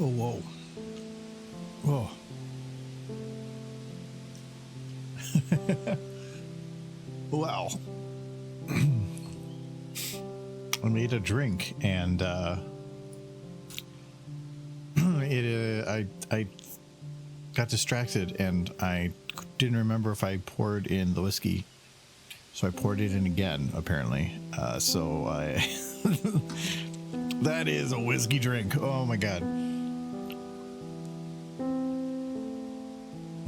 Oh, whoa. Whoa. Wow. I made a drink and I got distracted and I didn't remember if I poured in the whiskey. So I poured it in again, apparently. So I that is a whiskey drink. Oh my god.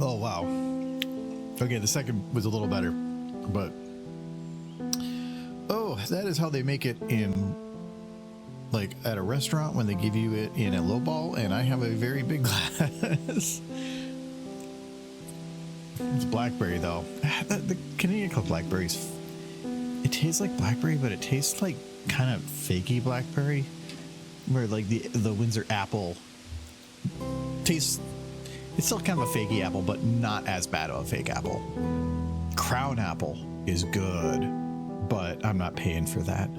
Oh wow. Okay, the second was a little better, but oh, that is how they make it in, like, at a restaurant when they give you it in a lowball, and I have a very big glass. It's blackberry though. The Canadian Club blackberries, it tastes like blackberry, but it tastes like kind of fakey blackberry, where like the Windsor apple tastes, it's still kind of a fakey apple, but not as bad of a fake apple. Crown apple is good, but I'm not paying for that.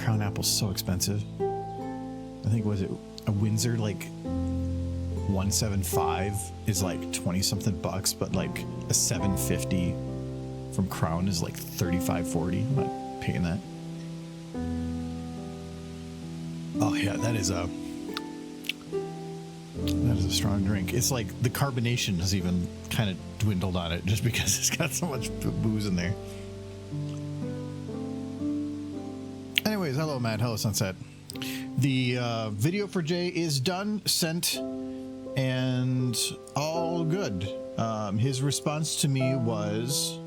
Crown apple's so expensive. I think, was it a Windsor, like 175 is like 20 something bucks, but like a 750 from Crown is like 35-40. I'm not paying that. Oh yeah, that is a strong drink. It's like the carbonation has even kind of dwindled on it just because it's got so much booze in there. Anyways, hello Matt, hello Sunset. The video for Jay is done, sent, and all good. His response to me was,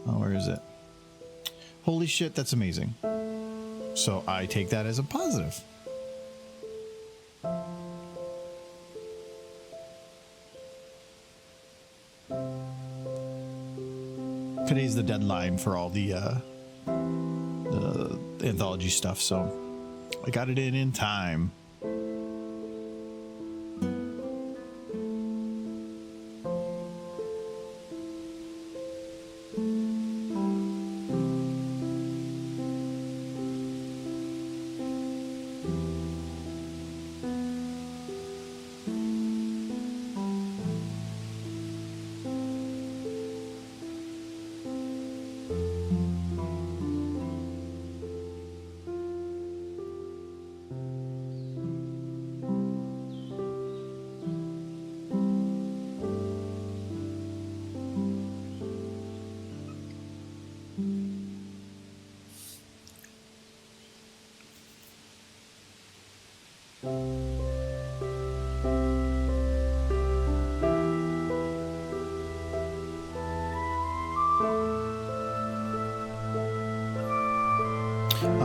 oh, where is it? Holy shit, that's amazing. So I take that as a positive. Today's the deadline for all the anthology stuff, so I got it in time.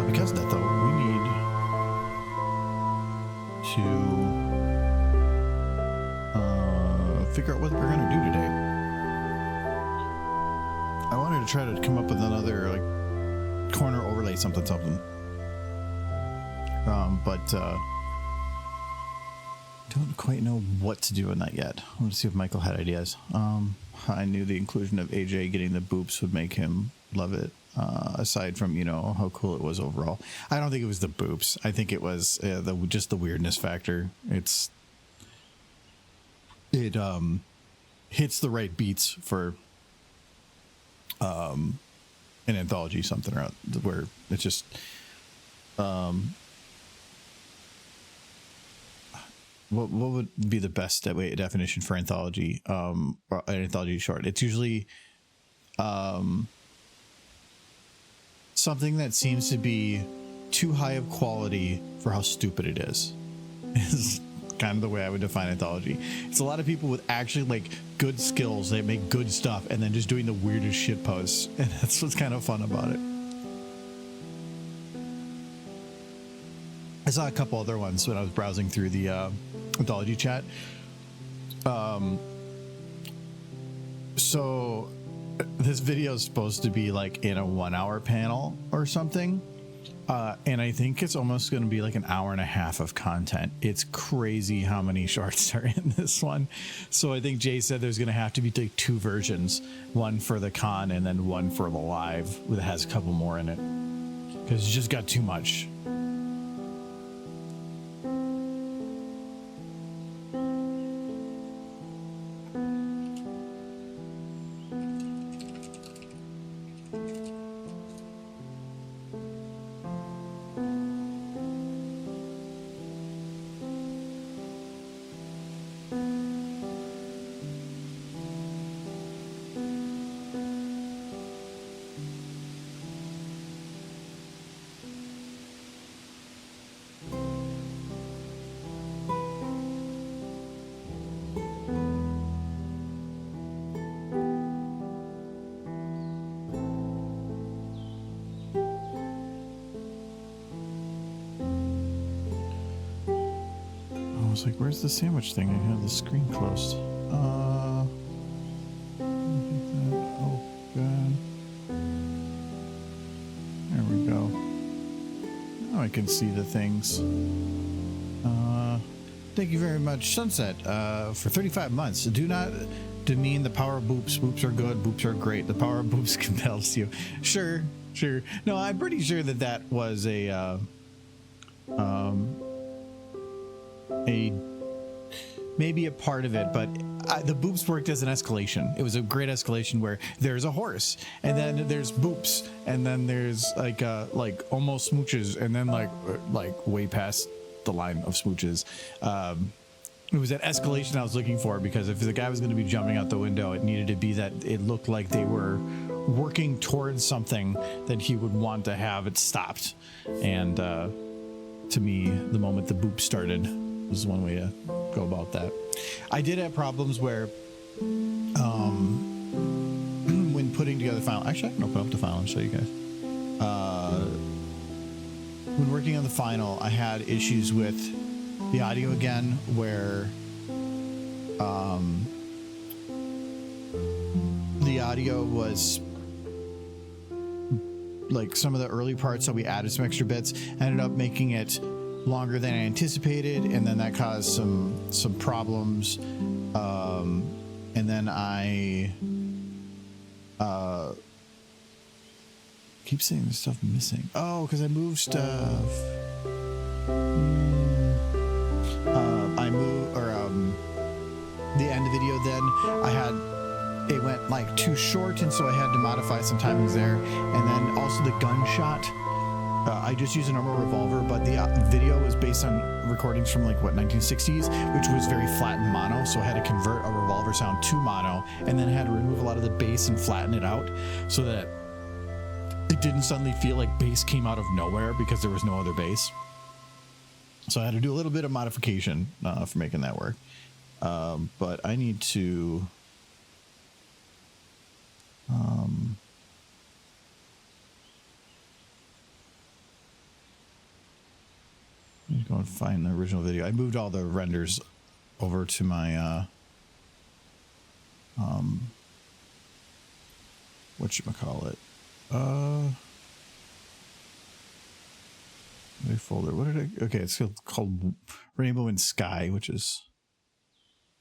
Because of that, though, we need to figure out what we're going to do today. I wanted to try to come up with another, like, corner overlay something. But don't quite know what to do on that yet. Let's see if Michael had ideas. I knew the inclusion of AJ getting the boops would make him love it. Aside from, you know, how cool it was overall. I don't think it was the boops. I think it was just the weirdness factor. It hits the right beats for an anthology, something or where it's just what would be the best definition for anthology? An anthology short. It's usually something that seems to be too high of quality for how stupid it is kind of the way I would define anthology. It's a lot of people with actually like good skills. They make good stuff and then just doing the weirdest shit posts, and that's what's kind of fun about it. I saw a couple other ones when I was browsing through the anthology chat. So this video is supposed to be like in a 1 hour panel or something. And I think it's almost going to be like an hour and a half of content. It's crazy how many shorts are in this one. So I think Jay said there's going to have to be like 2 versions, one for the con and then one for the live that has a couple more in it, because it's just got too much. was like, where's the sandwich thing? I have the screen closed. Open. There we go. Now I can see the things. Thank you very much, Sunset, for 35 months. Do not demean the power of boops. Boops are good. Boops are great. The power of boops compels you. Sure. No, I'm pretty sure that was a maybe a part of it, but the boops worked as an escalation. It was a great escalation where there's a horse, and then there's boops, and then there's like almost smooches, and then like way past the line of smooches. It was that escalation I was looking for, because if the guy was going to be jumping out the window, it needed to be that it looked like they were working towards something that he would want to have it stopped. And to me, the moment the boop started was one way to go about that. I did have problems where when putting together the file, actually I can open up the file and show you guys. When working on the final, I had issues with the audio again, where the audio was like some of the early parts that we added some extra bits ended up making it longer than I anticipated, and then that caused some problems. And then I keep saying there's stuff missing. Oh, because I moved stuff. I moved, or the end of the video, then I had it went like too short, and so I had to modify some timings there. And then also the gunshot, I just used a normal revolver, but the video was based on recordings from like what, 1960s, which was very flat and mono, so I had to convert a revolver sound to mono, and then I had to remove a lot of the bass and flatten it out so that it didn't suddenly feel like bass came out of nowhere because there was no other bass. So I had to do a little bit of modification for making that work. But I need to let me go and find the original video. I moved all the renders over to my whatchamacallit? My folder. What did I? Okay, it's called Rainbow and Sky, which is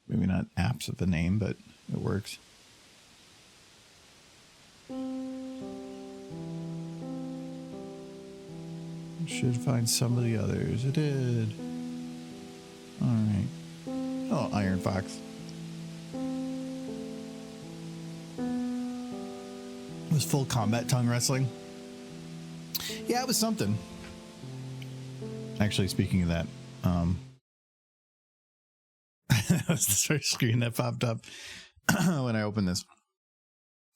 maybe not apps of the name, but it works. Should find some of the others. It did. All right. Oh, Iron Fox. It was full combat tongue wrestling. Yeah, it was something. Actually, speaking of that, that was the first screen that popped up when I opened this.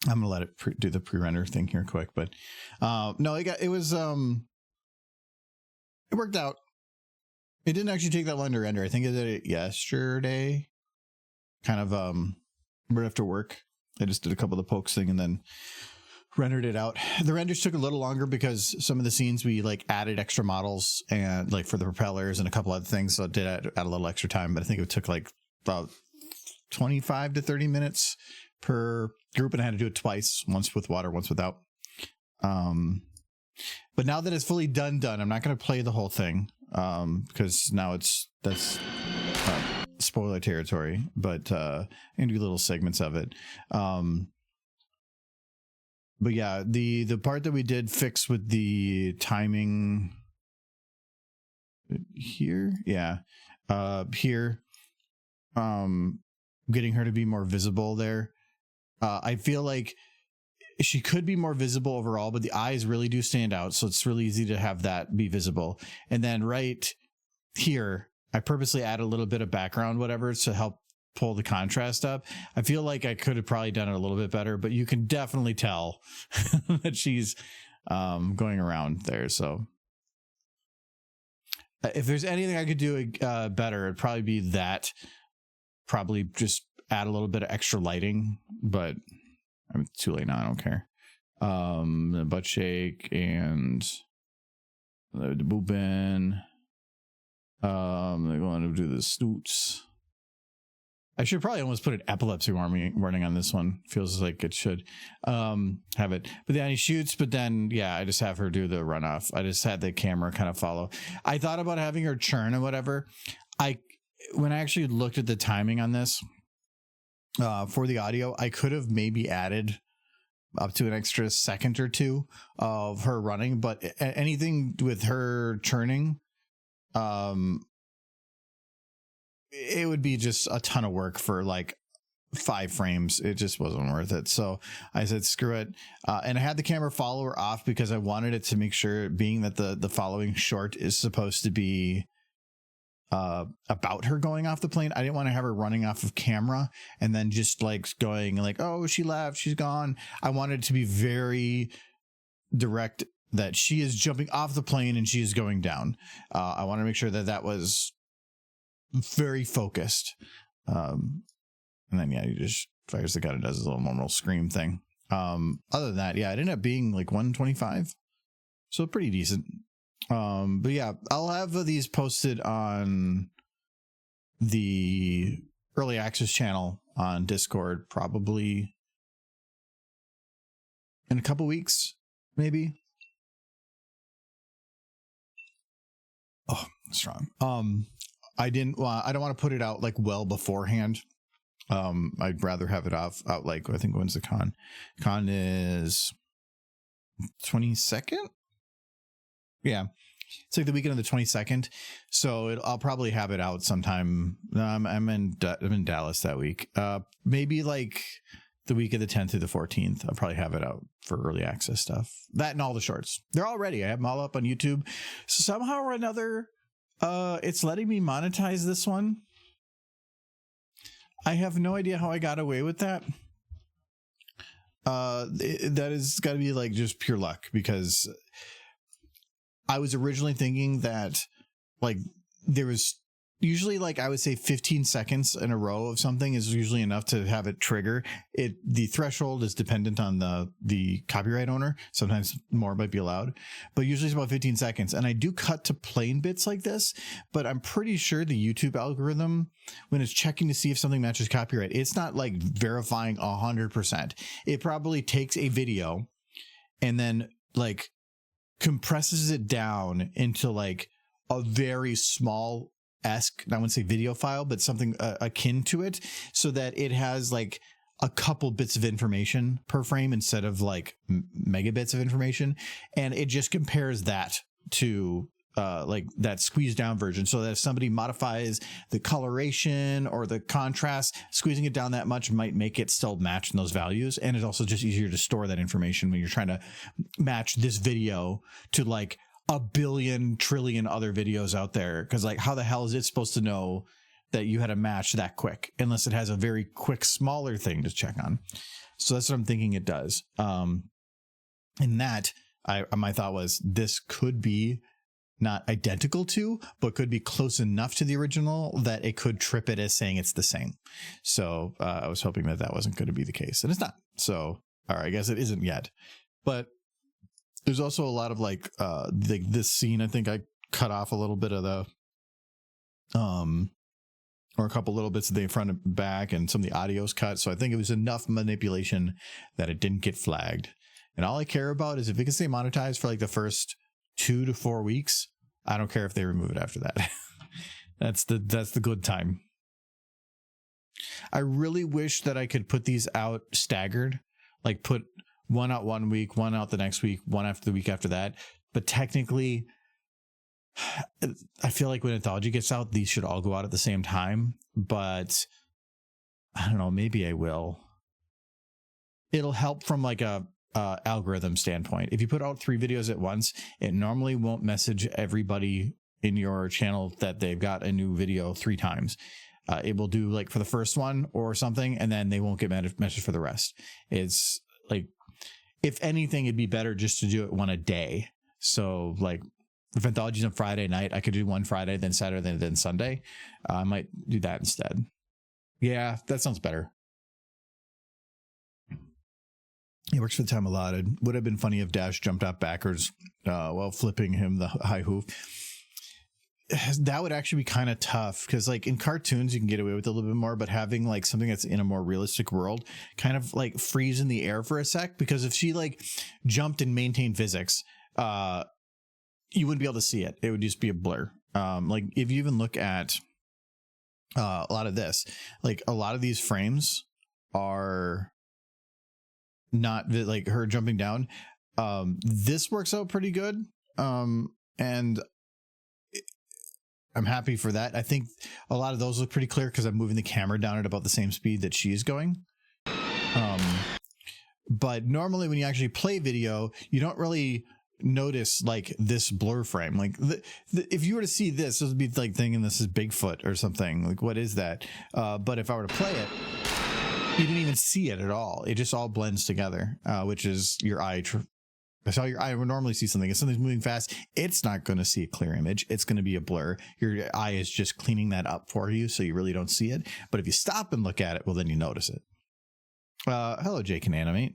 I'm gonna let it do the pre-render thing here quick, but no, it worked out. It didn't actually take that long to render. I think I did it yesterday, kind of right after work. I just did a couple of the pokes thing and then rendered it out. The renders took a little longer because some of the scenes we like added extra models and like for the propellers and a couple other things, so it did add a little extra time, but I think it took like about 25 to 30 minutes per group, and I had to do it twice, once with water, once without. But now that it's fully done, I'm not going to play the whole thing because now that's spoiler territory, but I'm going to do little segments of it. But yeah, the part that we did fix with the timing here, yeah, here, getting her to be more visible there. I feel like she could be more visible overall, but the eyes really do stand out, so it's really easy to have that be visible. And then right here, I purposely add a little bit of background, whatever, to help pull the contrast up. I feel like I could have probably done it a little bit better, but you can definitely tell that she's going around there. So if there's anything I could do better, it'd probably be that. Probably just add a little bit of extra lighting, but I'm too late now. I don't care. The butt shake and the boopin. They're going to do the snoots. I should probably almost put an epilepsy warning on this one. Feels like it should have it. But then he shoots, but then, yeah, I just have her do the runoff. I just had the camera kind of follow. I thought about having her churn or whatever. When I actually looked at the timing on this for the audio, I could have maybe added up to an extra second or two of her running, but anything with her churning, it would be just a ton of work for like 5 frames. It just wasn't worth it. So I said, screw it. And I had the camera follower off because I wanted it to make sure, being that the following short is supposed to be about her going off the plane. I didn't want to have her running off of camera and then just like going like, oh, she left, she's gone. I wanted it to be very direct that she is jumping off the plane and she is going down. I want to make sure that that was very focused. And then, yeah, he just fires the gun and does his little normal scream thing. Other than that, yeah, it ended up being like 125. So pretty decent. But yeah, I'll have these posted on the early access channel on Discord, probably in a couple weeks, maybe. Oh, strong. I don't want to put it out like well beforehand. I'd rather have it out like, I think, when's the con? Con is 22nd. Yeah, it's like the weekend of the 22nd. So I'll probably have it out sometime. I'm in Dallas that week. Maybe like the week of the 10th through the 14th. I'll probably have it out for early access stuff. That and all the shorts. They're all ready. I have them all up on YouTube. So somehow or another, it's letting me monetize this one. I have no idea how I got away with that. That has got to be like just pure luck, because I was originally thinking that like there was usually like, I would say 15 seconds in a row of something is usually enough to have it trigger it. The threshold is dependent on the copyright owner. Sometimes more might be allowed, but usually it's about 15 seconds. And I do cut to plain bits like this, but I'm pretty sure the YouTube algorithm, when it's checking to see if something matches copyright, it's not like verifying 100%. It probably takes a video and then like compresses it down into like a very small I wouldn't say video file, but something akin to it, so that it has like a couple bits of information per frame instead of like megabits of information. And it just compares that to like that squeezed down version, so that if somebody modifies the coloration or the contrast, squeezing it down that much might make it still match in those values. And it's also just easier to store that information when you're trying to match this video to like a billion trillion other videos out there. Because like, how the hell is it supposed to know that you had a match that quick unless it has a very quick smaller thing to check on? So that's what I'm thinking it does. And that my thought was, this could be not identical to, but could be close enough to the original that it could trip it as saying it's the same. So I was hoping that that wasn't going to be the case, and it's not. So, all right, I guess it isn't yet. But there's also a lot of like this scene. I think I cut off a little bit of the or a couple little bits of the front and back, and some of the audio's cut. So I think it was enough manipulation that it didn't get flagged. And all I care about is if it can stay monetized for like the first 2 to 4 weeks. I don't care if they remove it after that. That's the good time. I really wish that I could put these out staggered, like put one out 1 week, one out the next week, one after the week after that. But technically, I feel like when Anthology gets out, these should all go out at the same time. But I don't know, maybe I will. It'll help from like a algorithm standpoint. If you put out 3 videos at once, it normally won't message everybody in your channel that they've got a new video 3 times. It will do like for the first one or something, and then they won't get messaged for the rest. It's like, if anything, it'd be better just to do it one a day. So like if Anthology's on Friday night, I could do one Friday, then Saturday, then Sunday. I might do that instead. Yeah, that sounds better. It works for the time allotted. Would have been funny if Dash jumped out backwards while flipping him the high hoof. that would actually be kind of tough, because like in cartoons you can get away with it a little bit more, but having like something that's in a more realistic world kind of like freeze in the air for a sec, because if she like jumped and maintained physics, you wouldn't be able to see it. It would just be a blur. Like if you even look at a lot of this, like a lot of these frames are not like her jumping down. This works out pretty good. And I'm happy for that. I think a lot of those look pretty clear because I'm moving the camera down at about the same speed that she's going. But normally when you actually play video, you don't really notice like this blur frame. Like if you were to see this would be like thinking this is Bigfoot or something. Like, what is that? But if I were to play it, you didn't even see it at all. It just all blends together, which is your eye. That's how your eye would normally see something. If something's moving fast, it's not going to see a clear image. It's going to be a blur. Your eye is just cleaning that up for you, so you really don't see it. But if you stop and look at it, well, then you notice it. Hello, Jay can animate.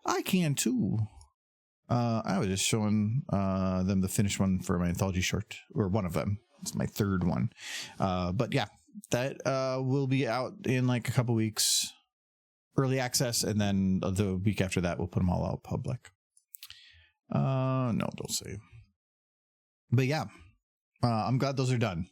I can too. I was just showing them the finished one for my anthology short, or one of them. It's my third one. But yeah, that will be out in like a couple weeks, early access, and then the week after that we'll put them all out public. No, don't save. But yeah, I'm glad those are done,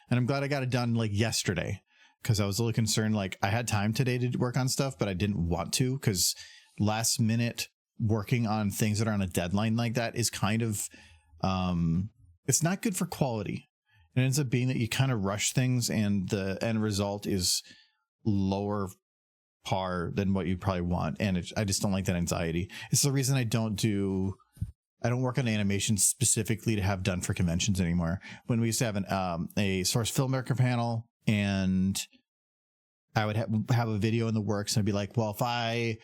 and I'm glad I got it done like yesterday, because I was a little concerned. Like I had time today to work on stuff, but I didn't want to, because last minute working on things that are on a deadline like that is kind of it's not good for quality. It ends up being that you kind of rush things, and the end result is lower par than what you probably want. And I just don't like that anxiety. It's the reason I don't work on animation specifically to have done for conventions anymore. When we used to have a source filmmaker panel, and I would have a video in the works, and I'd be like, well, if I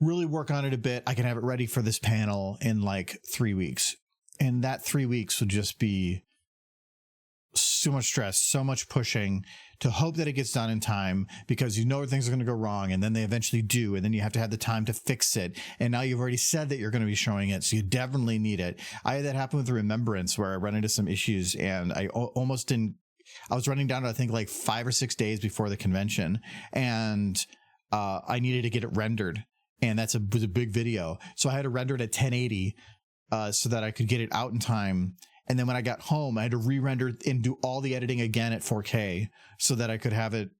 really work on it a bit, I can have it ready for this panel in like 3 weeks. And that 3 weeks would just be so much stress, so much pushing to hope that it gets done in time, because you know things are going to go wrong, and then they eventually do, and then you have to have the time to fix it. And now you've already said that you're going to be showing it, so you definitely need it. I had that happen with Remembrance, where I run into some issues, and I almost didn't. I was running down to, I think, like 5 or 6 days before the convention, and I needed to get it rendered, and was a big video, so I had to render it at 1080 so that I could get it out in time. And then when I got home, I had to re-render and do all the editing again at 4K so that I could have it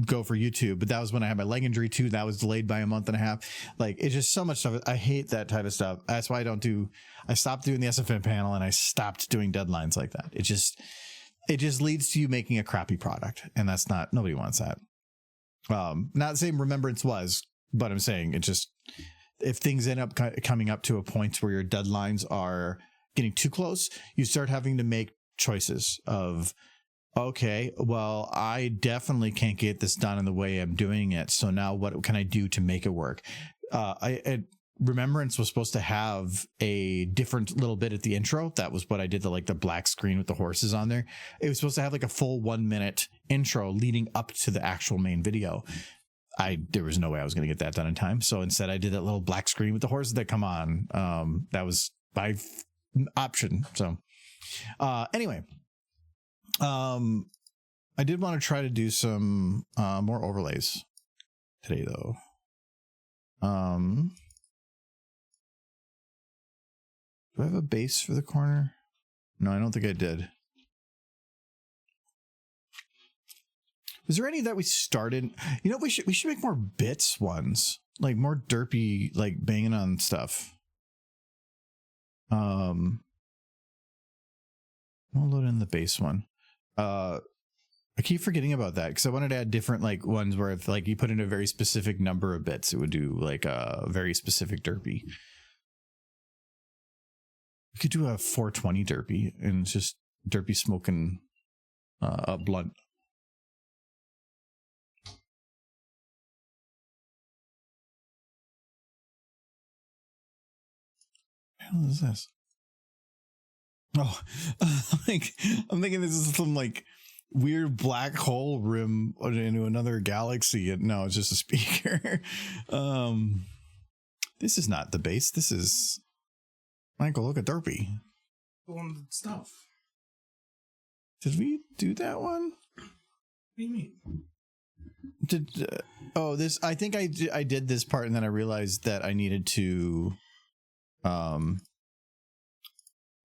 go for YouTube. But that was when I had my leg injury too. That was delayed by a month and a half. Like, it's just so much stuff. I hate that type of stuff. That's why I stopped doing the SFM panel, and I stopped doing deadlines like that. It just leads to you making a crappy product. And that's nobody wants that. Not saying Remembrance was, but I'm saying it just, if things end up coming up to a point where your deadlines are getting too close, you start having to make choices of, okay, well, I definitely can't get this done in the way I'm doing it. So now what can I do to make it work? Remembrance was supposed to have a different little bit at the intro. That was what I did, the black screen with the horses on there. It was supposed to have like a full 1 minute intro leading up to the actual main video. There was no way I was going to get that done in time. So instead I did that little black screen with the horses that come on. That was my option. So anyway, I did want to try to do some more overlays today though. Do I have a base for the corner? No, I don't think I did. Was there any that we started? You know, we should make more bits ones, like more derpy, like banging on stuff. I'll load in the base one. I keep forgetting about that because I wanted to add different like ones where if like you put in a very specific number of bits, it would do like a very specific derpy. We could do a 420 derpy, and it's just derpy smoking a blunt. What the hell is this? Oh, like I'm thinking this is some like weird black hole rim into another galaxy. No, it's just a speaker. This is not the base. This is Michael. Look at derpy. On stuff. Did we do that one? What do you mean? This. I think I did this part, and then I realized that I needed to.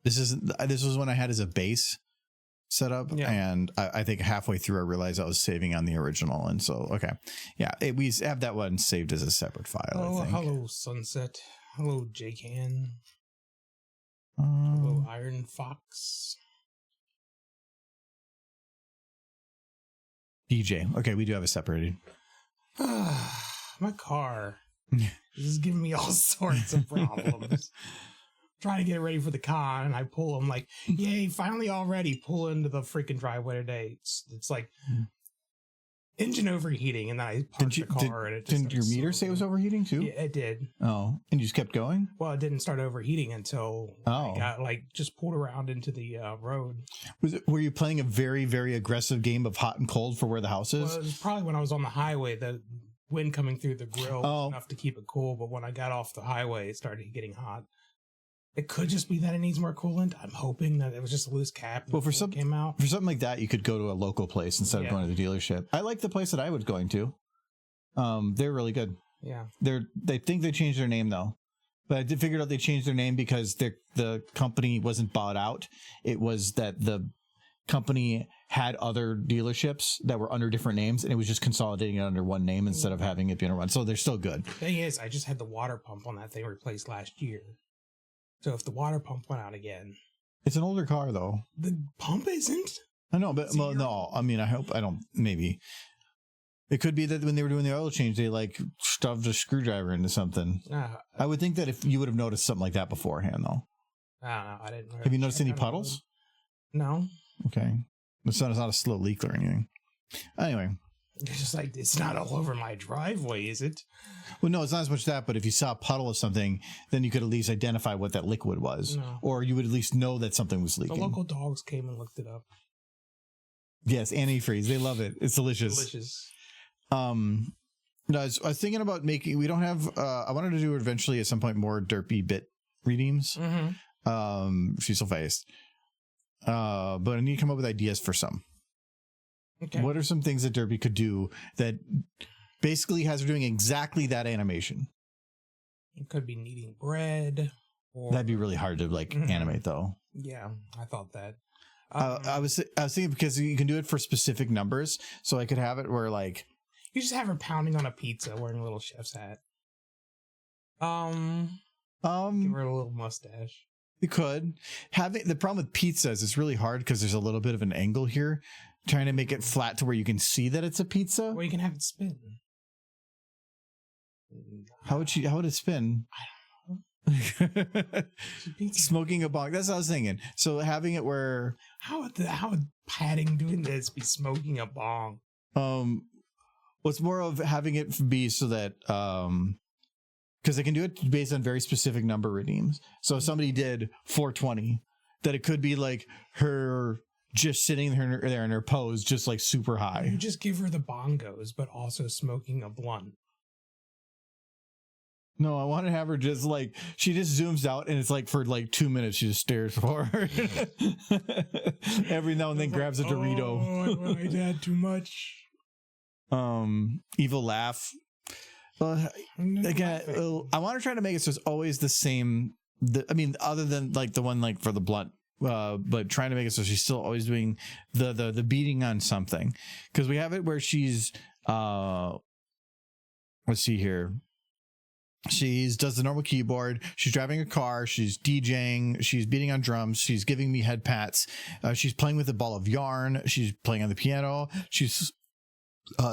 This was when I had as a base set up, and I think halfway through I realized I was saving on the original, and so we have that one saved as a separate file. Oh, I think. Hello Sunset. Hello J-Can. Hello Iron Fox. DJ. Okay, we do have it separated. My car. This is giving me all sorts of problems. Trying to get ready for the con, and I pull. I'm like, yay! Finally, already pull into the freaking driveway today. It's like engine overheating, and then I parked the car, and it just didn't your meter say it was overheating too? Yeah, it did. Oh, and you just kept going? Well, it didn't start overheating until I got just pulled around into the road. Were you playing a very, very aggressive game of hot and cold for where the house is? Well, it was probably when I was on the highway. The wind coming through the grill was enough to keep it cool, but when I got off the highway, it started getting hot. It could just be that it needs more coolant. I'm hoping that it was just a loose cap. Well, for something like that, you could go to a local place instead of going to the dealership. I like the place that I was going to. They're really good. Yeah. They think they changed their name though, but I did figure out they changed their name because the company wasn't bought out. It was that the company had other dealerships that were under different names, and it was just consolidating it under one name instead of having it be under one. So they're still good. Thing is, I just had the water pump on that thing replaced last year. So if the water pump went out again... It's an older car, though. The pump isn't? I know, but no. I mean, maybe. It could be that when they were doing the oil change, they stuffed a screwdriver into something. I would think that if you would have noticed something like that beforehand, though. I don't know. I didn't really. Have you noticed any puddles? No. Okay. It's not a slow leak or anything. Anyway. It's just it's not all over my driveway, is it? Well, no, it's not as much that, but if you saw a puddle of something, then you could at least identify what that liquid was. No. Or you would at least know that something was leaking. The local dogs came and looked it up. Yes, antifreeze. They love it. It's delicious. No, I was thinking about making... We don't have... I wanted to do eventually at some point more derpy bit redeems. Mm-hmm. She's so fast. But I need to come up with ideas for some. Okay. What are some things that Derpy could do that basically has her doing exactly that animation? It could be kneading bread. That'd be really hard to animate, though. Yeah, I thought that. I was thinking because you can do it for specific numbers, so I could have it where you just have her pounding on a pizza wearing a little chef's hat. Give her a little mustache. You could. The problem with pizza is it's really hard because there's a little bit of an angle here. Trying to make it flat to where you can see that it's a pizza. Well, you can have it spin. How would it spin? I don't know. Smoking a bong. That's what I was thinking. So having it where how would Padding doing this be smoking a bong? What's more of having it be so that because they can do it based on very specific number redeems. So if somebody did 420, that it could be her just sitting there in her pose, just super high. You just give her the bongos, but also smoking a blunt. No, I want to have her just she just zooms out and it's for 2 minutes she just stares forward. Every now and then grabs a Dorito. I had too much. Evil laugh. Well, again, I want to try to make it so it's always the same. Other than the one for the blunt. But trying to make it so she's still always doing the beating on something, because we have it where she's let's see here, does the normal keyboard, she's driving a car, she's DJing, she's beating on drums, she's giving me head pats, she's playing with a ball of yarn, she's playing on the piano, she's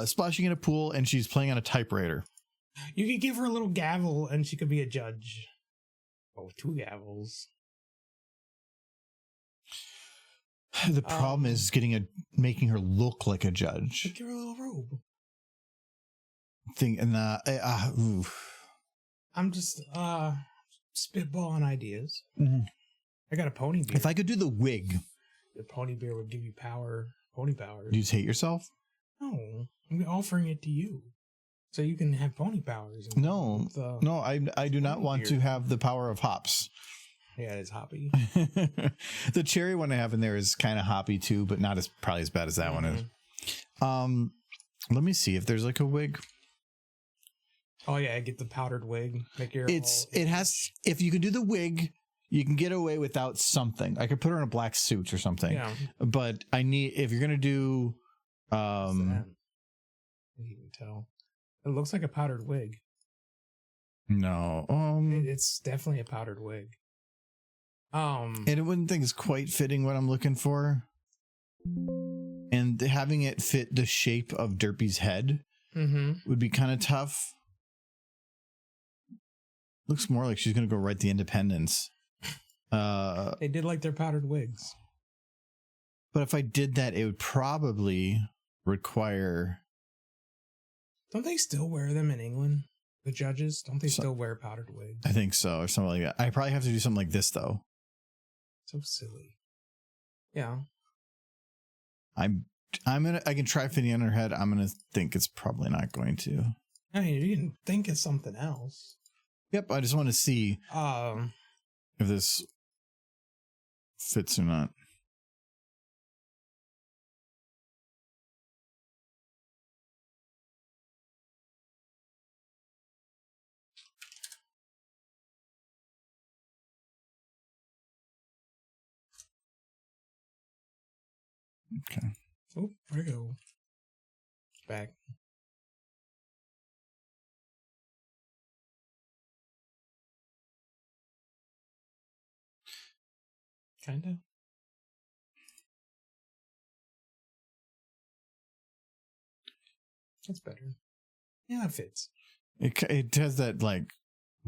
splashing in a pool, and she's playing on a typewriter. You could give her a little gavel and she could be a judge. 2 gavels. The problem is making her look like a judge. Give her a little robe. I'm just spitballing ideas. Mm-hmm. I got a pony beard. If I could do the wig, the pony beard would give you power. Pony powers. Do you just hate yourself? No, I'm offering it to you, so you can have pony powers. No, I do not want to have the power of hops. Yeah, it's hoppy. The cherry one I have in there is kind of hoppy too, but not as probably as bad as that one is. Let me see if there's like a wig. Oh yeah, get the powdered wig. Make your It has, if you can do the wig, you can get away without something. I could put her in a black suit or something. Yeah. But if you're gonna do what's that? You can tell. It looks like a powdered wig. No. It's definitely a powdered wig. And it wouldn't think it's quite fitting what I'm looking for. And having it fit the shape of Derpy's head would be kind of tough. Looks more like she's going to go write the Independence. They did like their powdered wigs. But if I did that, it would probably require... Don't they still wear them in England? The judges? Don't they still wear powdered wigs? I think so, or something like that. I probably have to do something like this, though. So silly. Yeah. I can try fitting it on her head. I'm gonna think it's probably not going to. I mean, you can think of something else. Yep, I just want to see if this fits or not. Okay. Oh, there we go. Back. Kinda. That's better. Yeah, it fits. It has that like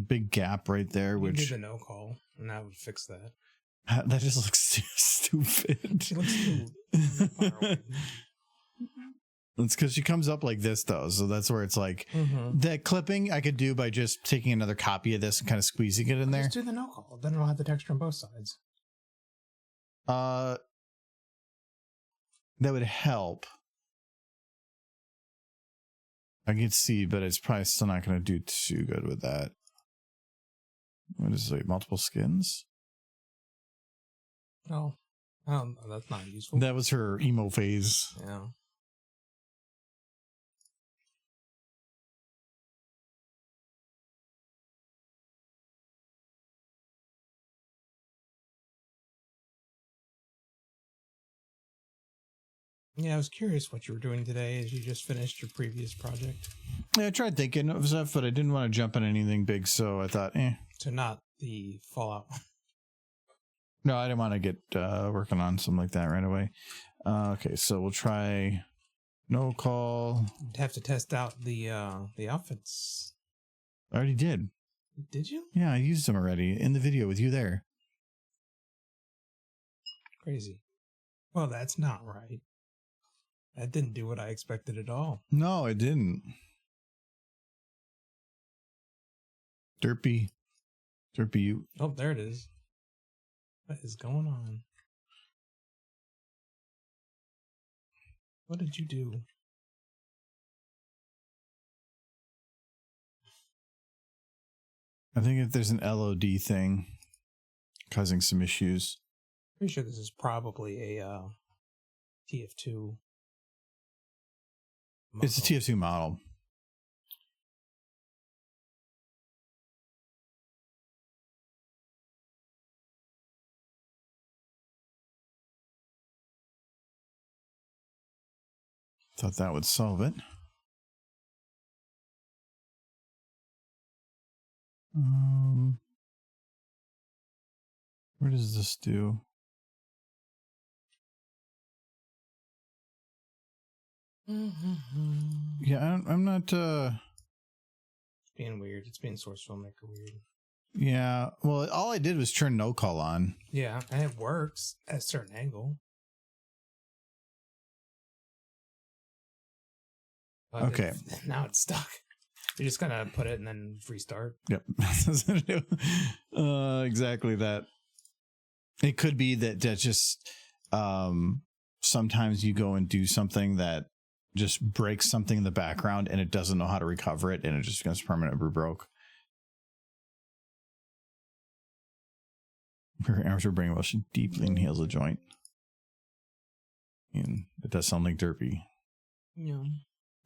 big gap right there, which did the no call, and that would fix that. That just looks stupid. She looks stupid. It's because she comes up like this, though. So that's where it's like that clipping I could do by just taking another copy of this and kind of squeezing it in there. Just do the no call. Then it'll have the texture on both sides. That would help. I can see, but it's probably still not going to do too good with that. What is it? Multiple skins? Oh, that's not useful. That was her emo phase. Yeah. Yeah, I was curious what you were doing today as you just finished your previous project. Yeah, I tried thinking of stuff, but I didn't want to jump on anything big, so I thought, So not the Fallout. No, I didn't want to get working on something like that right away. Okay, so we'll try no call. You'd have to test out the outfits. I already did. Did you? Yeah, I used them already in the video with you there. Crazy. Well, that's not right. That didn't do what I expected at all. No, it didn't. Derpy, you. Oh, there it is. What is going on? What did you do? I think if there's an LOD thing causing some issues. Pretty sure this is probably a TF2 model. It's a TF2 model. Thought that would solve it. Where does this do? Yeah, I'm not It's being weird. It's being Source Filmmaker weird. Yeah, well, all I did was turn no call on. Yeah, and it works at a certain angle. But okay. Now it's stuck. You're just gonna put it and then restart. Yep. Exactly that. It could be that just sometimes you go and do something that just breaks something in the background and it doesn't know how to recover it and it just goes permanently broke. Her amateur brainwash deeply inhales a joint. And it does sound like derpy. Yeah.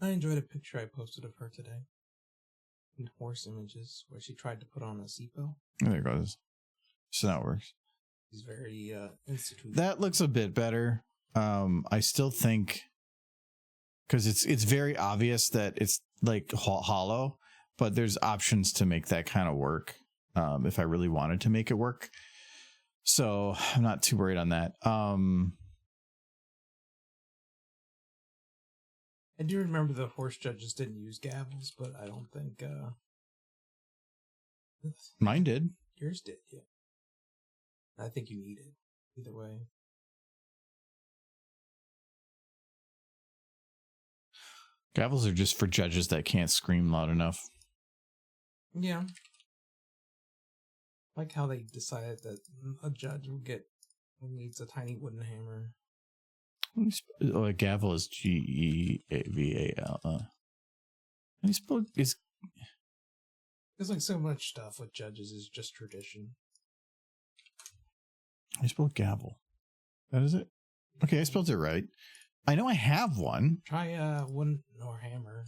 I enjoyed a picture I posted of her today. In horse images, where she tried to put on a seatbelt. Oh, there it goes. So that works. She's very institutional. That looks a bit better. I still think, because it's very obvious that it's like hollow, but there's options to make that kind of work. If I really wanted to make it work. So I'm not too worried on that. I do remember the horse judges didn't use gavels, but I don't think Mine did. Yours did, yeah. I think you need it either way. Gavels are just for judges that can't scream loud enough. Yeah. Like how they decided that a judge who needs a tiny wooden hammer. Oh, a gavel is Geaval. How do you spell is? There's like so much stuff with judges is just tradition. I spelled gavel. That is it. Okay, I spelled it right. I know I have one. Try wooden or hammer.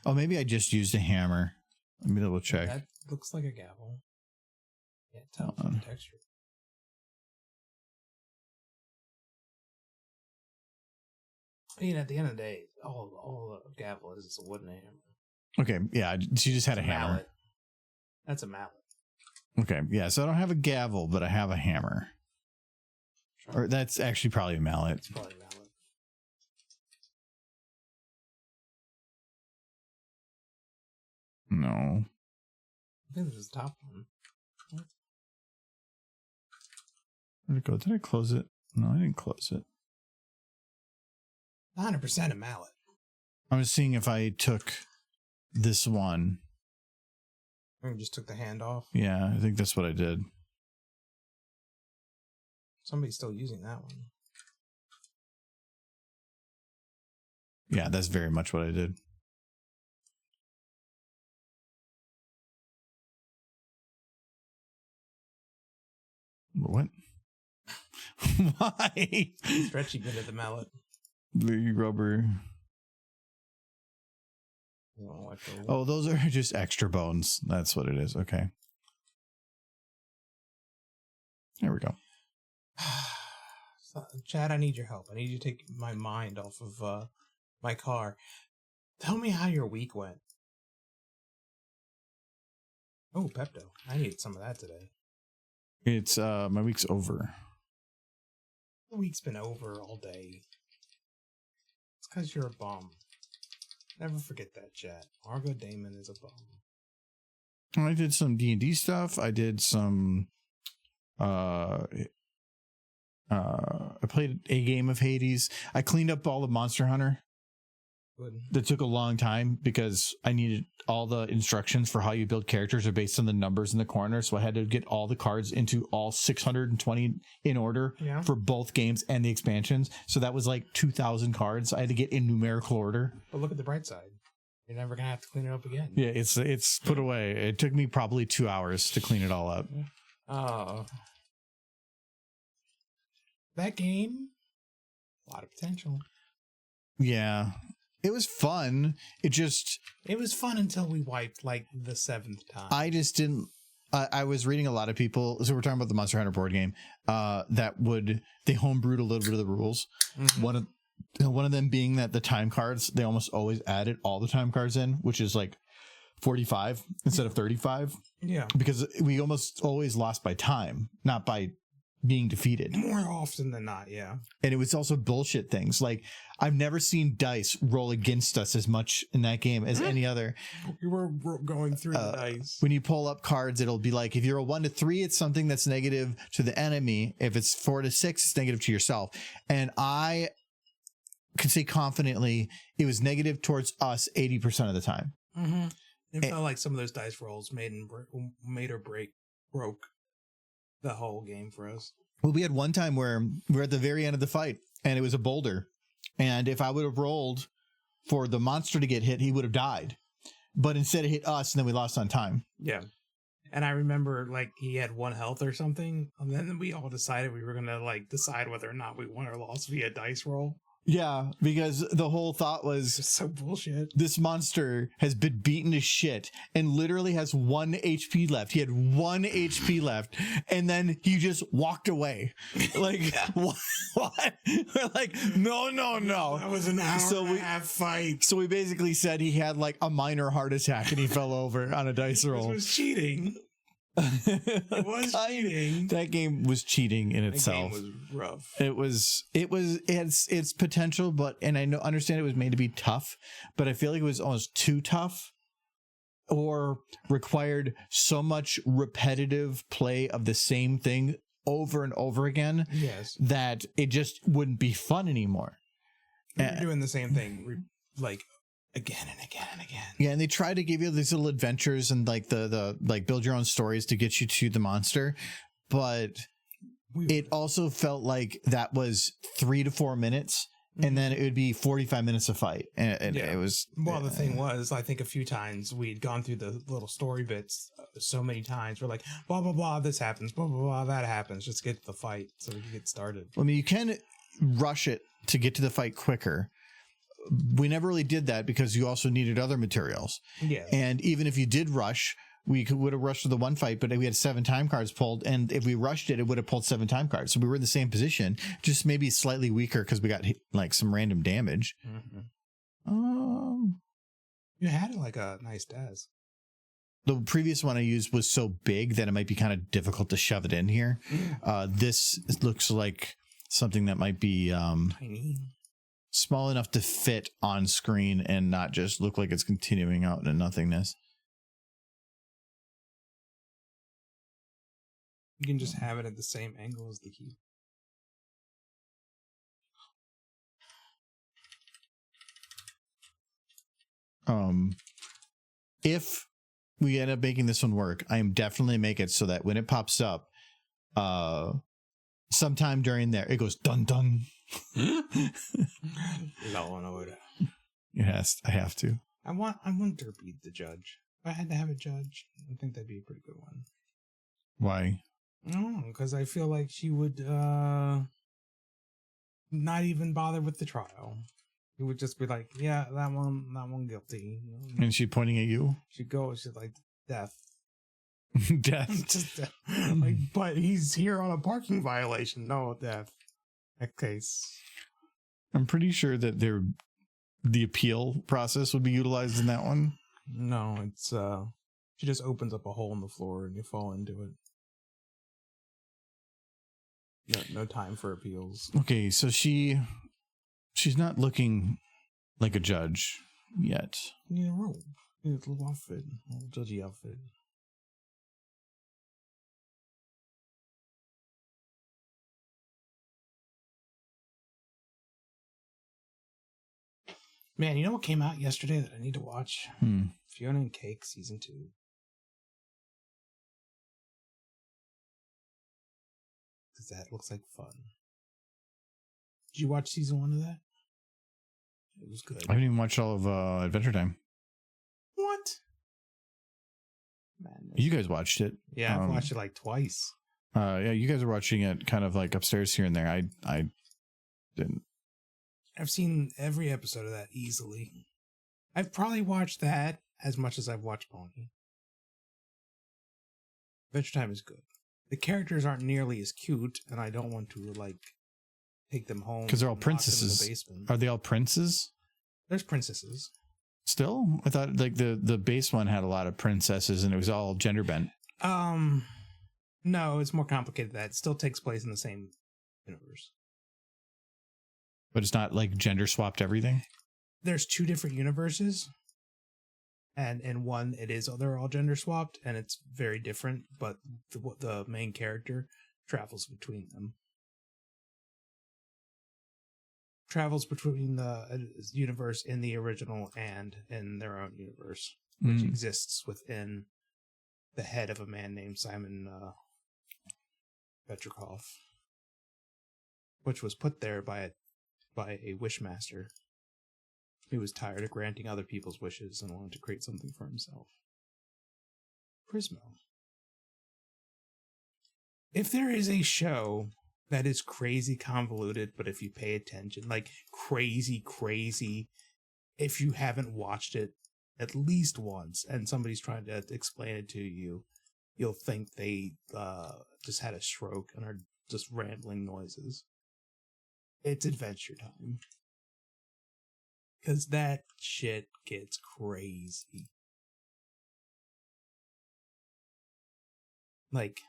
Oh, maybe I just used a hammer. Let me double check. That looks like a gavel. Can't tell from the texture. I mean, at the end of the day, all a gavel is a wooden hammer. Okay, yeah, she just had a hammer. Mallet. That's a mallet. Okay, yeah, so I don't have a gavel, but I have a hammer. Or that's actually probably a mallet. It's probably a mallet. No. I think this is the top one. What? Where'd it go? Did I close it? No, I didn't close it. 100% a mallet. I was seeing if I took this one. You just took the hand off. Yeah, I think that's what I did. Somebody's still using that one. Yeah, that's very much what I did. What? Why? Stretchy bit of the mallet. The rubber. Oh, those are just extra bones. That's what it is. Okay. There we go. So, Chad, I need your help. I need you to take my mind off of my car. Tell me how your week went. Oh, Pepto. I need some of that today. It's my week's over. The week's been over all day. It's because you're a bum. Never forget that, Chad. Margot Damon is a bum. I did some D&D stuff. I did some I played a game of Hades. I cleaned up all the Monster Hunter. Good. That took a long time because I needed all the instructions for how you build characters are based on the numbers in the corner. So I had to get all the cards into all 620 in order for both games and the expansions. So that was like 2,000 cards. I had to get in numerical order. But look at the bright side. You're never going to have to clean it up again. Yeah, it's put away. It took me probably 2 hours to clean it all up. Oh. That game, a lot of potential. Yeah. It was fun. It was fun until we wiped like the 7th time. I just didn't. I was reading a lot of people. So we're talking about the Monster Hunter board game. They homebrewed a little bit of the rules. Mm-hmm. One of them being that the time cards, they almost always added all the time cards in, which is like 45 instead of 35. Yeah, because we almost always lost by time, not by being defeated. More often than not, yeah. And it was also bullshit things. Like, I've never seen dice roll against us as much in that game as any other. We were going through the dice. When you pull up cards, it'll be like, if you're a 1 to 3, it's something that's negative to the enemy. If it's 4 to 6, it's negative to yourself. And I could say confidently it was negative towards us 80% of the time. Mm-hmm. It felt like some of those dice rolls made or broke the whole game for us. Well, we had one time where we were at the very end of the fight and it was a boulder. And if I would have rolled for the monster to get hit, he would have died. But instead it hit us and then we lost on time. Yeah. And I remember, like, he had 1 health or something, and then we all decided we were gonna, like, decide whether or not we won or lost via dice roll. Yeah, because the whole thought was It's so bullshit. this monster has been beaten to shit and literally has 1 HP left. He had 1 HP left, and then he just walked away. Like, what? We're like, no. That was an hour and a half fight. So we basically said he had like a minor heart attack and he fell over on a dice roll. This was cheating. It was cheating. That game was cheating in itself. That game was rough. It had its potential, but I understand it was made to be tough, but I feel like it was almost too tough or required so much repetitive play of the same thing over and over again. Yes. That it just wouldn't be fun anymore. We were doing the same thing like again and again and again. Yeah, and they try to give you these little adventures and like the like build your own stories to get you to the monster, but it also felt like that was 3 to 4 minutes, and then it would be 45 minutes of fight, and it was. Well, the thing was, I think a few times we'd gone through the little story bits so many times. We're like, blah blah blah, this happens, blah blah blah, that happens. Just get to the fight so we can get started. I mean, you can rush it to get to the fight quicker. We never really did that because you also needed other materials. Yeah. And even if you did rush, we would have rushed to the one fight, but we had 7 time cards pulled. And if we rushed it, it would have pulled 7 time cards. So we were in the same position, just maybe slightly weaker because we got like some random damage. You had like a nice desk. The previous one I used was so big that it might be kind of difficult to shove it in here. This looks like something that might be tiny. Small enough to fit on screen and not just look like it's continuing out into nothingness. You can just have it at the same angle as the key. If we end up making this one work, I am definitely make it so that when it pops up, sometime during there, it goes dun dun. Law and Order. Yes, I have to. I want Derpy the judge. If I had to have a judge, I think that'd be a pretty good one. Why? No, because I feel like she would not even bother with the trial. He would just be like, "Yeah, that one guilty." And she pointing at you? She'd go, she's like, "Death." Death. Just death. Like, but he's here on a parking violation. No, death. That case. I'm pretty sure that the appeal process would be utilized in that one. No, it's she just opens up a hole in the floor and you fall into it. No time for appeals. Okay, so she's not looking like a judge yet. You need a robe. You need a little outfit. A little judgy outfit. Man, you know what came out yesterday that I need to watch? Fiona and Cake Season 2. Because that looks like fun. Did you watch Season 1 of that? It was good. I haven't even watched all of Adventure Time. What? Man, you guys watched it. Yeah, I've watched it like twice. Yeah, you guys are watching it kind of like upstairs here and there. I didn't. I've seen every episode of that easily. I've probably watched that as much as I've watched Pony. Adventure Time is good. The characters aren't nearly as cute, and I don't want to like take them home because they're all princesses. Are they all princes? There's princesses. Still, I thought like the base one had a lot of princesses, and it was all gender bent. No, it's more complicated than that. It still takes place in the same universe. But it's not like gender swapped everything? There's 2 different universes. And in one, they're all gender swapped, and it's very different, but the main character travels between them. Travels between the universe in the original and in their own universe, which exists within the head of a man named Simon Petrikov, which was put there by a wishmaster. He was tired of granting other people's wishes and wanted to create something for himself. Prismo. If there is a show that is crazy convoluted, but if you pay attention, like crazy, if you haven't watched it at least once and somebody's trying to explain it to you, you'll think they just had a stroke and are just rambling noises. It's Adventure Time. Because that shit gets crazy. Like,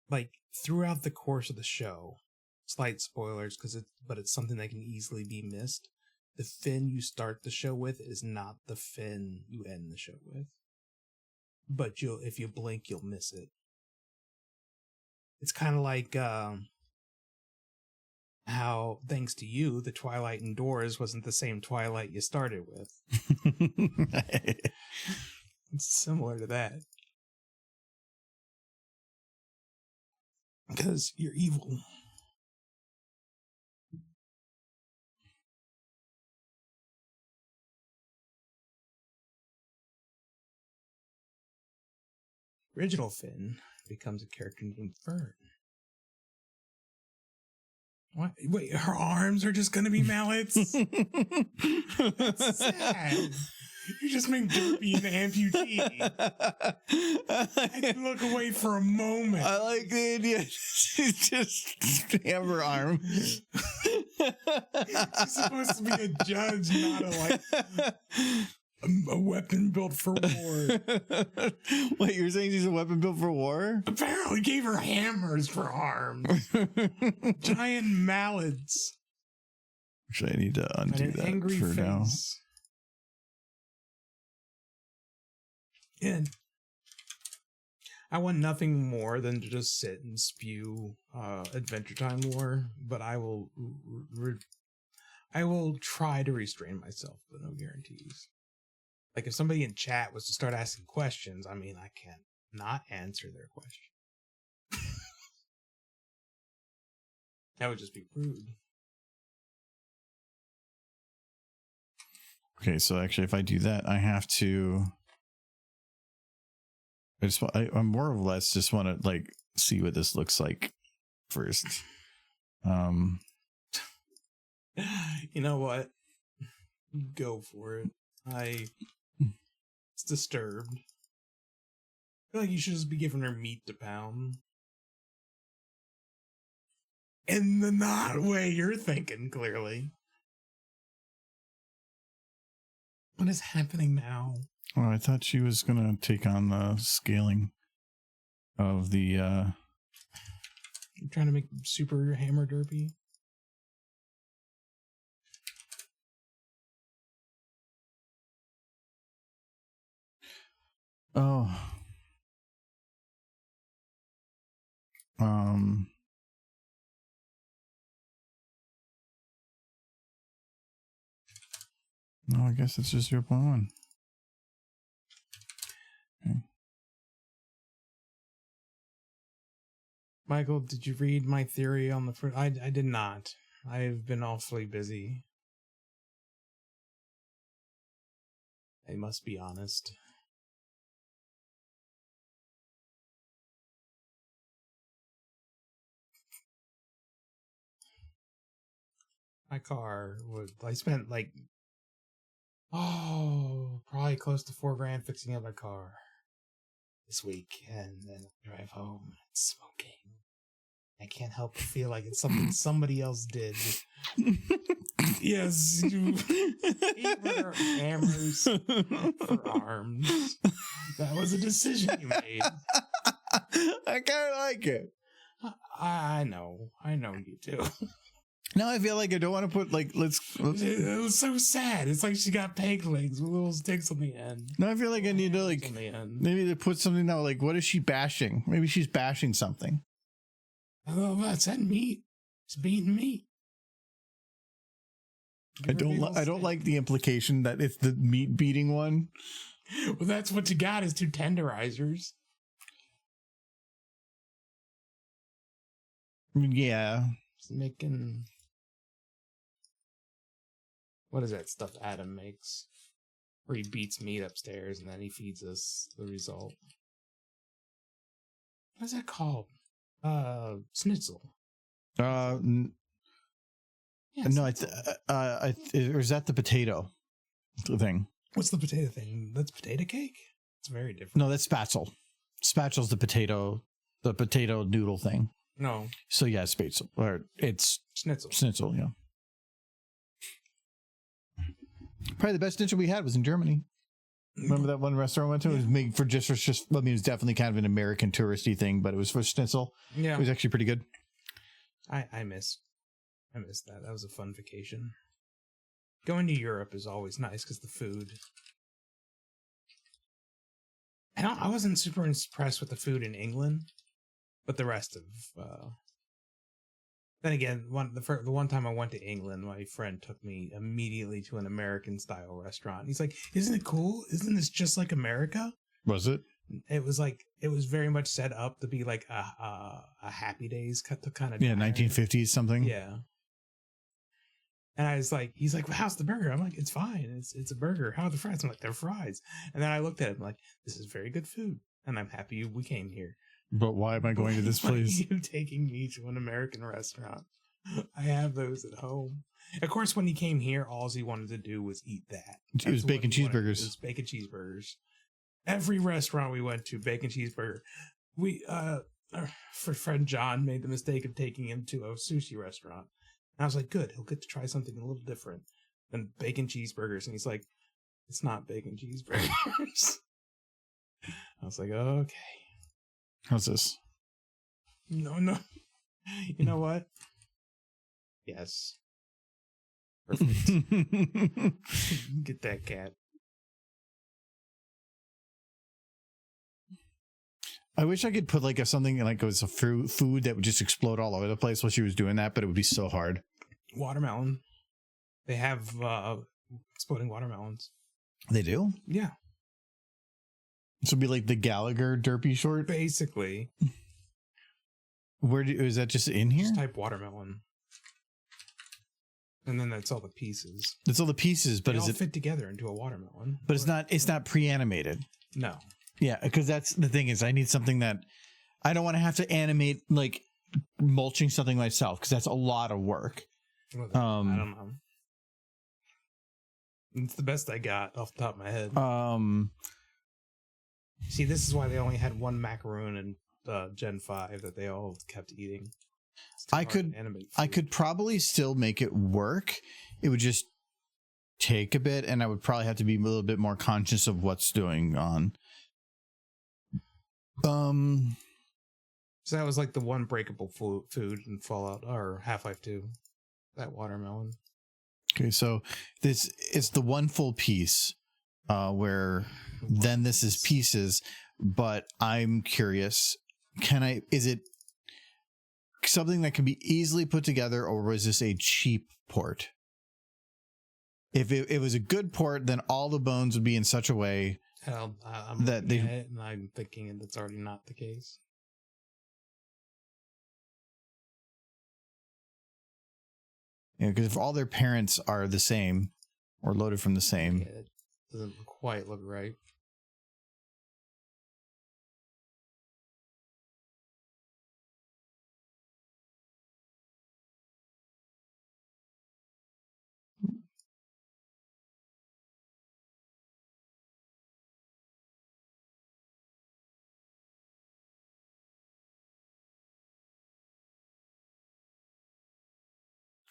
like throughout the course of the show, slight spoilers but it's something that can easily be missed. The Finn you start the show with is not the Finn you end the show with. But if you blink, you'll miss it. It's kind of like how, thanks to you, the Twilight Indoors wasn't the same Twilight you started with. It's similar to that. Because you're evil. Original Finn becomes a character named Fern. What? Wait, her arms are just gonna be mallets? That's sad. You just make Derpy an amputee. I can look away for a moment. I like the idea. She's just hammer arm. She's supposed to be a judge, not a weapon built for war. Wait, you're saying she's a weapon built for war? Apparently gave her hammers for arms. Giant mallets. Actually, I need to undo that angry for face. now. And I want nothing more than to just sit and spew Adventure Time lore, but I will try to restrain myself, but no guarantees. Like if somebody in chat was to start asking questions, I mean, I can't not answer their question. That would just be rude. Okay, so actually, if I do that, I have to. I more or less just want to like see what this looks like first. You know what? Go for it. It's disturbed. I feel like you should just be giving her meat to pound. In the not way you're thinking, clearly. What is happening now? Oh, I thought she was gonna take on the scaling of the. You're trying to make super hammer derpy. Oh. No, I guess it's just 0.1. Okay. Michael, did you read my theory on the first? I did not. I've been awfully busy. I must be honest. My car was. I spent like. Oh, probably close to $4,000 fixing up my car this week, and then I drive home and it's smoking. I can't help but feel like it's something somebody else did. Yes, you for hammers for arms. That was a decision you made. I kind of like it. I know you do. Now I feel like I don't want to put like let's. It was so sad. It's like she got peg legs with little sticks on the end. Now I feel like I need to like maybe to put something now. Like, what is she bashing? Maybe she's bashing something. Oh, that's that meat. It's beating meat. I don't like the implication that it's the meat beating one. Well, that's what you got is 2 tenderizers. Yeah. It's making. What is that stuff Adam makes? where he beats meat upstairs and then he feeds us the result. What's that called? Schnitzel. Yeah, no, or is that the potato thing? What's the potato thing? That's potato cake? It's very different. No, that's spatzel. Spatzel's the potato noodle thing. No. So yeah, spatzel, or it's Schnitzel. Schnitzel, yeah. Probably the best schnitzel we had was in Germany. Remember that one restaurant we went to? Yeah. It was made for just I mean, it was definitely kind of an American touristy thing, but it was for schnitzel. Yeah. It was actually pretty good. I miss that. That was a fun vacation. Going to Europe is always nice because the food. I wasn't super impressed with the food in England, but the rest of. Then again, the one time I went to England, my friend took me immediately to an American style restaurant. He's like, "Isn't it cool? Isn't this just like America?" Was it? It was very much set up to be like a Happy Days kind of. Yeah, 1950s something. Yeah. And I was like, he's like, well, how's the burger? I'm like, it's fine. It's a burger. How are the fries? I'm like, they're fries. And then I looked at him like, this is very good food. And I'm happy we came here. But why am I going to this place? Why are you taking me to an American restaurant? I have those at home. Of course, when he came here, all he wanted to do was eat that. It was bacon cheeseburgers. It was bacon cheeseburgers. Every restaurant we went to, bacon cheeseburger. Our friend John made the mistake of taking him to a sushi restaurant. And I was like, good, he'll get to try something a little different than bacon cheeseburgers. And he's like, it's not bacon cheeseburgers. I was like, okay. How's this? No. You know what? Yes. Perfect. Get that cat. I wish I could put like something like it was a food that would just explode all over the place while she was doing that, but it would be so hard. Watermelon. They have exploding watermelons. They do? Yeah. This would be like the Gallagher derpy short? Basically. Is that just in here? Just type watermelon. And then that's all the pieces. That's all the pieces, but they is all it fit together into a watermelon? But it's not pre-animated. No. Yeah, because that's the thing is I need something that I don't want to have to animate like mulching something myself because that's a lot of work. Well, I don't know. It's the best I got off the top of my head. See, this is why they only had one macaroon in Gen 5 that they all kept eating. I could probably still make it work. It would just take a bit, and I would probably have to be a little bit more conscious of what's going on. So that was like the one breakable food in Fallout or Half-Life 2. That watermelon. Okay, so this is the one full piece where then this is pieces, but I'm curious, is it something that can be easily put together, or was this a cheap port? If it was a good port, then all the bones would be in such a way I'm that and I'm thinking that's already not the case. Yeah, because if all their parents are the same or loaded from the same, yeah, it doesn't quite look right.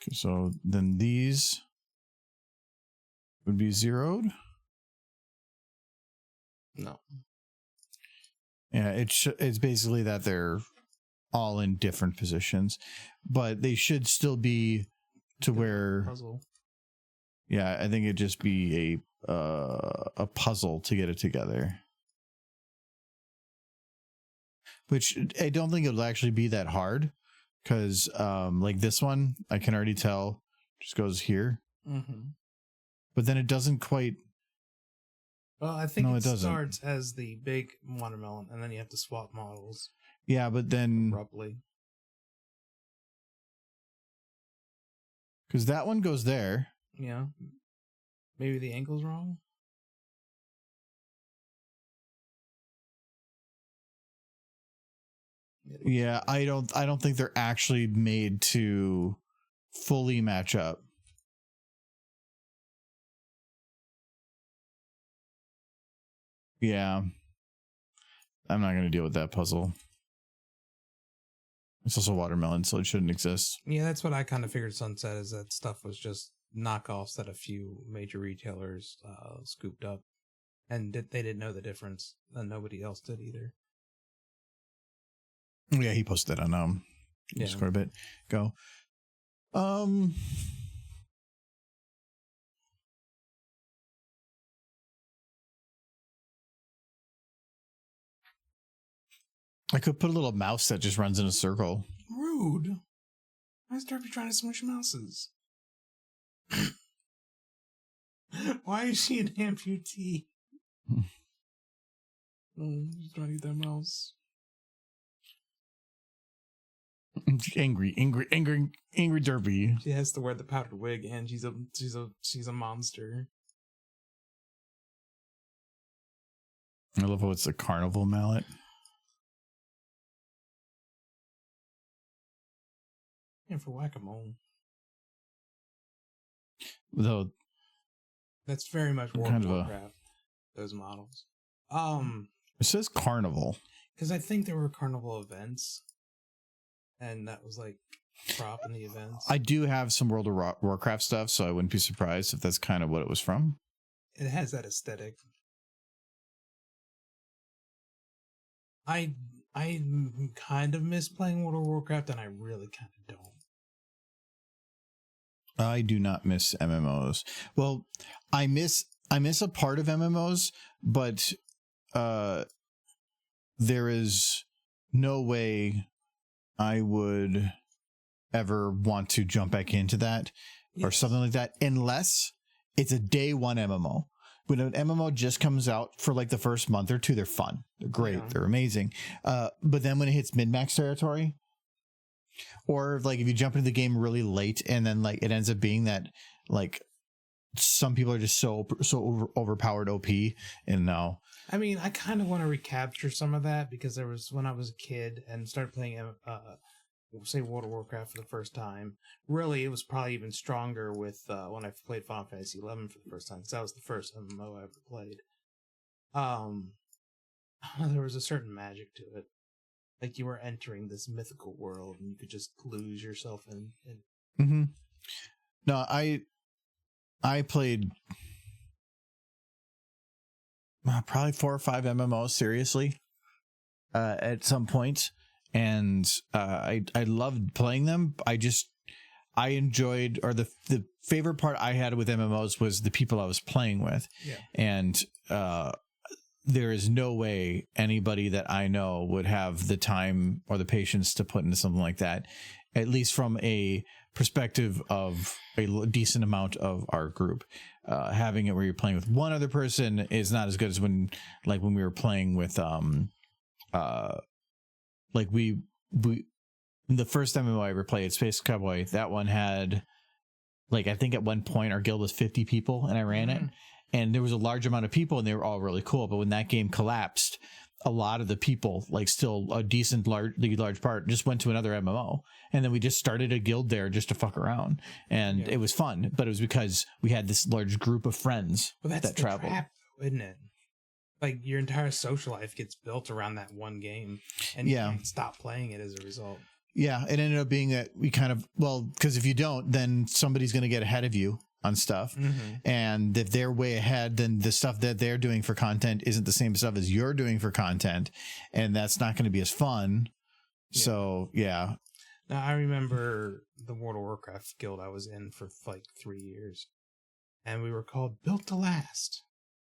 okay, so then these would be zeroed. No. Yeah, it's basically that they're all in different positions, but they should still be to where puzzle. Yeah, I think it'd just be a puzzle to get it together. Which I don't think it'll actually be that hard, because like this one, I can already tell just goes here. Mm-hmm. But then it doesn't quite. Well, I think No, it it doesn't. starts as the big watermelon, and then you have to swap models Yeah, but then abruptly. because that one goes there. Yeah. Maybe the angle's wrong? Yeah, I don't think they're actually made to fully match up. Yeah. I'm not going to deal with that puzzle. It's also watermelon, so it shouldn't exist. Yeah, that's what I kind of figured Sunset is that stuff was just knockoffs that a few major retailers scooped up. And they didn't know the difference. And nobody else did either. Yeah, he posted that on Discord a bit ago. I could put a little mouse that just runs in a circle. Rude. Why is Derpy trying to smush mouses? Why is she an amputee? He's trying to eat that mouse. Angry Derpy. She has to wear the powdered wig, and she's a monster. I love how it's a carnival mallet. Yeah, for whack-a-mole. Though that's very much World of Warcraft. Those models. It says carnival because I think there were carnival events, and that was like prop in the events. I do have some World of Warcraft stuff, so I wouldn't be surprised if that's kind of what it was from. It has that aesthetic. I kind of miss playing World of Warcraft, and I really kind of don't. I do not miss MMOs. Well, I miss a part of MMOs, but there is no way I would ever want to jump back into that or something like that unless it's a day one MMO. When an MMO just comes out for like the first month or two, they're fun. They're great. Yeah. They're amazing. But then when it hits mid-max territory, or like if you jump into the game really late and then like it ends up being that like some people are just so overpowered OP, and now I mean, I kind of want to recapture some of that because there was when I was a kid and started playing say World of Warcraft for the first time. Really, it was probably even stronger with when I played Final Fantasy 11 for the first time, because that was the first MMO I ever played. There was a certain magic to it. Like you were entering this mythical world and you could just lose yourself in. Mm-hmm. No, I played probably 4 or 5 MMOs seriously at some point, and I loved playing them. I enjoyed, or the favorite part I had with MMOs was the people I was playing with. Yeah. And there is no way anybody that I know would have the time or the patience to put into something like that, at least from a perspective of a decent amount of our group. Having it where you're playing with one other person is not as good as when we were playing with we the first MMO I ever played, Space Cowboy, that one had I think at one point our guild was 50 people and I ran it, and there was a large amount of people and they were all really cool. But when that game collapsed, a lot of the people, still a decent large part, just went to another MMO, and then we just started a guild there just to fuck around, and it was fun. But it was because we had this large group of friends that traveled. Trap, isn't it? Like your entire social life gets built around that one game, and you can't stop playing it as a result. Yeah, it ended up being that we kind of, because if you don't, then somebody's going to get ahead of you on stuff. And if they're way ahead, then the stuff that they're doing for content isn't the same stuff as you're doing for content, and that's not going to be as fun. So now I remember the World of Warcraft guild I was in for 3 years, and we were called Built to Last,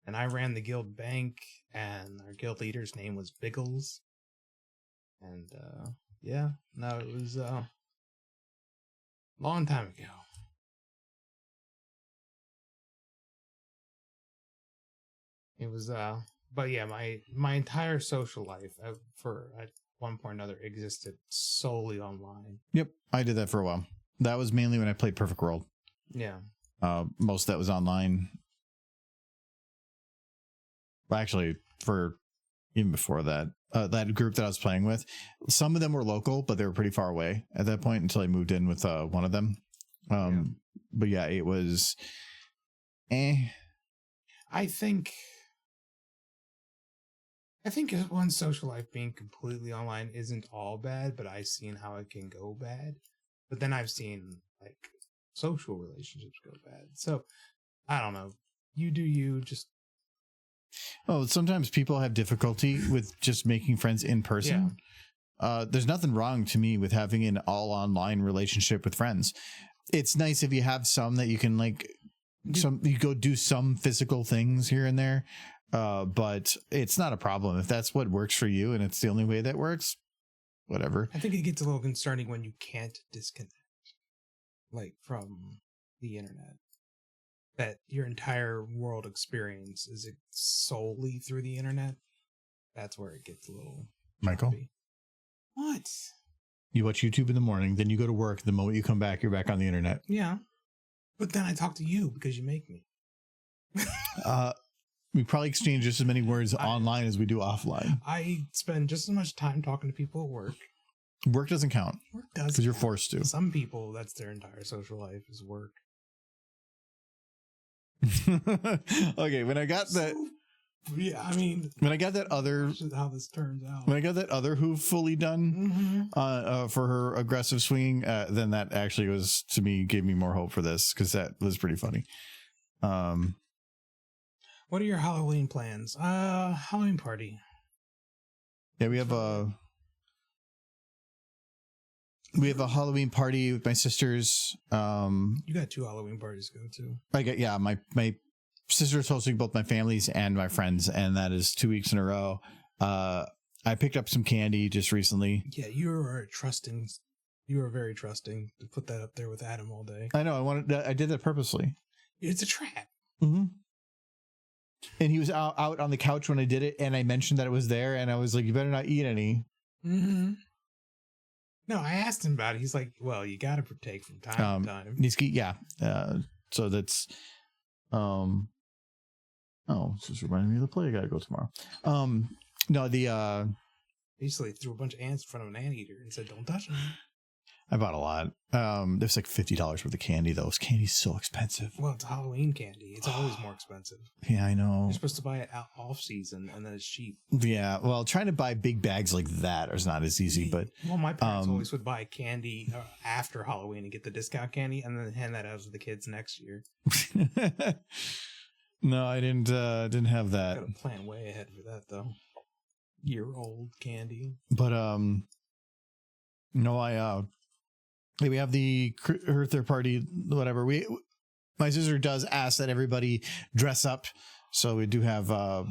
and I ran the guild bank, and our guild leader's name was Biggles, and it was a long time ago. It was, but yeah, my entire social life at one point or another existed solely online. Yep, I did that for a while. That was mainly when I played Perfect World. Yeah. Most of that was online. Well, actually, for even before that. That group that I was playing with, some of them were local, but they were pretty far away at that point until I moved in with one of them. But yeah, it was. I think one social life being completely online isn't all bad, but I've seen how it can go bad. But then I've seen like social relationships go bad. So I don't know. You do you. Just sometimes people have difficulty with just making friends in person. There's nothing wrong to me with having an all online relationship with friends. It's nice if you have some that you can like you go do some physical things here and there. But it's not a problem if that's what works for you and it's the only way that works. Whatever. I think it gets a little concerning when you can't disconnect, like from the internet. That your entire world experience is solely through the internet. That's where it gets a little. Michael, choppy. What? You watch YouTube in the morning, then you go to work. The moment you come back, you're back on the internet. Yeah, but then I talk to you because you make me. We probably exchange just as many words online as we do offline. I spend just as much time talking to people at work. Work doesn't count. Work does because you're forced to. Some people, that's their entire social life is work. Okay, when I got that. Yeah, I mean, when I got that other, how this turns out. When I got that other hoof fully done for her aggressive swinging, then that actually was to me gave me more hope for this because that was pretty funny. What are your Halloween plans? Halloween party. Yeah, we have a Halloween party with my sisters. You got 2 Halloween parties to go to. My sister's hosting both my families and my friends, and that is 2 weeks in a row. I picked up some candy just recently. Yeah, you are trusting. You are very trusting to put that up there with Adam all day. I know. I did that purposely. It's a trap. Mm-hmm. And he was out on the couch when I did it, and I mentioned that it was there, and I was like, "You better not eat any." Mm-hmm. No, I asked him about it. He's like, "Well, you got to partake from time to time." Yeah. So that's. Oh, this is reminding me of the play I gotta go tomorrow. No, the He basically threw a bunch of ants in front of an anteater and said, "Don't touch them." I bought a lot. There's like $50 worth of candy though. Candy's so expensive. Well, it's Halloween candy. It's always more expensive. Yeah, I know. You're supposed to buy it off season and then it's cheap. Yeah, well, trying to buy big bags like that is not as easy, but my parents always would buy candy after Halloween and get the discount candy and then hand that out to the kids next year. No, I didn't have that. Got to plan way ahead for that though. Year-old candy. But no, we have the third party, whatever. My sister does ask that everybody dress up, so we do have I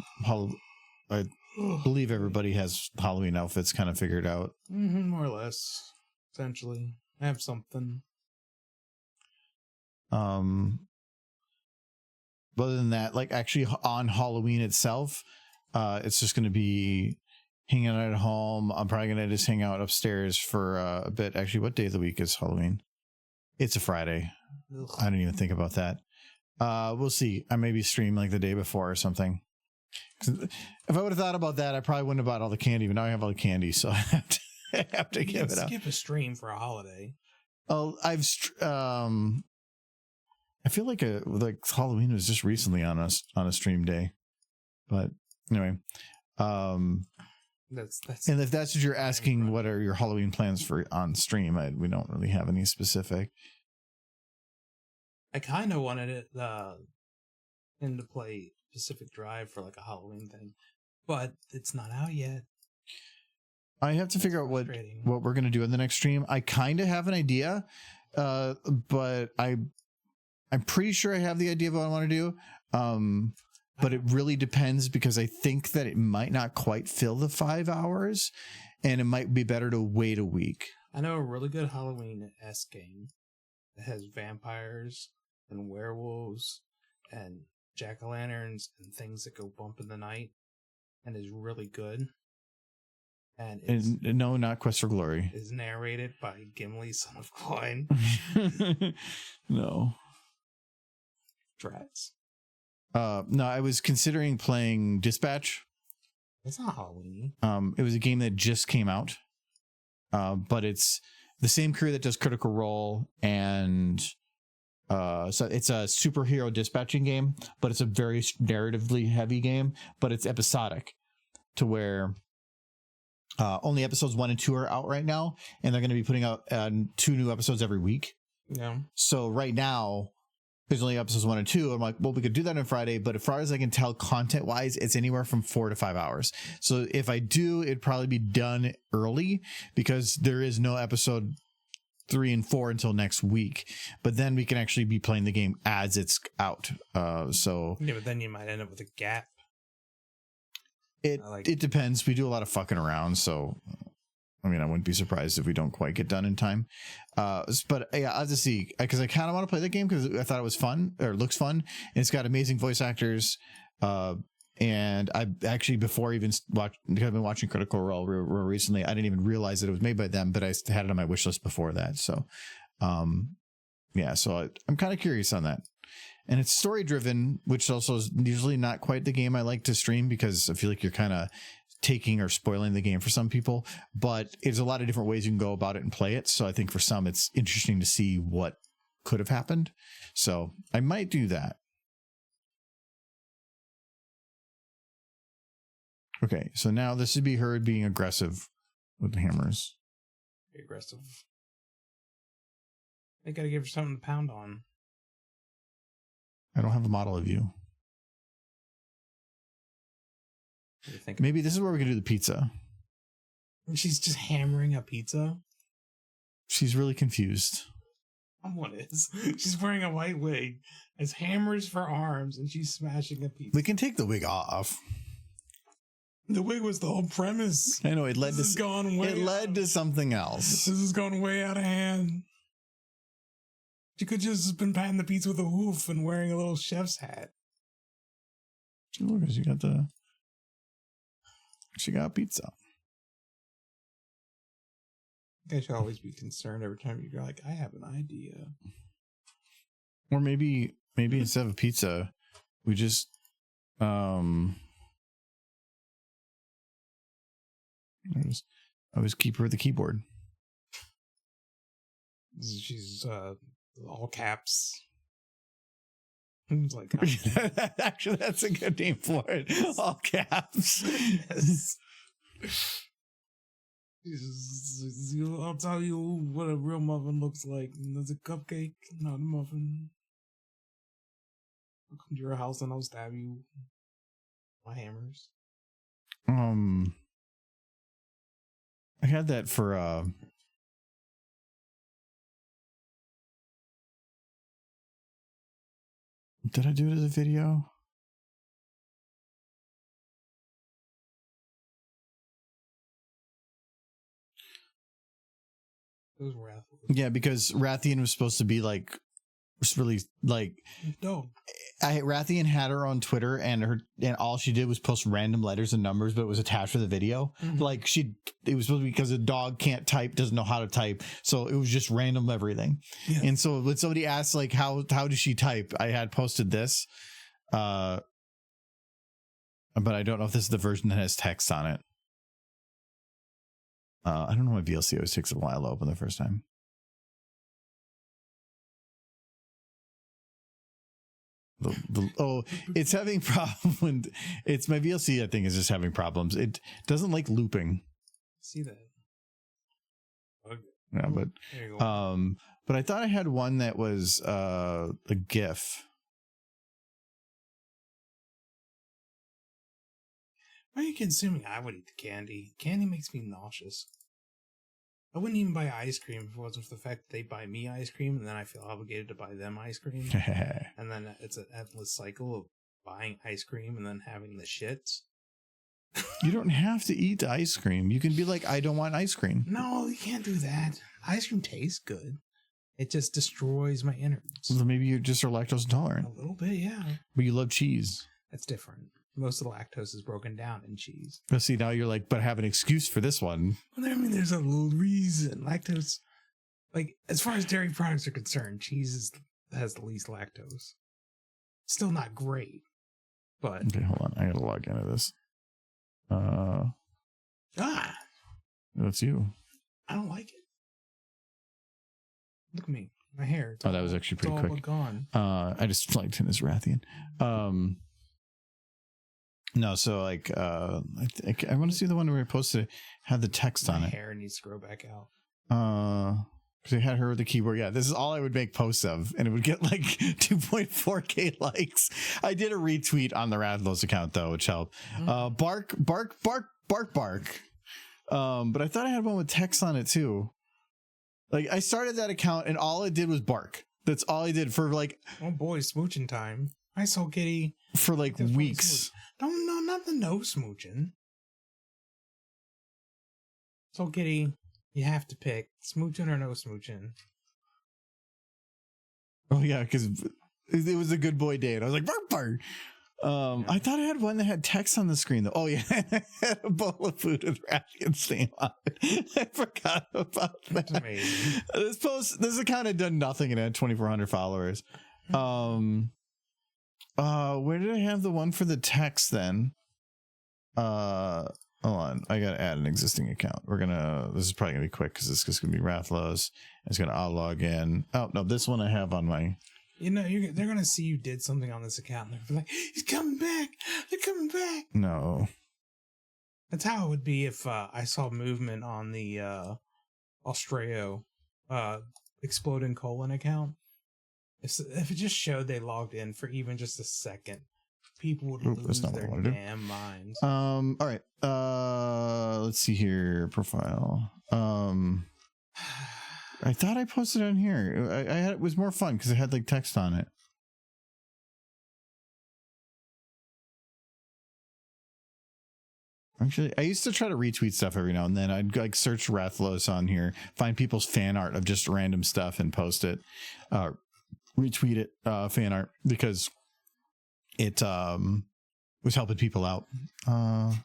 believe everybody has Halloween outfits kind of figured out. More or less, essentially. I have something. Other than that, like actually on Halloween itself, it's just going to be hanging out at home. I'm probably going to just hang out upstairs for a bit. Actually, what day of the week is Halloween? It's a Friday. Ugh. I didn't even think about that. We'll see. I maybe stream like the day before or something. If I would have thought about that, I probably wouldn't have bought all the candy, but now I have all the candy, so I have to give it up. Skip a stream for a holiday. Oh, I feel like Halloween was just recently on a stream day, but anyway, that's and if that's what you're asking, what are your Halloween plans for on stream? We don't really have any specific. I kind of wanted it into play Pacific Drive for like a Halloween thing, but it's not out yet. I have to figure out what we're gonna do in the next stream. I kind of have an idea, but I'm pretty sure I have the idea of what I want to do. But it really depends because I think that it might not quite fill the 5 hours and it might be better to wait a week. I know a really good Halloween-esque game that has vampires and werewolves and jack-o'-lanterns and things that go bump in the night and is really good. And no, not Quest for Glory. Is narrated by Gimli, son of Coin. No. Drats. No, I was considering playing Dispatch. That's not Halloween. It was a game that just came out, but it's the same crew that does Critical Role, and so it's a superhero dispatching game, but it's a very narratively heavy game, but it's episodic to where only episodes 1 and 2 are out right now, and they're going to be putting out 2 new episodes every week. Yeah. So right now there's only episodes 1 and 2. I'm like, well, we could do that on Friday, but as far as I can tell, content wise, it's anywhere from 4 to 5 hours. So if I do, it'd probably be done early because there is no episode 3 and 4 until next week. But then we can actually be playing the game as it's out. So yeah, but then you might end up with a gap. It depends. We do a lot of fucking around, so I mean, I wouldn't be surprised if we don't quite get done in time. But yeah, I'll just see, because I kind of want to play the game because I thought it was fun, or looks fun, and it's got amazing voice actors. And I actually, before even I've been watching Critical Role real recently, I didn't even realize that it was made by them, but I had it on my wish list before that. So, yeah, so I'm kind of curious on that. And it's story driven, which also is usually not quite the game I like to stream because I feel like you're kind of taking or spoiling the game for some people, but there's a lot of different ways you can go about it and play it. So I think for some, it's interesting to see what could have happened. So I might do that. Okay, so now this would be her being aggressive with the hammers. Be aggressive. They gotta give her something to pound on. I don't have a model of you. Maybe this is where we can do the pizza. She's just hammering a pizza. She's really confused. What is? She's wearing a white wig, has hammers for arms, and she's smashing a pizza. We can take the wig off. The wig was the whole premise. I know it led to something else. This is going way out of hand. She could just been patting the pizza with a hoof and wearing a little chef's hat. Look, she got pizza. I should always be concerned every time you're like, I have an idea. Or maybe instead of pizza, we just I always keep her at the keyboard. She's all caps. It's like, actually, that's a good name for it. All caps. Yes. I'll tell you what a real muffin looks like. There's a cupcake, not a muffin. I'll come to your house and I'll stab you. My hammers. I had that for did I do it as a video? It was Rathian. Yeah, because Rathian was supposed to be like, was really like, no. Rathian had her on Twitter, and all she did was post random letters and numbers, but it was attached to the video. Mm-hmm. Like it was supposed to be because a dog can't type, doesn't know how to type, so it was just random everything. Yeah. And so when somebody asked like how does she type, I had posted this, but I don't know if this is the version that has text on it. I don't know why VLC always takes a while to open the first time. It's having problems. It's my VLC, I think, is just having problems. It doesn't like looping. See that? Okay. Yeah, but I thought I had one that was a GIF. Why are you consuming? I would eat the candy. Candy makes me nauseous. I wouldn't even buy ice cream if it wasn't for the fact that they buy me ice cream, and then I feel obligated to buy them ice cream. And then it's an endless cycle of buying ice cream and then having the shits. You don't have to eat ice cream. You can be like, I don't want ice cream. No, you can't do that. Ice cream tastes good. It just destroys my innards. Well, maybe you just are lactose intolerant. A little bit, yeah. But you love cheese. That's different. Most of the lactose is broken down in cheese. But see, now you're like, but I have an excuse for this one. Well, I mean, there's a reason. Lactose, like, as far as dairy products are concerned, cheese has the least lactose. Still not great, but... Okay, hold on. I gotta log into this. That's you. I don't like it. Look at me. My hair. Oh, that was actually pretty it's all quick. Gone. I just flagged him as Rathian. No, so like, I want to see the one where I posted it, had the text on it. My hair needs to grow back out. Because I had her with the keyboard. Yeah, this is all I would make posts of, and it would get like 2.4K likes. I did a retweet on the Radlos account though, which helped. Bark. But I thought I had one with text on it too. Like I started that account and all it did was bark. That's all I did for like. Oh boy, smooching time. I saw Kitty for like weeks. No, not the no smooching. So Kitty, you have to pick smooching or no smooching. Oh yeah, because it was a good boy day, and I was like, bark, bark. I thought I had one that had text on the screen though. Oh yeah, I had a bowl of food with Rathian's name on it. I forgot about that. That's amazing. This account had done nothing and had 2,400 followers. Where did I have the one for the text then? Hold on, I gotta add an existing account. This is probably gonna be quick because this is gonna be Rathlos. It's gonna log in. Oh no, this one I have on my. You know, they're gonna see you did something on this account, and they're like, "He's coming back! They're coming back!" No, that's how it would be if I saw movement on the Australia Exploding Colon account. If it just showed they logged in for even just a second, people would lose their damn minds. All right. Let's see here. Profile. I thought I posted it on here. I had it was more fun because it had like text on it. Actually, I used to try to retweet stuff every now and then. I'd like search Rathlos on here, find people's fan art of just random stuff and post it. Retweet it, fan art, because it was helping people out. I'm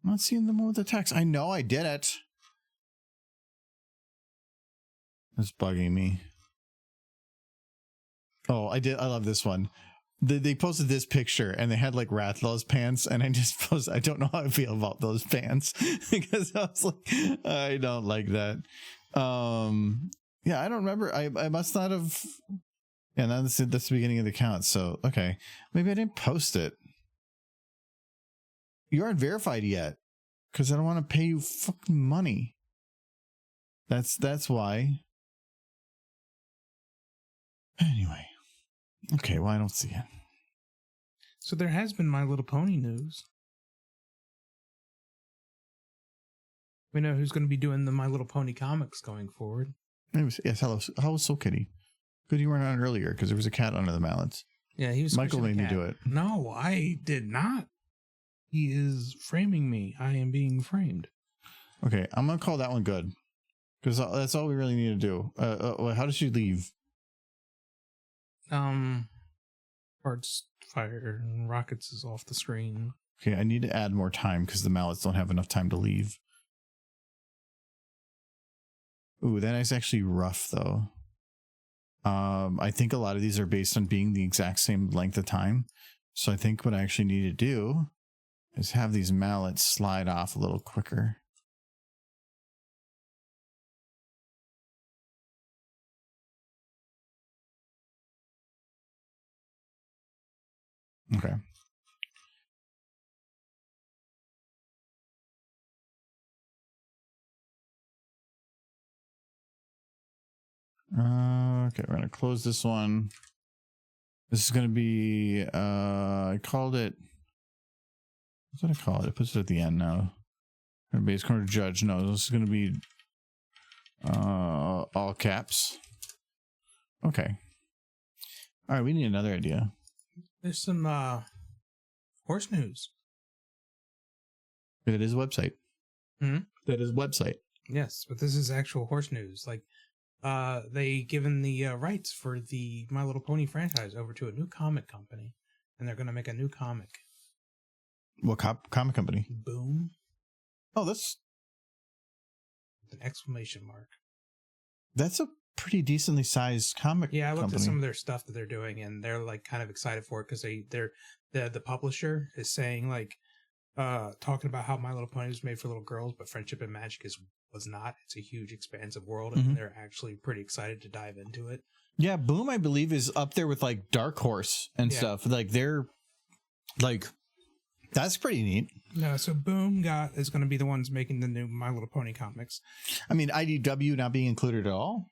not seeing the more of the text. I know I did it. It's bugging me. Oh, I did. I love this one. They posted this picture and they had like Rathlos pants, and I just posted, I don't know how I feel about those pants because I was like, I don't like that. Yeah, I don't remember. I must not have. Yeah, now that's the beginning of the count. So okay, maybe I didn't post it. You aren't verified yet because I don't want to pay you fucking money. That's why. Anyway, okay. Well, I don't see it. So there has been My Little Pony news. We know who's going to be doing the My Little Pony comics going forward. Anyways, yes, hello. How was Soul Kitty? Good you weren't on earlier because there was a cat under the mallets. Yeah, he was. Michael made me do it. No, I did not. He is framing me. I am being framed. Okay, I'm gonna call that one good because that's all we really need to do. How does she leave? Parts fire and rockets is off the screen. Okay, I need to add more time because the mallets don't have enough time to leave. Ooh, that is actually rough though. I think a lot of these are based on being the exact same length of time. So I think what I actually need to do is have these mallets slide off a little quicker. Okay. Okay, we're gonna close this one. This is gonna be I called it. What's what I call it? It puts it at the end now. Base corner judge. No, this is gonna be all caps. Okay. All right, we need another idea. There's some horse news. It is a website. That is a website. Yes, but this is actual horse news. Like, they given the rights for the My Little Pony franchise over to a new comic company, and they're going to make a new comic. What comic company? Boom. Oh, that's With an exclamation mark. that's a pretty decently sized comic. Yeah, I looked company. at some of their stuff that they're doing, and they're like kind of excited for it because the publisher is saying like talking about how My Little Pony was made for little girls, but Friendship and Magic was not. It's a huge, expansive world, and they're actually pretty excited to dive into it. Yeah, Boom, I believe, is up there with like Dark Horse and stuff. Like they're like, that's pretty neat. No, so Boom is going to be the ones making the new My Little Pony comics. I mean, IDW not being included at all.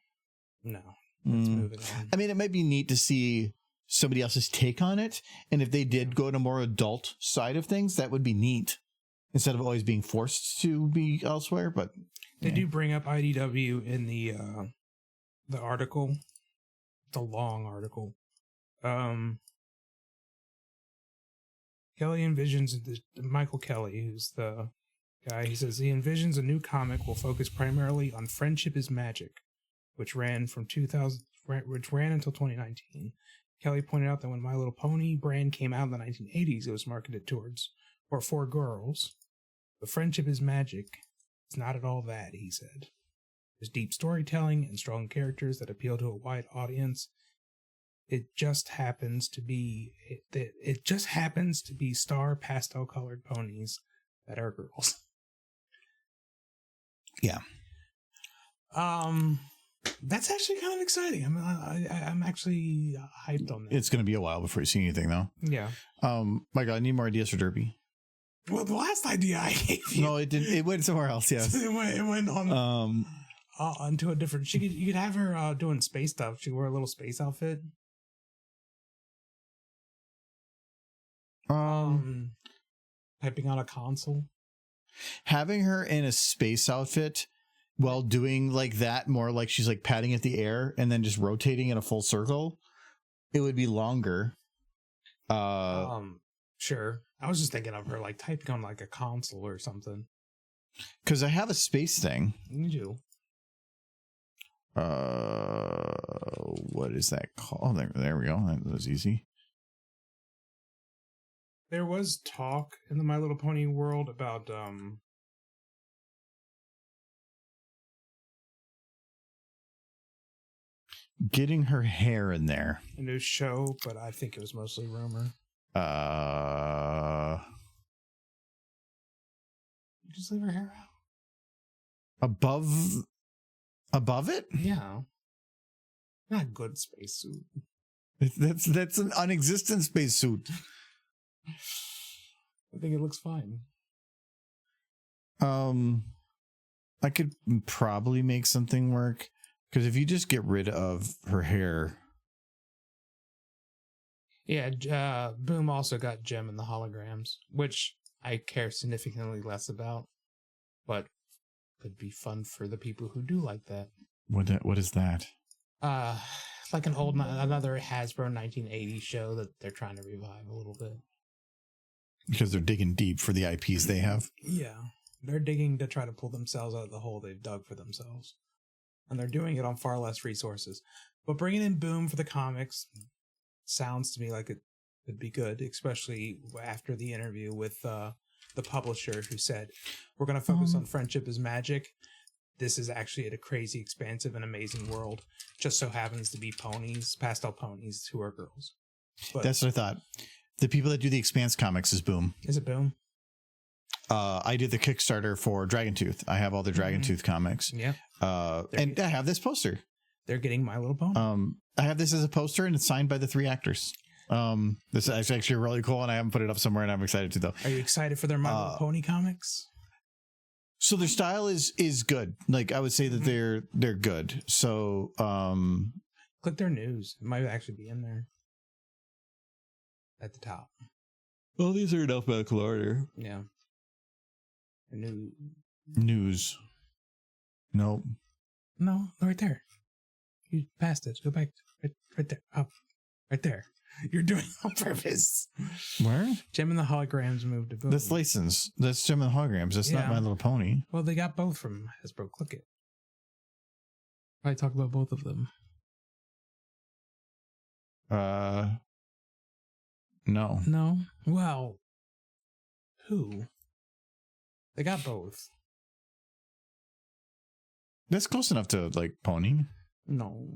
No, let's move it on. I mean, it might be neat to see somebody else's take on it, and if they did go to more adult side of things, that would be neat instead of always being forced to be elsewhere. But they do bring up IDW in the article, the long article. Kelly envisions Michael Kelly, who's the guy. He says he envisions a new comic will focus primarily on Friendship is Magic, which ran until 2019. Kelly pointed out that when My Little Pony brand came out in the 1980s, it was marketed towards or for girls. But Friendship is Magic. It's not at all that, he said. There's deep storytelling and strong characters that appeal to a wide audience. It just happens to be star pastel colored ponies that are girls. Yeah. That's actually kind of exciting. I'm actually hyped on that. It's going to be a while before you see anything, though. Yeah. My God, I need more ideas for Derpy. Well, the last idea I gave you. No, it didn't. It went somewhere else. Yes. it went on onto a different. You could have her doing space stuff. She wore a little space outfit. Typing on a console. Having her in a space outfit while doing like that, more like she's like patting at the air and then just rotating in a full circle, it would be longer. Sure. I was just thinking of her like typing on like a console or something. Because I have a space thing. You do. What is that called? There we go. That was easy. There was talk in the My Little Pony world about getting her hair in there. A new show, but I think it was mostly rumor. Just leave her hair out. Above it? Yeah. Not a good spacesuit. That's an unexistent spacesuit. I think it looks fine. I could probably make something work, because if you just get rid of her hair. Yeah, Boom also got Gem and the holograms, which I care significantly less about, but could be fun for the people who do like that. What is that? Like another Hasbro 1980 show that they're trying to revive a little bit. Because they're digging deep for the IPs they have. Yeah, they're digging to try to pull themselves out of the hole they've dug for themselves. And they're doing it on far less resources. But bringing in Boom for the comics sounds to me like it would be good, especially after the interview with the publisher who said, we're going to focus on Friendship is Magic. This is actually a crazy, expansive, and amazing world. Just so happens to be ponies, pastel ponies, who are girls. But that's what I thought. The people that do the Expanse comics is Boom. Is it Boom? I did the Kickstarter for Dragon Tooth. I have all the Dragon Tooth comics. Yeah. And I have this poster. They're getting My Little Pony. I have this as a poster, and it's signed by the 3 actors. This is actually really cool, and I haven't put it up somewhere, and I'm excited to, though. Are you excited for their My Little Pony comics? So their style is good. Like, I would say that they're good. So click their news. It might actually be in there at the top. Well, these are in alphabetical order. Yeah. News. Nope. No, right there. You passed it. Go back. Right there. Up. Right there. You're doing it on purpose. Where? Gem and the Holograms moved to Boom. That's license. That's Gem and the Holograms. That's not My Little Pony. Well, they got both from Hasbro. Click it. I talk about both of them. No. No? Well, who? They got both. That's close enough to, like, Pony. No,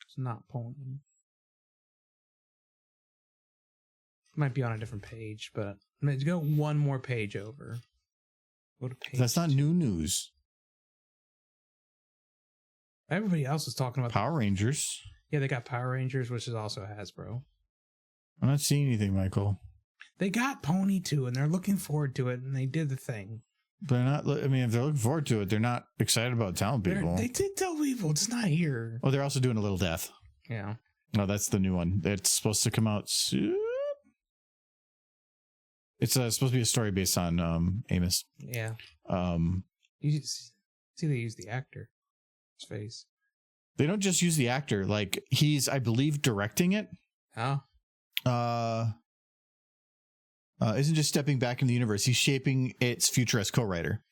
it's not Pony. Might be on a different page, but let's go one more page over. Go to page That's not 2. new news. Everybody else is talking about Power Rangers. Yeah, they got Power Rangers, which is also Hasbro. I'm not seeing anything, Michael. They got Pony too, and they're looking forward to it, and they did the thing. They're not. I mean, if they're looking forward to it, they're not excited about telling people. They did tell people, it's not here. Oh, they're also doing A Little Death. Yeah. No, that's the new one. It's supposed to come out soon. It's supposed to be a story based on Amos. Yeah. Um, You see, they use the actor. His face. They don't just use the actor. Like, he's, I believe, directing it. Oh. Isn't just stepping back in the universe. He's shaping its future as co-writer.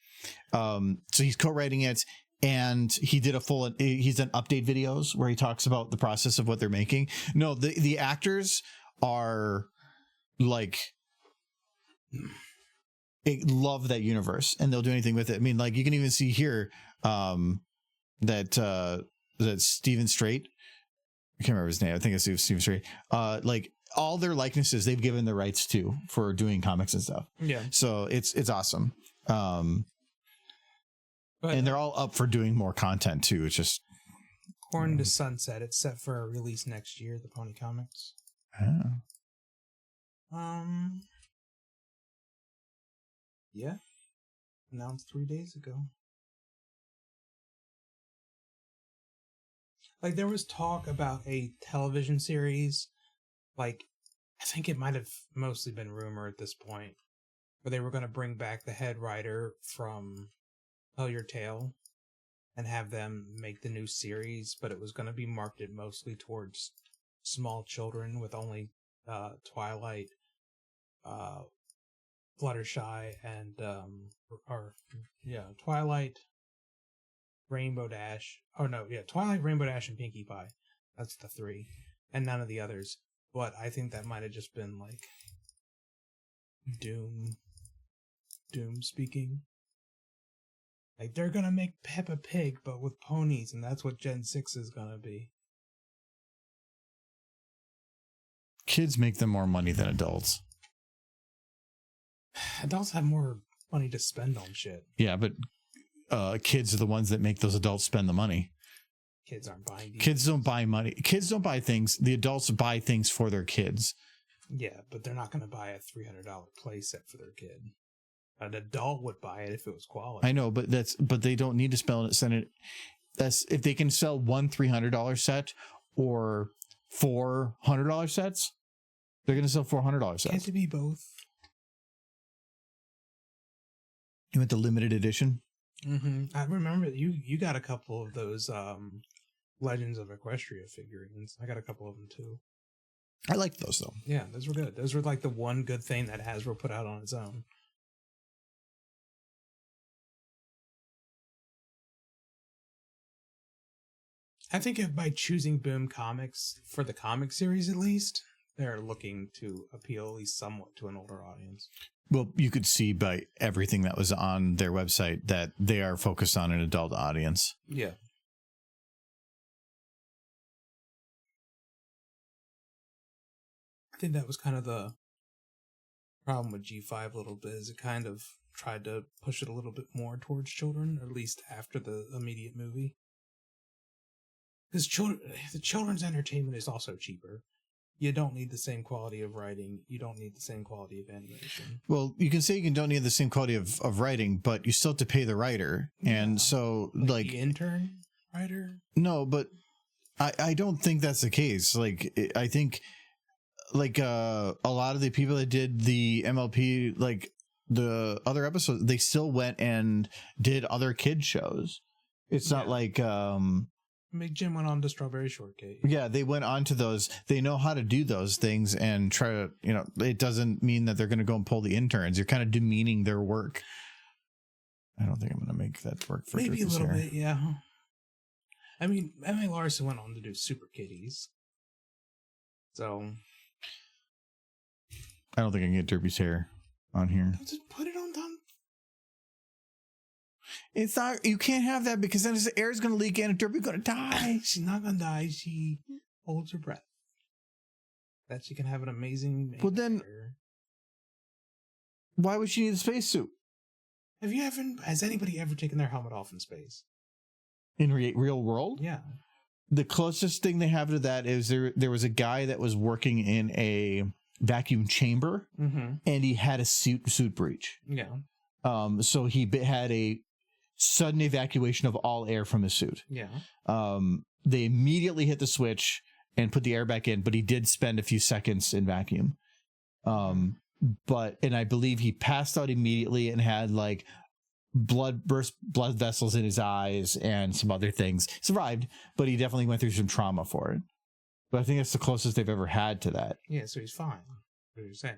So he's co-writing it, and he did he's done update videos where he talks about the process of what they're making. No, the actors are like, love that universe, and they'll do anything with it. I mean, like, you can even see here that Steven Strait. I can't remember his name. I think it's Steven Strait. Like, all their likenesses they've given the rights to for doing comics and stuff. Yeah. So it's awesome. But, and they're all up for doing more content too. It's just Corn to Sunset. It's set for a release next year, the Pony Comics. Yeah. Announced 3 days ago. Like, there was talk about a television series. Like, I think it might have mostly been rumor at this point, where they were going to bring back the head writer from Tell Your Tale and have them make the new series, but it was going to be marketed mostly towards small children, with only Twilight, Fluttershy, and Twilight, Rainbow Dash. Oh no, yeah, Twilight, Rainbow Dash, and Pinkie Pie. That's the 3, and none of the others. But I think that might have just been like Doom speaking. Like, they're gonna make Peppa Pig, but with ponies, and that's what Gen 6 is gonna be. kids make them more money than adults. Adults have more money to spend on shit. Yeah, but kids are the ones that make those adults spend the money. Kids aren't buying these. Kids don't buy money. Kids don't buy things. The adults buy things for their kids. Yeah, but they're not going to buy a $300 playset for their kid. An adult would buy it if it was quality. I know, but they don't need to send it. That's if they can sell one $300 set or $400 sets, they're going to sell $400 sets. Can't it be both? You went the limited edition. Mm-hmm. I remember you got a couple of those Legends of Equestria figurines. I got a couple of them too. I liked those though. Yeah, those were good. Those were like the one good thing that Hasbro put out on its own. I think if by choosing Boom Comics for the comic series, at least, they're looking to appeal at least somewhat to an older audience. Well, you could see by everything that was on their website that they are focused on an adult audience. Yeah. I think that was kind of the problem with G5 a little bit, is it kind of tried to push it a little bit more towards children, or at least after the immediate movie. Because the children's entertainment is also cheaper. You don't need the same quality of writing. You don't need the same quality of animation. Well, you can say you don't need the same quality of writing, but you still have to pay the writer. Yeah. And so, like the intern writer? No, but I don't think that's the case. Like, I think, like, a lot of the people that did the MLP, like, the other episodes, they still went and did other kid shows. It's not like... Big Jim went on to Strawberry Shortcake. Yeah, they went on to those. They know how to do those things and try to, it doesn't mean that they're going to go and pull the interns. You're kind of demeaning their work. I don't think I'm going to make that work for maybe a little here. bit, yeah. I mean, Emily Larson went on to do Super Kitties. So. I don't think I can get Derpy's hair on here. Just put it on. It's not. You can't have that because then the air is going to leak in and Derpy's going to die. She's not gonna die. She holds her breath. That she can have an amazing. Well, then, why would she need a spacesuit? Has anybody ever taken their helmet off in space? In real world? Yeah. The closest thing they have to that is there was a guy that was working in a vacuum chamber, and he had a suit breach. Yeah. So he had a sudden evacuation of all air from his suit. Yeah. They immediately hit the switch and put the air back in, but he did spend a few seconds in vacuum. And I believe he passed out immediately and had like burst blood vessels in his eyes and some other things. Survived, but he definitely went through some trauma for it. But I think that's the closest they've ever had to that. Yeah, so he's fine. What are you saying?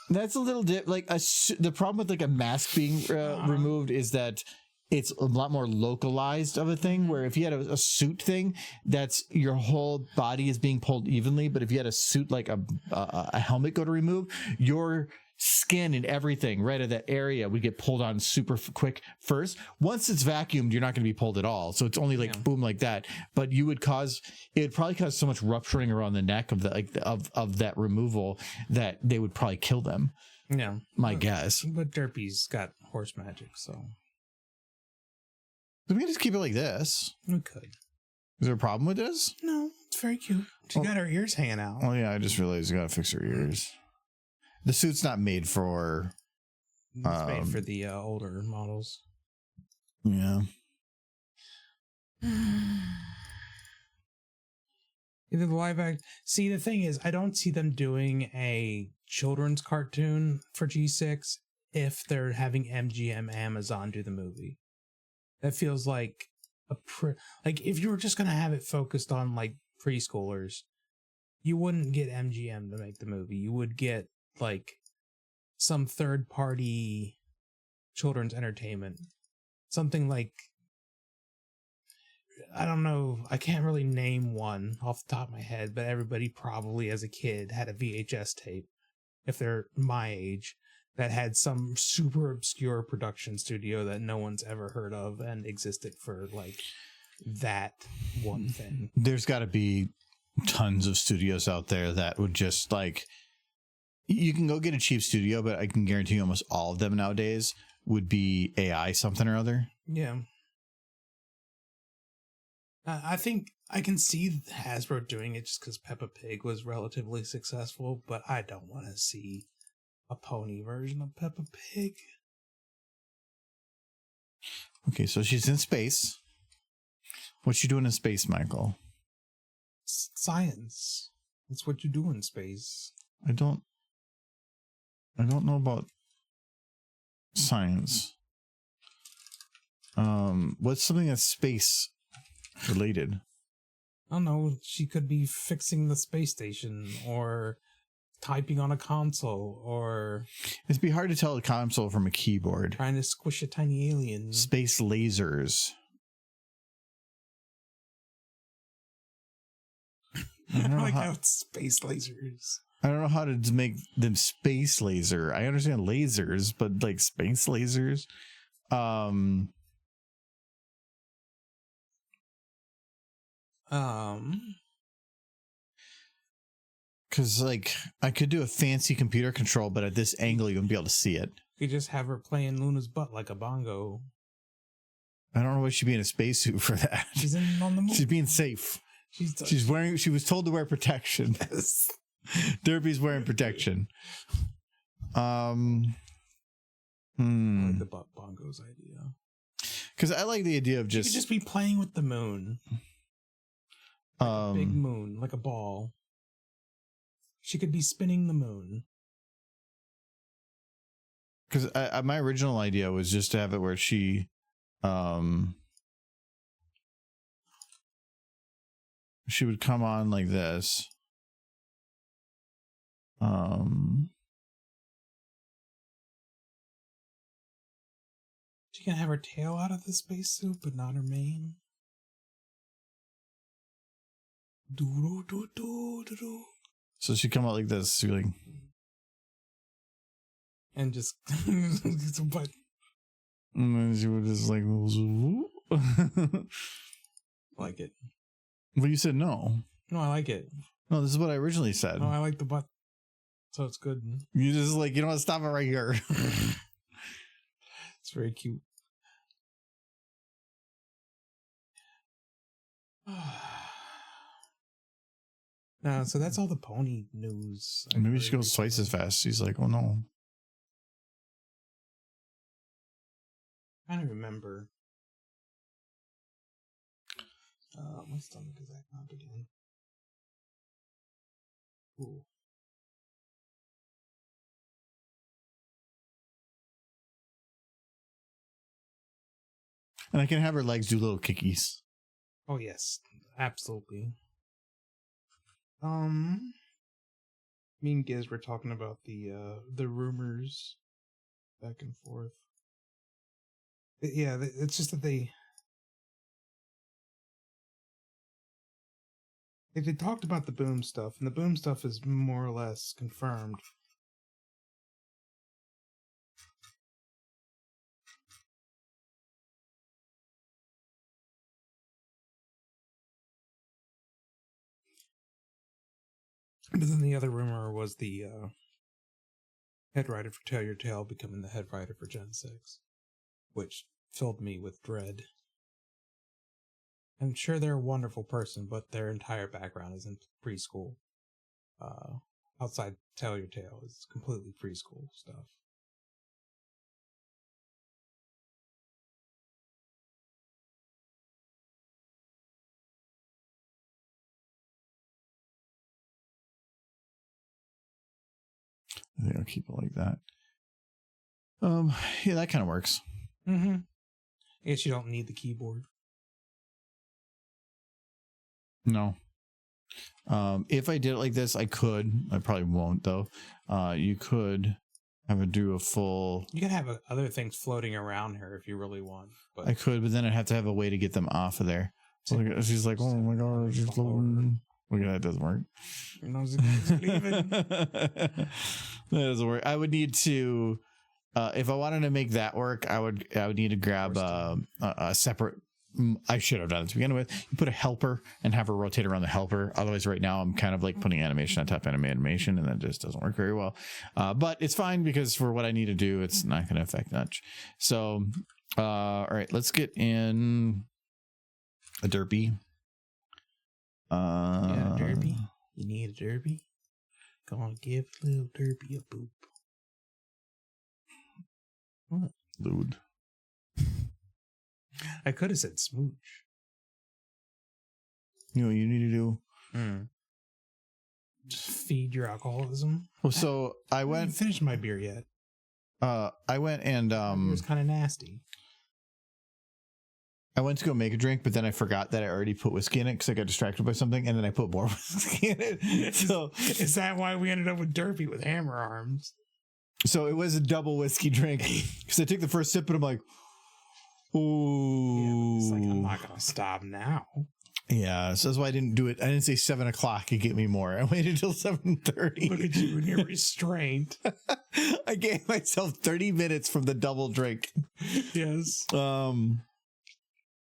That's a little the problem with like a mask being removed is that it's a lot more localized of a thing, where if you had a suit thing, that's your whole body is being pulled evenly. But if you had a suit like a helmet go to remove, your skin and everything right at that area would get pulled on super quick first. Once it's vacuumed, you're not going to be pulled at all. So it's only like boom like that. But it would probably cause so much rupturing around the neck of of that removal that they would probably kill them. Yeah. My guess. But Derpy's got horse magic, so. We can just keep it like this. We could. Is there a problem with this? No, it's very cute. She got her ears hanging out. Oh yeah, I just realized you gotta fix her ears. The suit's not made for. It's made for the older models. Yeah. Either the live act. See, the thing is, I don't see them doing a children's cartoon for G6 if they're having MGM Amazon do the movie. That feels like like if you were just gonna have it focused on like preschoolers, you wouldn't get MGM to make the movie. You would get like some third party children's entertainment, something like, I don't know, I can't really name one off the top of my head, but everybody probably as a kid had a VHS tape, if they're my age, that had some super obscure production studio that no one's ever heard of and existed for like that one thing. There's got to be tons of studios out there that would just like, you can go get a cheap studio, but I can guarantee you almost all of them nowadays would be AI something or other. Yeah. I think I can see Hasbro doing it just because Peppa Pig was relatively successful, but I don't want to see a pony version of Peppa Pig. Okay, so she's in space. What's she doing in space, Michael? Science. That's what you do in space. I don't know about science. What's something that's space related? I don't know. She could be fixing the space station or typing on a console or... It'd be hard to tell a console from a keyboard. Trying to squish a tiny alien. Space lasers. I don't like how it's space lasers. I don't know how to make them space laser. I understand lasers, but like space lasers. Because like I could do a fancy computer control, but at this angle you wouldn't be able to see it. You could just have her playing Luna's butt like a bongo. I don't know why she'd be in a spacesuit for that. She's on the moon. She's being safe. She's wearing. She was told to wear protection. Yes. Derpy's wearing protection. I like the butt bongos idea. Because I like the idea of She could just be playing with the moon. Like a big moon, like a ball. She could be spinning the moon. Because my original idea was just to have it where she would come on like this. She can have her tail out of the spacesuit, but not her mane. Dooooo. So she'd come out like this. She'd be like, and just but And then she would just like, like it. well, you said no. No, I like it. No, this is what I originally said. No, I like the butt. So it's good. You just like, you know what? Stop it right here. It's very cute. So that's all the pony news. Maybe she goes twice as fast. She's like, oh no. I don't remember. My stomach is acting up again. Ooh. And I can have her legs do little kickies. Oh yes, absolutely. Me and Giz were talking about the rumors back and forth. Yeah, it's just that they talked about the boom stuff, and the boom stuff is more or less confirmed. But then the other rumor was the head writer for Tell Your Tale becoming the head writer for Gen 6, which filled me with dread. I'm sure they're a wonderful person, but their entire background is in preschool. Outside Tell Your Tale is completely preschool stuff. I think I'll keep it like that. Yeah, that kind of works. Mm-hmm. I guess you don't need the keyboard. No. If I did it like this, I could. I probably won't though. You could have her do a full. You can have other things floating around her if you really want. But I could, but then I'd have to have a way to get them off of there. So she's like, oh my god, she's floating. Look at that, doesn't work. No, it's leaving. That doesn't work. I would need to, if I wanted to make that work, I would need to grab a separate. I should have done it to begin with. You put a helper and have her rotate around the helper. Otherwise, right now I'm kind of like putting animation on top of animation, and that just doesn't work very well. But it's fine because for what I need to do, it's not going to affect much. So, all right, let's get in a derpy. Yeah, derpy. You need a derpy? Gonna give little derpy a boop. What? Lewd. I could have said smooch. You know what you need to do? Just feed your alcoholism. Well, so I haven't went. finished my beer yet. I went and It was kind of nasty. I went to go make a drink, but then I forgot that I already put whiskey in it because I got distracted by something, and then I put more whiskey in it. So is that why we ended up with derpy with hammer arms? So it was a double whiskey drink because I took the first sip and I'm like, ooh. Yeah, it's like, I'm not gonna stop now. Yeah, so that's why I didn't do it. I didn't say 7 o'clock could get me more. I waited until 7:30. Look at you and your restraint. I gave myself 30 minutes from the double drink. Yes.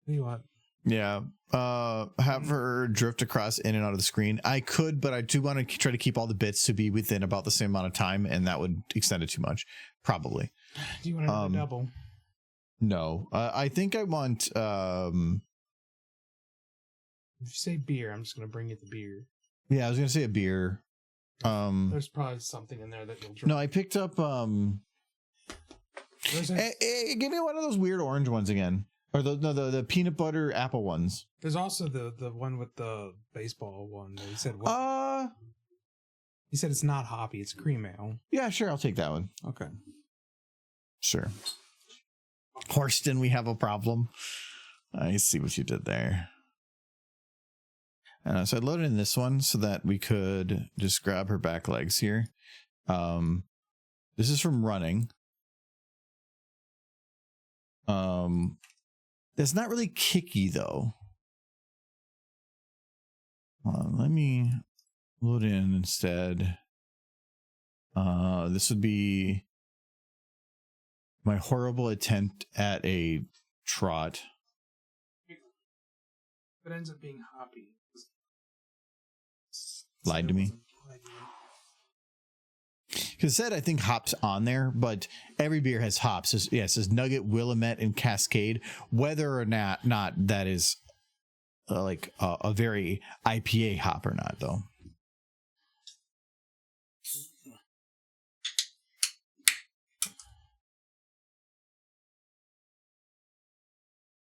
You what? Yeah. Have her drift across in and out of the screen. I could, but I do want to try to keep all the bits to be within about the same amount of time, and that would extend it too much. Probably. Do you want to do a double? No. I think I want If you say beer, I'm just gonna bring you the beer. yeah, I was gonna say a beer. There's probably something in there that you'll drink. No, I picked up give me one of those weird orange ones again. Or the peanut butter apple ones. There's also the one with the baseball one that he said what? He said it's not hoppy, it's cream ale. Yeah, sure, I'll take that one. Okay. Sure. Horston, we have a problem. I see what you did there. So I loaded in this one so that we could just grab her back legs here. This is from running. It's not really kicky though. Let me load in instead. This would be My horrible attempt at a trot. If it ends up being hoppy. Lied to me. Because it said, I think hops on there, but every beer has hops. Yeah, it says Nugget, Willamette, and Cascade. Whether or not that is like a very IPA hop or not, though.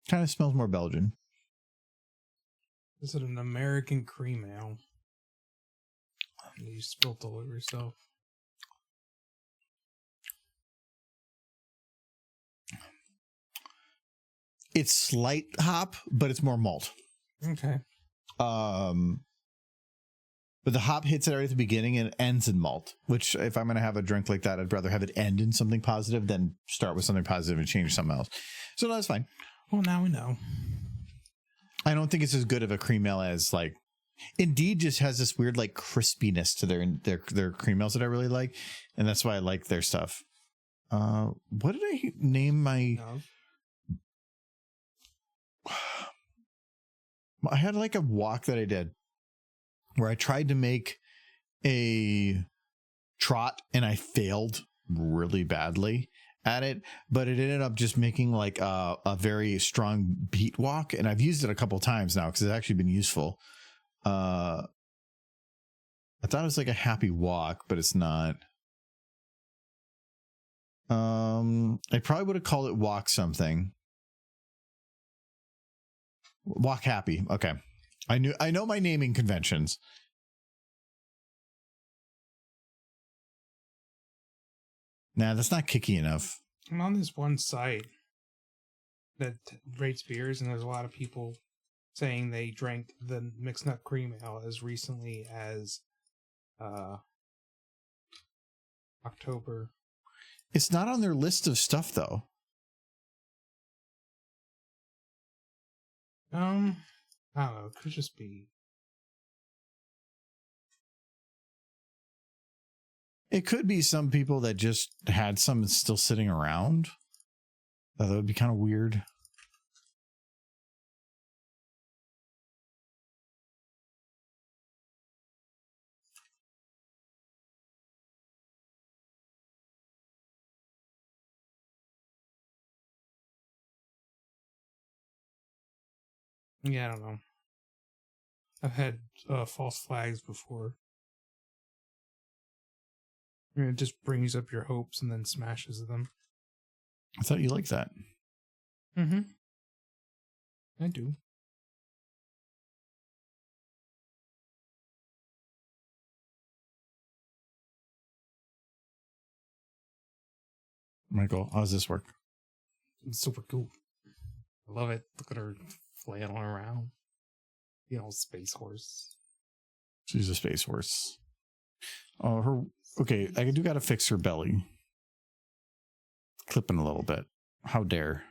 Kind of smells more Belgian. Is it an American cream ale? You spilt all over yourself. It's slight hop, but it's more malt. Okay. But the hop hits it right at the beginning and ends in malt, which if I'm going to have a drink like that, I'd rather have it end in something positive than start with something positive and change something else. So no, that's fine. Well, now we know. I don't think it's as good of a cream ale as like Indeed just has this weird like crispiness to their cream ales that I really like. And that's why I like their stuff. What did I name my... No. I had like a walk that I did where I tried to make a trot and I failed really badly at it, but it ended up just making like a very strong beat walk. And I've used it a couple of times now because it's actually been useful. I thought it was like a happy walk, but it's not. I probably would have called it walk something. Walk happy. Okay. I know my naming conventions. Nah, that's not kicky enough. I'm on this one site that rates beers, and there's a lot of people saying they drank the mixed nut cream ale as recently as October. It's not on their list of stuff, though. I don't know. It could just be. It could be some people that just had some still sitting around. That would be kind of weird. Yeah, I don't know. I've had false flags before. It just brings up your hopes and then smashes them. I thought you liked that. Mm-hmm. I do. Michael, how does this work? It's super cool. I love it. Look at her flailing around. You know, space horse. She's a space horse. Oh, her. Okay, I do got to fix her belly. Clipping a little bit. How dare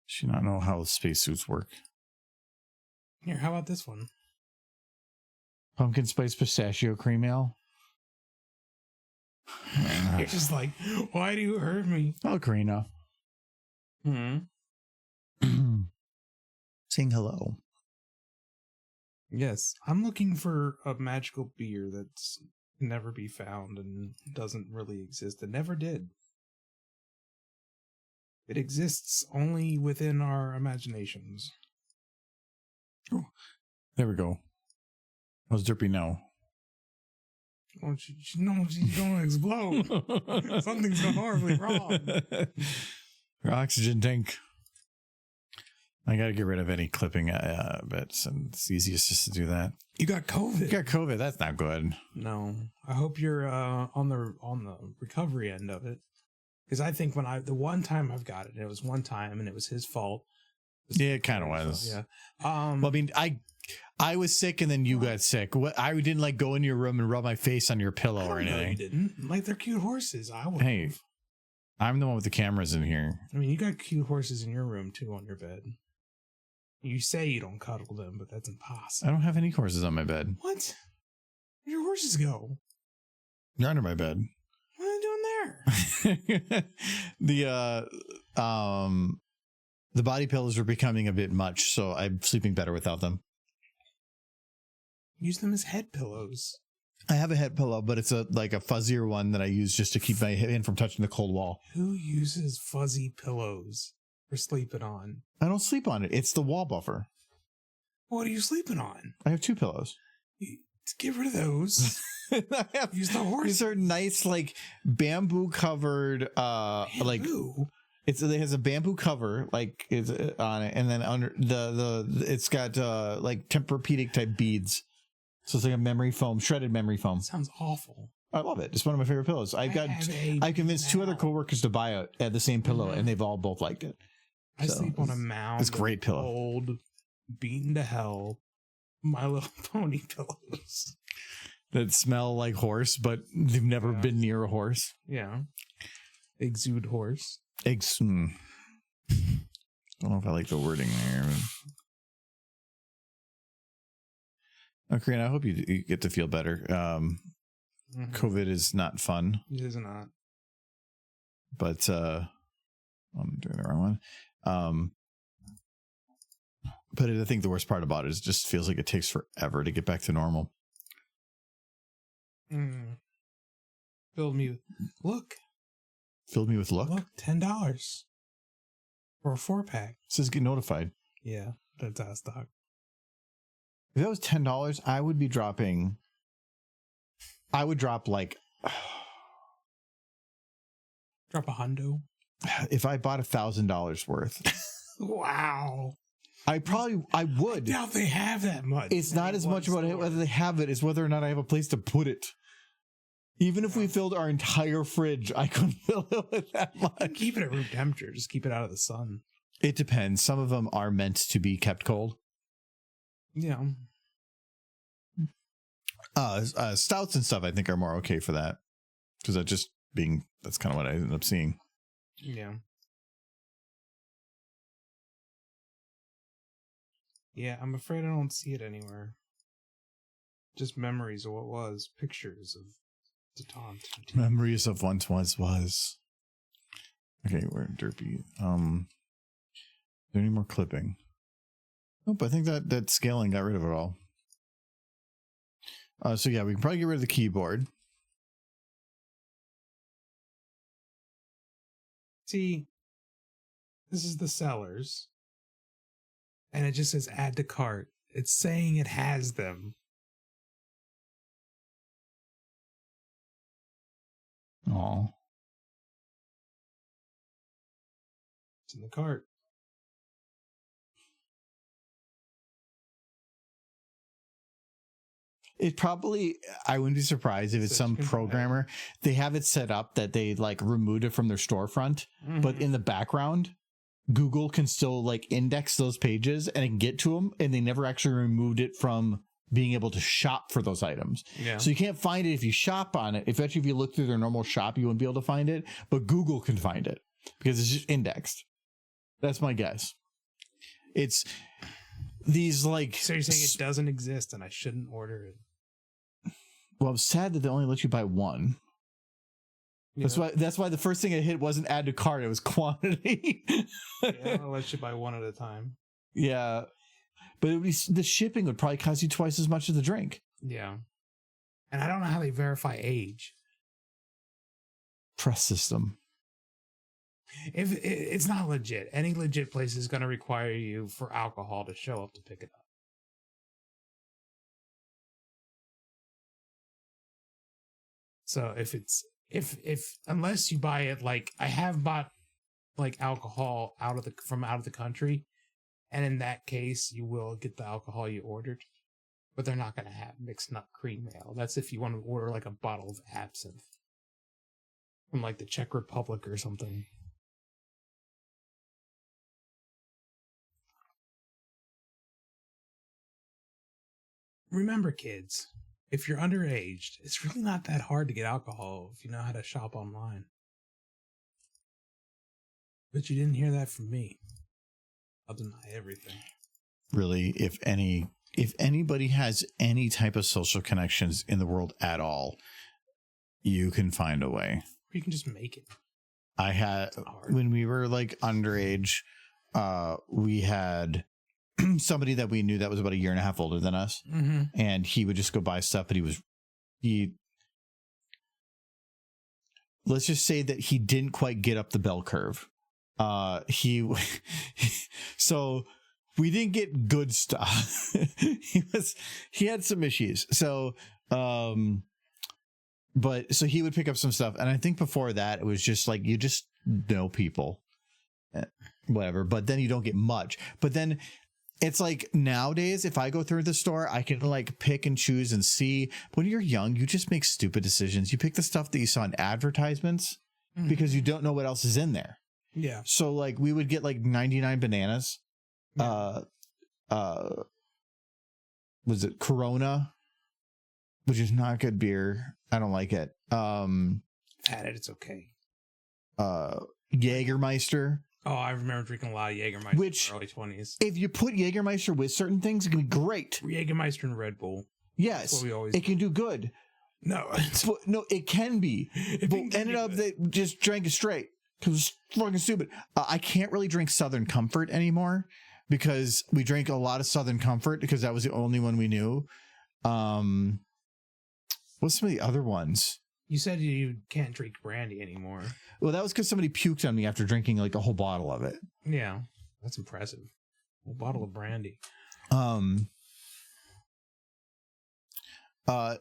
she not know how spacesuits work? Here, how about this one? Pumpkin spice pistachio cream ale. You're just like, why do you hurt me? Oh, Karina. Hmm. Saying hello. Yes, I'm looking for a magical beer that's can never be found and doesn't really exist. It never did. It exists only within our imaginations. Oh, there we go. How's Derpy now? Oh, no, she's going to explode. Something's gone horribly wrong. Her oxygen tank. I got to get rid of any clipping bits, and it's easiest just to do that. You got COVID. You got COVID. That's not good. No, I hope you're on the recovery end of it, because I think when the one time I've got it, it was one time, and it was his fault. Yeah, it kind of was. Yeah. Well, I mean, I was sick, and then you got sick. What? I didn't like go into your room and rub my face on your pillow or anything. No, you didn't. Like, they're cute horses. I would. Hey, I'm the one with the cameras in here. I mean, you got cute horses in your room too, on your bed. You say you don't cuddle them, but that's impossible. I don't have any horses on my bed. What? Where'd your horses go? They're under my bed. What are they doing The body pillows are becoming a bit much, so I'm sleeping better without them. Use them as head pillows. I have a head pillow, but it's like a fuzzier one that I use just to keep my hand from touching the cold wall. Who uses fuzzy pillows for sleeping on? I don't sleep on it. It's the wall buffer. What are you sleeping on? I have 2 pillows. Get rid of those. Use the horse. These are nice, like bamboo covered, like it has a bamboo cover, like it's on it, and then under the it's got like Tempur-Pedic type beads. So it's like a memory foam, shredded memory foam. Sounds awful. I love it. It's one of my favorite pillows. I convinced 2 other coworkers to buy it at the same pillow, and they've all both liked it. I sleep on a mound. It's a great pillow. Old, beaten to hell, My Little Pony pillows that smell like horse, but they've never been near a horse. Yeah, exude horse. I don't know if I like the wording there. Okay, I hope you get to feel better. COVID is not fun. It is not. But I'm doing the wrong one. But I think the worst part about it is it just feels like it takes forever to get back to normal. Filled me with look. Filled me with look? Look, $10 for a 4-pack. It says get notified. Yeah, that's out of stock. If that was $10, I would be dropping. I would drop like. Drop a hundo. If I bought $1,000 worth. Wow. I would. I doubt they have that much. It's not as much about whether they have it as whether or not I have a place to put it. Even if we filled our entire fridge, I couldn't fill it with that much. Keep it at room temperature. Just keep it out of the sun. It depends. Some of them are meant to be kept cold. Yeah. Stouts and stuff I think are more okay for that. Because that's kind of what I ended up seeing. Yeah. Yeah, I'm afraid I don't see it anywhere. Just memories of what was. Pictures of the taunt. Memories of once was. Okay, we're derpy. Is there any more clipping? Nope, I think that scaling got rid of it all. So yeah, we can probably get rid of the keyboard. See, this is the sellers. And it just says add to cart. It's saying it has them. Oh. It's in the cart. It probably, I wouldn't be surprised if it's some programmer. They have it set up that they like removed it from their storefront, but in the background, Google can still like index those pages and it can get to them, and they never actually removed it from being able to shop for those items. Yeah. So you can't find it if you shop on it. If you look through their normal shop, you wouldn't be able to find it, but Google can find it because it's just indexed. That's my guess. It's these like. So you're saying it doesn't exist and I shouldn't order it? Well, I'm sad that they only let you buy one. That's why the first thing I hit wasn't add to cart, it was quantity. Yeah, I'll let you buy one at a time. Yeah. But it would be, the shipping would probably cost you twice as much as the drink. Yeah. And I don't know how they verify age. Press system. If it's not legit, any legit place is going to require you for alcohol to show up to pick it up. So if unless you buy it, like I have bought like alcohol from out of the country, and in that case you will get the alcohol you ordered, but they're not going to have mixed nut cream ale. That's if you want to order like a bottle of absinthe from like the Czech Republic or something. Remember, kids, if you're underage, it's really not that hard to get alcohol if you know how to shop online. But you didn't hear that from me. I'll deny everything. Really, if anybody has any type of social connections in the world at all, you can find a way. You can just make it. I had, when we were like underage, we had somebody that we knew that was about a year and a half older than us. Mm-hmm. And he would just go buy stuff, but let's just say that he didn't quite get up the bell curve. So we didn't get good stuff. he had some issues. So, but so he would pick up some stuff. And I think before that, it was just like, you just know people, whatever, but then you don't get much. But then it's like nowadays, if I go through the store, I can like pick and choose and see. When you're young, you just make stupid decisions. You pick the stuff that you saw in advertisements because you don't know what else is in there. Yeah. So like we would get like 99 bananas. Yeah. Was it Corona? Which is not good beer. I don't like it. Had it. It's okay. Jägermeister. Oh, I remember drinking a lot of Jägermeister in my early 20s. If you put Jägermeister with certain things, it can be great. Jägermeister and Red Bull. Yes. That's what we always do. Can do good. No. No, it can be. But ended up that just drank it straight because it's fucking stupid. I can't really drink Southern Comfort anymore because we drank a lot of Southern Comfort because that was the only one we knew. What's some of the other ones? You said you can't drink brandy anymore. Well, that was because somebody puked on me after drinking like a whole bottle of it. Yeah, that's impressive. A bottle of brandy. What was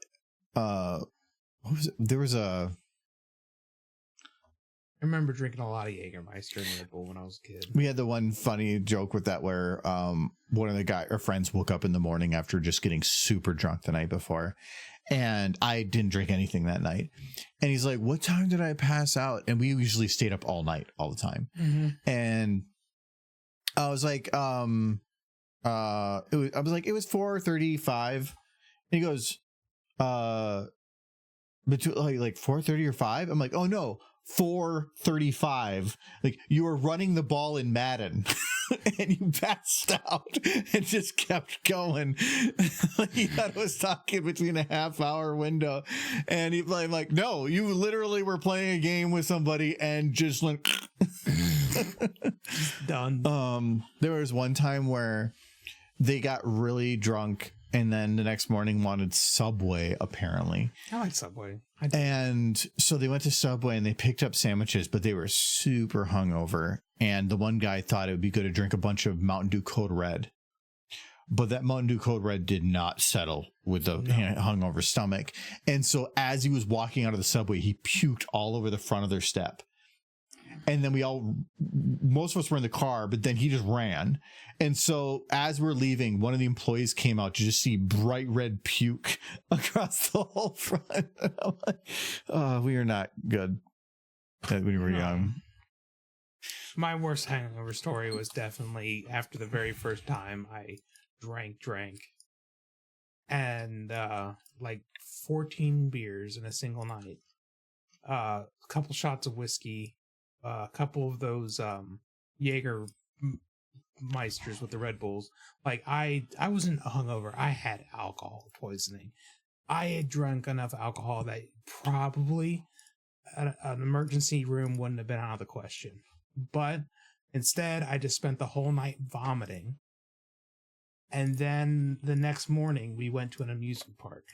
it? There was a. I remember drinking a lot of Jägermeister and Red Bull when I was a kid. We had the one funny joke with that where one of our friends woke up in the morning after just getting super drunk the night before. And I didn't drink anything that night. And he's like, what time did I pass out? And we usually stayed up all night, all the time. Mm-hmm. And I was like, it was 4:35. And he goes, between like 4:30 or 5? I'm like, oh no, 4:35. Like you were running the ball in Madden. And you passed out and just kept going. He thought I was talking between a half-hour window, and I'm like, no, you literally were playing a game with somebody and just went done. There was one time where they got really drunk and then the next morning wanted Subway, apparently. I like Subway. And so they went to Subway and they picked up sandwiches, but they were super hungover. And the one guy thought it would be good to drink a bunch of Mountain Dew Code Red. But that Mountain Dew Code Red did not settle with the hungover stomach. And so as he was walking out of the Subway, he puked all over the front of their step. And then most of us were in the car, but then he just ran. And so as we're leaving, one of the employees came out to just see bright red puke across the whole front. And I'm like, oh, we are not good when we were young. My worst hangover story was definitely after the very first time I drank. And like 14 beers in a single night. A couple shots of whiskey. A couple of those Jägermeisters with the Red Bulls. Like I wasn't hungover. I had alcohol poisoning. I had drunk enough alcohol that probably an emergency room wouldn't have been out of the question. But instead, I just spent the whole night vomiting. And then the next morning, we went to an amusement park.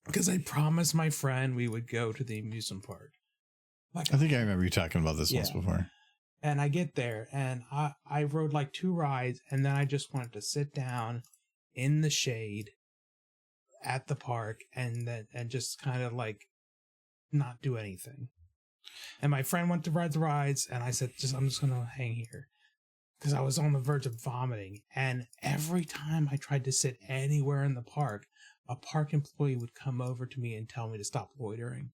Because I promised my friend we would go to the amusement park. Like, I think I remember you talking about this once before. And I get there and I rode like 2 rides and then I just wanted to sit down in the shade at the park and just kind of like not do anything. And my friend went to ride the rides and I said, I'm just going to hang here because I was on the verge of vomiting. And every time I tried to sit anywhere in the park, a park employee would come over to me and tell me to stop loitering.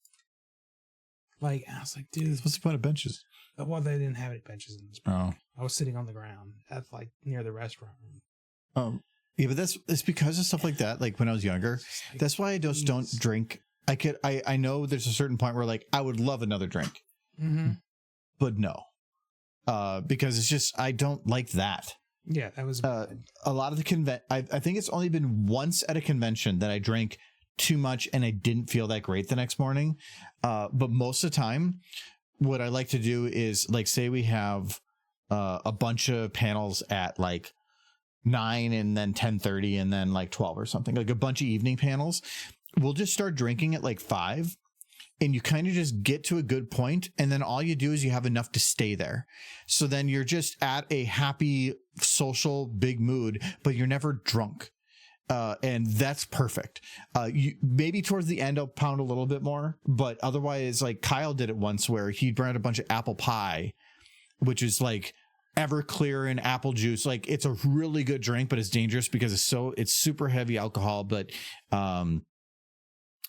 Like, I was like, dude. What's the point of benches? Well, they didn't have any benches in this park. Oh. I was sitting on the ground at like near the restaurant room. Yeah, but it's because of stuff like that. Like when I was younger, like, that's why I just don't drink. I know there's a certain point where like I would love another drink, but no, because it's just I don't like that. Yeah, that was a lot of the I think it's only been once at a convention that I drank too much and I didn't feel that great the next morning. But most of the time, what I like to do is, like, say we have a bunch of panels at like 9 and then 10:30 and then like 12 or something, like a bunch of evening panels. We'll just start drinking at like 5, and you kind of just get to a good point, and then all you do is you have enough to stay there. So then you're just at a happy, social, big mood, but you're never drunk. And that's perfect. You maybe towards the end I'll pound a little bit more, but otherwise, like Kyle did it once where he brought a bunch of apple pie, which is like Everclear and apple juice. Like, it's a really good drink, but it's dangerous because it's super heavy alcohol, but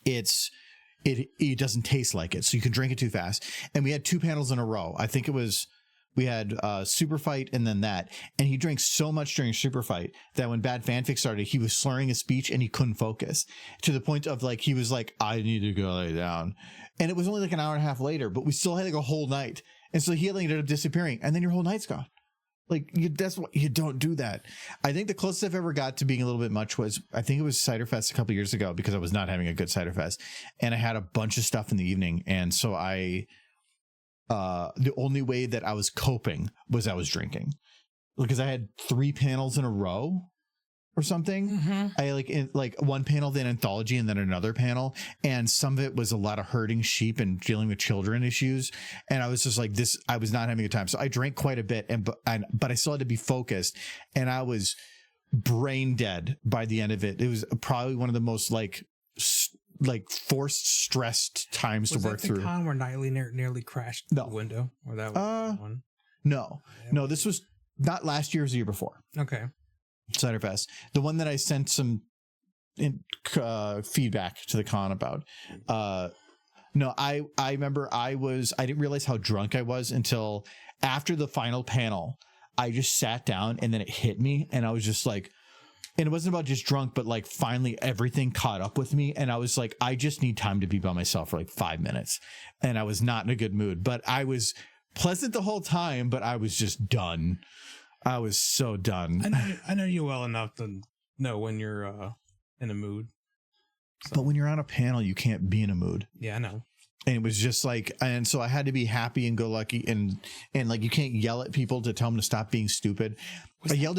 it doesn't taste like it, so you can drink it too fast. And we had 2 panels in a row. I think we had Super Fight and then that, and he drank so much during Super Fight that when Bad Fanfic started, he was slurring his speech and he couldn't focus, to the point of like, he was like, I need to go lay down. And it was only like an hour and a half later, but we still had like a whole night. And so he ended up disappearing, and then your whole night's gone. Like, that's what you don't do that. I think the closest I've ever got to being a little bit much was, I think it was Cider Fest a couple of years ago, because I was not having a good Cider Fest, and I had a bunch of stuff in the evening. And so the only way that I was coping was I was drinking, because I had 3 panels in a row or something. Mm-hmm. I like one panel, then anthology, and then another panel, and some of it was a lot of herding sheep and dealing with children issues, and I was just like, this, I was not having a time. So I drank quite a bit, but I still had to be focused, and I was brain dead by the end of it. It was probably one of the most like forced, stressed times to work through. Was that the con where Knightley nearly crashed the window? Or that was one? No, this was not last year, it was the year before. Okay. Cider Fest, the one that I sent some feedback to the con about. No, I remember I didn't realize how drunk I was until after the final panel. I just sat down, and then it hit me, and I was just like, and it wasn't about just drunk, but like finally everything caught up with me, and I was like, I just need time to be by myself for like 5 minutes, and I was not in a good mood, but I was pleasant the whole time, but I was just done. I was so done. I know you well enough to know when you're in a mood. So. But when you're on a panel, you can't be in a mood. Yeah, I know. And it was just like, and so I had to be happy and go lucky, and like, you can't yell at people to tell them to stop being stupid. I yelled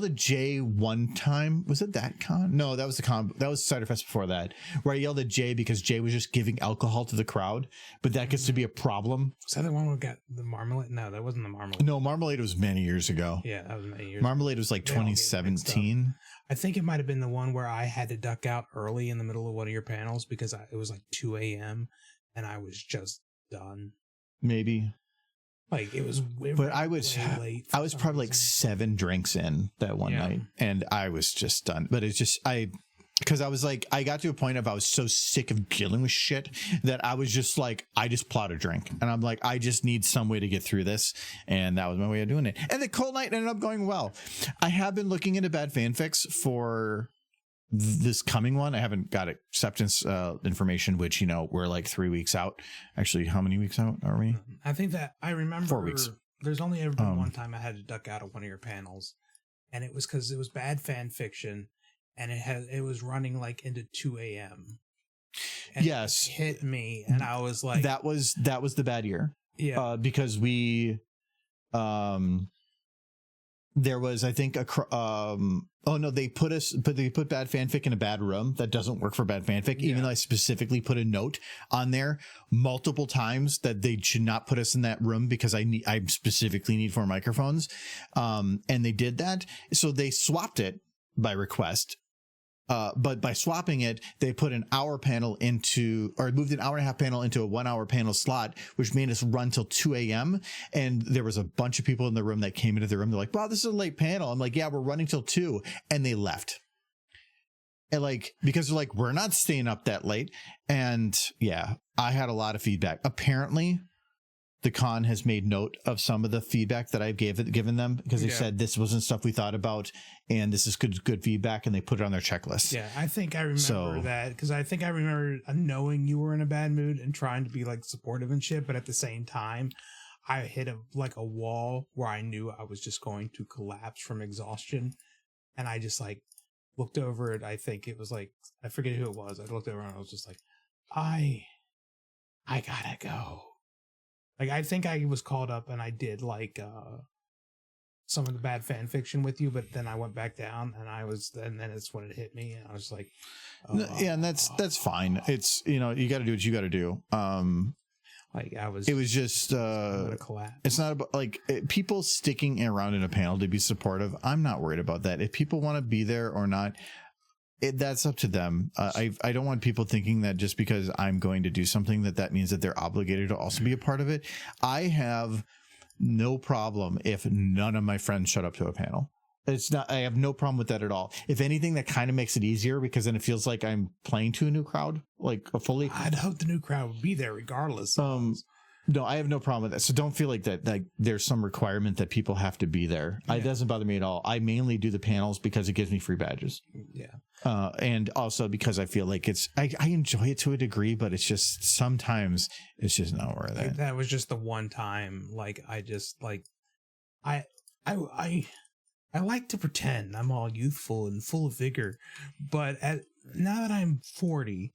at Jay one time. Was it that con? No, that was the con. That was Cider Fest before that, where I yelled at Jay because Jay was just giving alcohol to the crowd, but that gets to be a problem. Was that the one where got the marmalade? No, that wasn't the marmalade. No, marmalade was many years ago. Yeah, that was many years Marmalade was like 2017. I think it might have been the one where I had to duck out early in the middle of one of your panels because it was like 2 a.m. and I was just done. Maybe. Like, it was but I was probably like 7 drinks in that one night, and I was just done. But it's just, because I was like, I got to a point of I was so sick of dealing with shit that I was just like, I just plowed a drink, and I'm like, I just need some way to get through this, and that was my way of doing it. And the cold night ended up going well. I have been looking into bad fanfics for this coming one. I haven't got acceptance information, which, we're like 3 weeks out. Actually, how many weeks out are we? I think that I remember 4 weeks. There's only ever been one time I had to duck out of one of your panels, and it was because it was bad fan fiction, and it was running like into 2 a.m. And yes, it hit me, and I was like, that was the bad year. Yeah, because we there was, I think, they put bad fanfic in a bad room. That doesn't work for bad fanfic, even though I specifically put a note on there multiple times that they should not put us in that room because I specifically need 4 microphones. And they did that. So they swapped it by request. But by swapping it, they put moved an hour and a half panel into a 1 hour panel slot, which made us run till 2 a.m. And there was a bunch of people in the room that came into the room. They're like, wow, this is a late panel. I'm like, yeah, we're running till 2. And they left. And because they're like, we're not staying up that late. And yeah, I had a lot of feedback. Apparently, the con has made note of some of the feedback that I've given them, because they said this wasn't stuff we thought about, and this is good feedback, and they put it on their checklist. Yeah, I think I remember that, because I think I remember knowing you were in a bad mood and trying to be like supportive and shit, but at the same time, I hit a wall where I knew I was just going to collapse from exhaustion, and I just looked over it. I think it was like, I forget who it was. I looked over and I was just like, I gotta go. Like, I think I was called up and I did like some of the bad fan fiction with you, but then I went back down and then it's when it hit me and I was like, yeah, and that's fine. It's, you got to do what you got to do. Like it was just gonna collapse. It's not about like people sticking around in a panel to be supportive. I'm not worried about that. If people want to be there or not, that's up to them. I don't want people thinking that just because I'm going to do something that means that they're obligated to also be a part of it. I have no problem if none of my friends showed up to a panel. I have no problem with that at all. If anything, that kind of makes it easier because then it feels like I'm playing to a new crowd, like a fully. I'd hope the new crowd would be there regardless. No, I have no problem with that. So don't feel like that. Like there's some requirement that people have to be there. Yeah. It doesn't bother me at all. I mainly do the panels because it gives me free badges. Yeah. And also because I feel like I enjoy it to a degree, but it's just sometimes it's just not worth it. That was just the one time. Like I just like I like to pretend I'm all youthful and full of vigor, but now that I'm 40,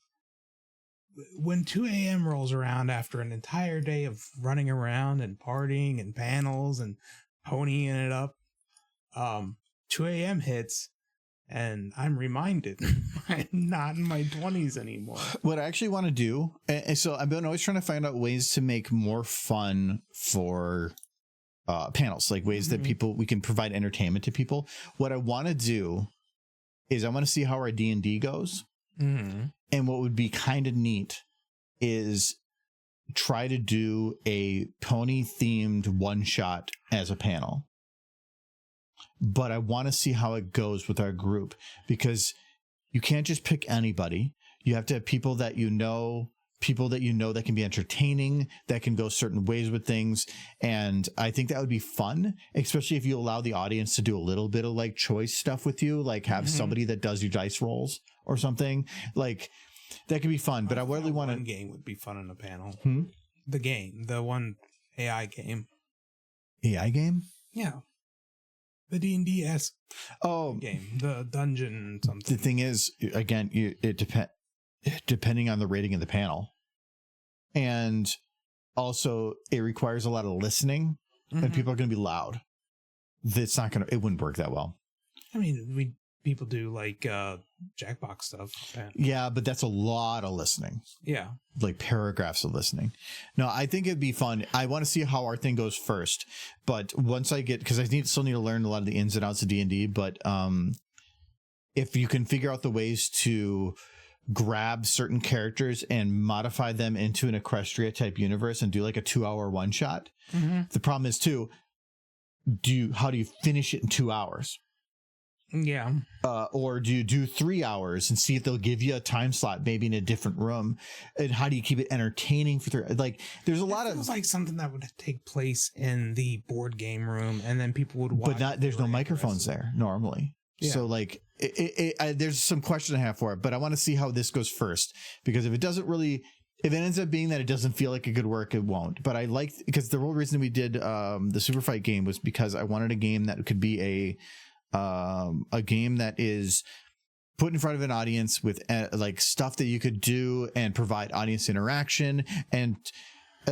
when 2 a.m. rolls around after an entire day of running around and partying and panels and ponying it up, 2 a.m. hits and I'm reminded I'm not in my 20s anymore. What I actually want to do, and so I've been always trying to find out ways to make more fun for panels, like ways that we can provide entertainment to people. What I want to do is I want to see how our D&D goes. And what would be kind of neat is try to do a pony themed one shot as a panel. But I want to see how it goes with our group, because you can't just pick anybody. You have to have people that that can be entertaining, that can go certain ways with things. And I think that would be fun, especially if you allow the audience to do a little bit of like choice stuff with you, like have somebody that does your dice rolls or something. Like that could be fun. But I really want to. One game would be fun in a panel. The one AI game. AI game? Yeah. The D&D-esque game. The dungeon something. The thing is, again, it depending on the rating of the panel. And also it requires a lot of listening and people are going to be loud. It wouldn't work that well. I mean, people do like Jackbox stuff. Yeah, but that's a lot of listening. Yeah. Like paragraphs of listening. No, I think it'd be fun. I want to see how our thing goes first. But once I get, because I still need to learn a lot of the ins and outs of D&D, but if you can figure out the ways to grab certain characters and modify them into an Equestria type universe and do like a 2-hour one shot. The problem is too, how do you finish it in 2 hours? Yeah. Or do you do 3 hours and see if they'll give you a time slot, maybe in a different room? And how do you keep it entertaining for there's a lot of. It feels like something that would take place in the board game room and then people would watch. But there's no microphones there normally. Yeah. So like there's some question I have for it, but I want to see how this goes first, because if it ends up being that it doesn't feel like it could work, it won't. But because the whole reason we did the Super Fight game was because I wanted a game that could be a game that is put in front of an audience with like stuff that you could do and provide audience interaction and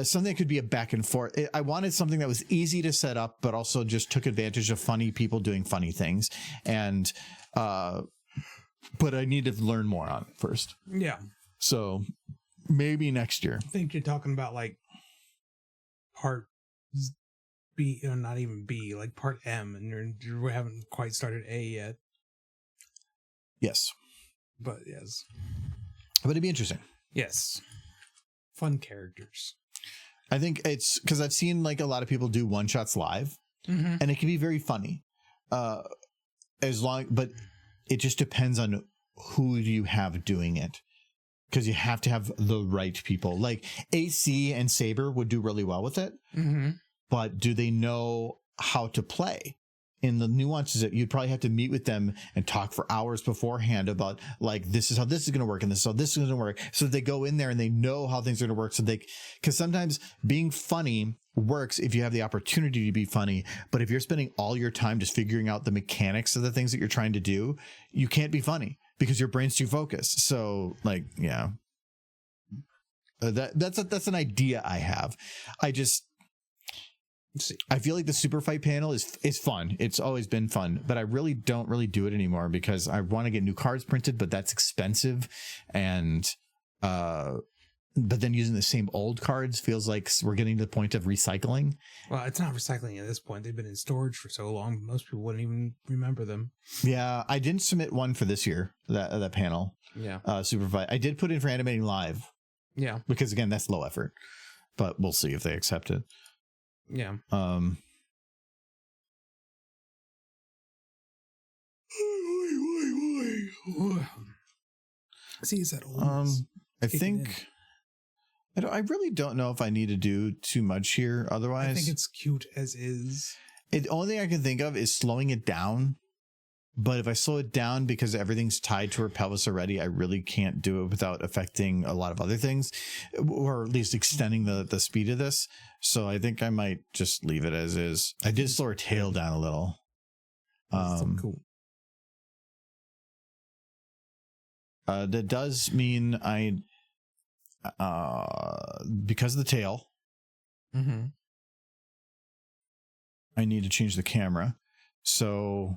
something that could be a back and forth. I wanted something that was easy to set up, but also just took advantage of funny people doing funny things. And, but I need to learn more on it first. Yeah. So maybe next year. I think you're talking about like part B, or not even B, like part M, and we haven't quite started A yet. Yes. But yes. But it'd be interesting. Yes. Fun characters. I think it's because I've seen like a lot of people do one shots live, and it can be very funny. But it just depends on who you have doing it, because you have to have the right people. Like AC and Saber would do really well with it, but do they know how to play? In the nuances that you'd probably have to meet with them and talk for hours beforehand about like, this is how this is going to work and this is how this is going to work, so that they go in there and they know how things are going to work. So because sometimes being funny works if you have the opportunity to be funny. But if you're spending all your time just figuring out the mechanics of the things that you're trying to do, you can't be funny because your brain's too focused. So like, yeah, that's an idea I have. I feel like the super fight panel is fun. It's always been fun, but I really don't do it anymore because I want to get new cards printed, but that's expensive. And, but then using the same old cards feels like we're getting to the point of recycling. Well, it's not recycling at this point. They've been in storage for so long, most people wouldn't even remember them. Yeah, I didn't submit one for this year, that panel. Yeah. Super fight. I did put in for Animating Live. Yeah. Because again, that's low effort, but we'll see if they accept it. Yeah. See, is that old? I think I really don't know if I need to do too much here. Otherwise, I think it's cute as is. The only thing I can think of is slowing it down. But if I slow it down because everything's tied to her pelvis already, I really can't do it without affecting a lot of other things, or at least extending the speed of this. So I think I might just leave it as is. I did slow her tail down a little. Cool. That does mean because of the tail, I need to change the camera. So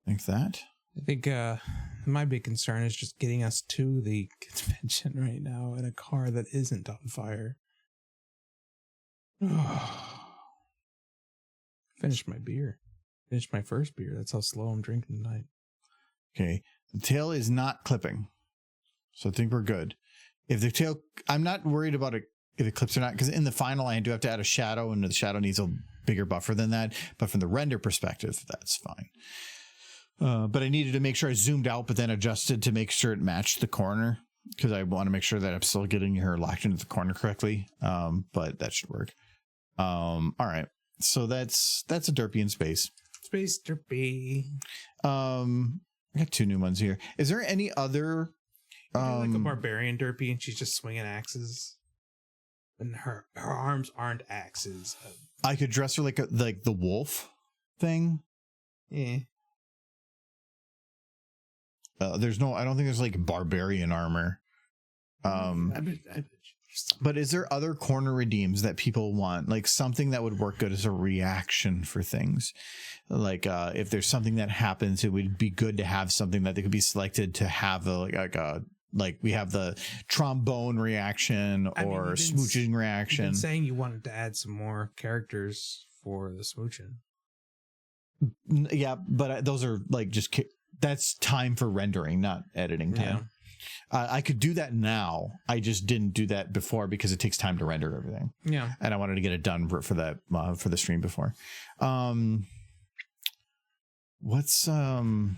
like that. I think my big concern is just getting us to the convention right now in a car that isn't on fire. Finished my beer. Finished my first beer. That's how slow I'm drinking tonight. Okay. The tail is not clipping. So I think we're good. If the tail, I'm not worried about it if it clips or not, because in the final I do have to add a shadow, and the shadow needs a bigger buffer than that. But from the render perspective, that's fine. But I needed to make sure I zoomed out, but then adjusted to make sure it matched the corner, because I want to make sure that I'm still getting her locked into the corner correctly. But that should work. All right. So that's a derpy in space. Space derpy. I got two new ones here. Is there any other like a barbarian derpy, and she's just swinging axes, and her arms aren't axes. I could dress her like the wolf thing. Yeah. I don't think there's like barbarian armor. I bet But is there other corner redeems that people want? Like something that would work good as a reaction for things. Like if there's something that happens, it would be good to have something that they could be selected to have like we have the trombone reaction or smooching reaction. You've been saying you wanted to add some more characters for the smooching. Yeah, but those are like that's time for rendering, not editing time. Yeah. I could do that now. I just didn't do that before because it takes time to render everything. Yeah. And I wanted to get it done for the stream before. What's some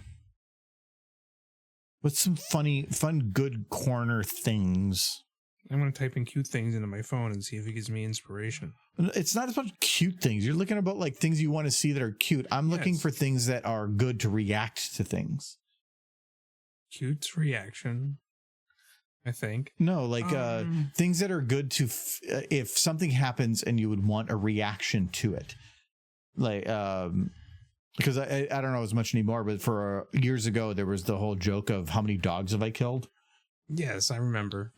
fun, good corner things? I'm going to type in cute things into my phone and see if it gives me inspiration. It's not as much cute things. You're looking about like things you want to see that are cute. I'm looking for things that are good to react to things. Cute reaction, I think. No, like things that are good to if something happens and you would want a reaction to it. Like because I don't know as much anymore, but for years ago there was the whole joke of how many dogs have I killed? Yes, I remember.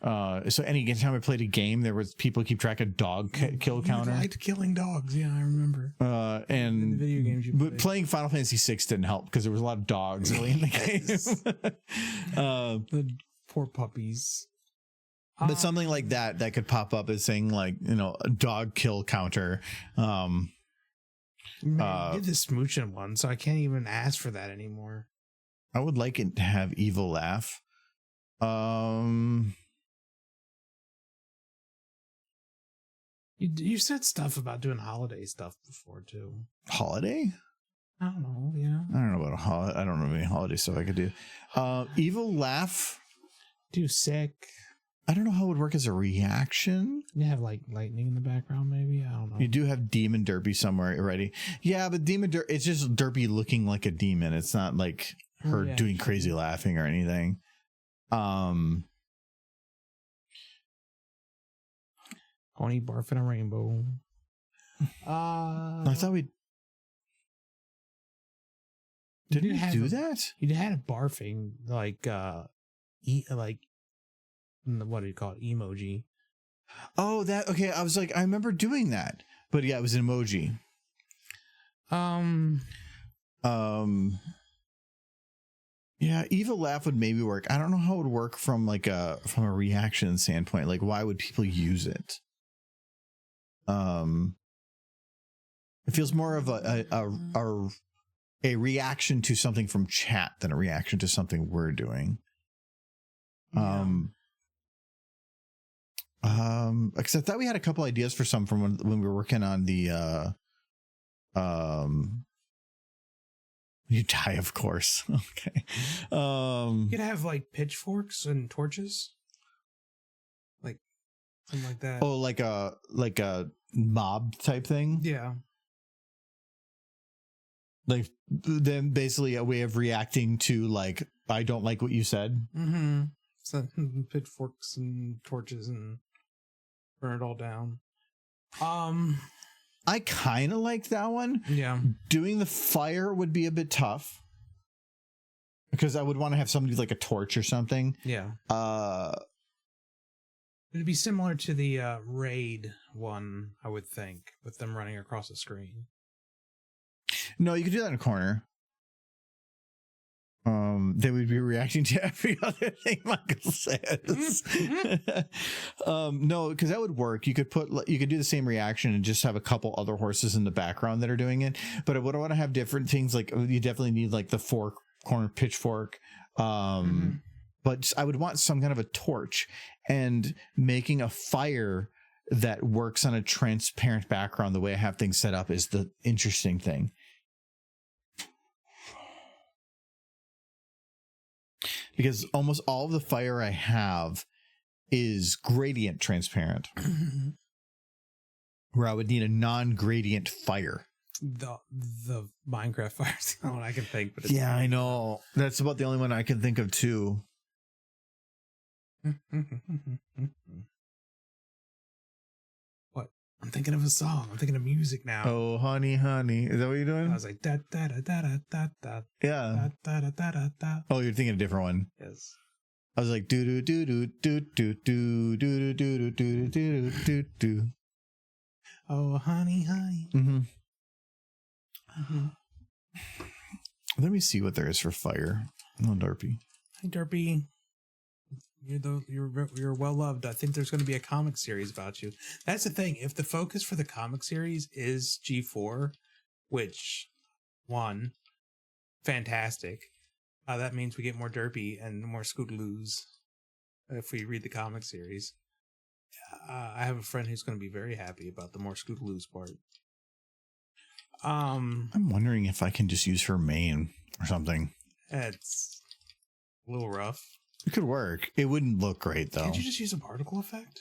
So anytime I played a game, there was people keep track of dog kill counter. I liked killing dogs. Yeah, I remember. And in the video games you played. Playing Final Fantasy VI didn't help because there was a lot of dogs really in the game. The poor puppies. But something like that could pop up as saying like, a dog kill counter. Man, I did the smooching one, so I can't even ask for that anymore. I would like it to have evil laugh. You said stuff about doing holiday stuff before too. Holiday? I don't know. Yeah. I don't know about a holiday. I don't know any holiday stuff I could do. Evil laugh. Do sick. I don't know how it would work as a reaction. You have like lightning in the background, maybe. I don't know. You do have Demon Derpy somewhere already. Yeah, but it's just Derpy looking like a demon. It's not like her doing crazy laughing or anything. Pony barfing a rainbow. I thought we didn't do that. You had a barfing like what do you call it? Emoji. Oh, that okay. I was like, I remember doing that, but yeah, it was an emoji. Yeah, evil laugh would maybe work. I don't know how it would work from a reaction standpoint. Like, why would people use it? It feels more of a reaction to something from chat than a reaction to something we're doing. Because I thought we had a couple ideas for some from when we were working on the you die, of course. Okay. You could have like pitchforks and torches, like something like that. Oh, like a mob type thing. Yeah. Like then basically a way of reacting to like, I don't like what you said. Mm-hmm. So pitchforks and torches and burn it all down. I kind of like that one. Yeah. Doing the fire would be a bit tough because I would want to have somebody like a torch or something. Yeah. It'd be similar to the raid one, I would think, with them running across the screen. No, you could do that in a corner. They would be reacting to every other thing Michael says. No, because that would work. You could do the same reaction and just have a couple other horses in the background that are doing it. But I would want to have different things. Like you definitely need like the four-corner pitchfork. But I would want some kind of a torch and making a fire that works on a transparent background. The way I have things set up is the interesting thing. Because almost all of the fire I have is gradient transparent. Where I would need a non-gradient fire. The Minecraft fire is the only one I can think. But yeah, I know. That's about the only one I can think of too. What? I'm thinking of a song. I'm thinking of music now. Oh, honey, honey. Is that what you're doing? I was like, da da da da da da da. Yeah. Da da da da da. Oh, you're thinking a different one. Yes. I was like, do do do do do do do do do do do do do do. Oh, honey, honey. Let me see what there is for fire. No, Derpy. Hi, Derpy. You're well loved. I think there's going to be a comic series about you. That's the thing. If the focus for the comic series is G4, which one, fantastic. That means we get more Derpy and more Scootaloos if we read the comic series. I have a friend who's going to be very happy about the more Scootaloos part. I'm wondering if I can just use her main or something. It's a little rough. It could work. It wouldn't look great though. Can't you just use a particle effect?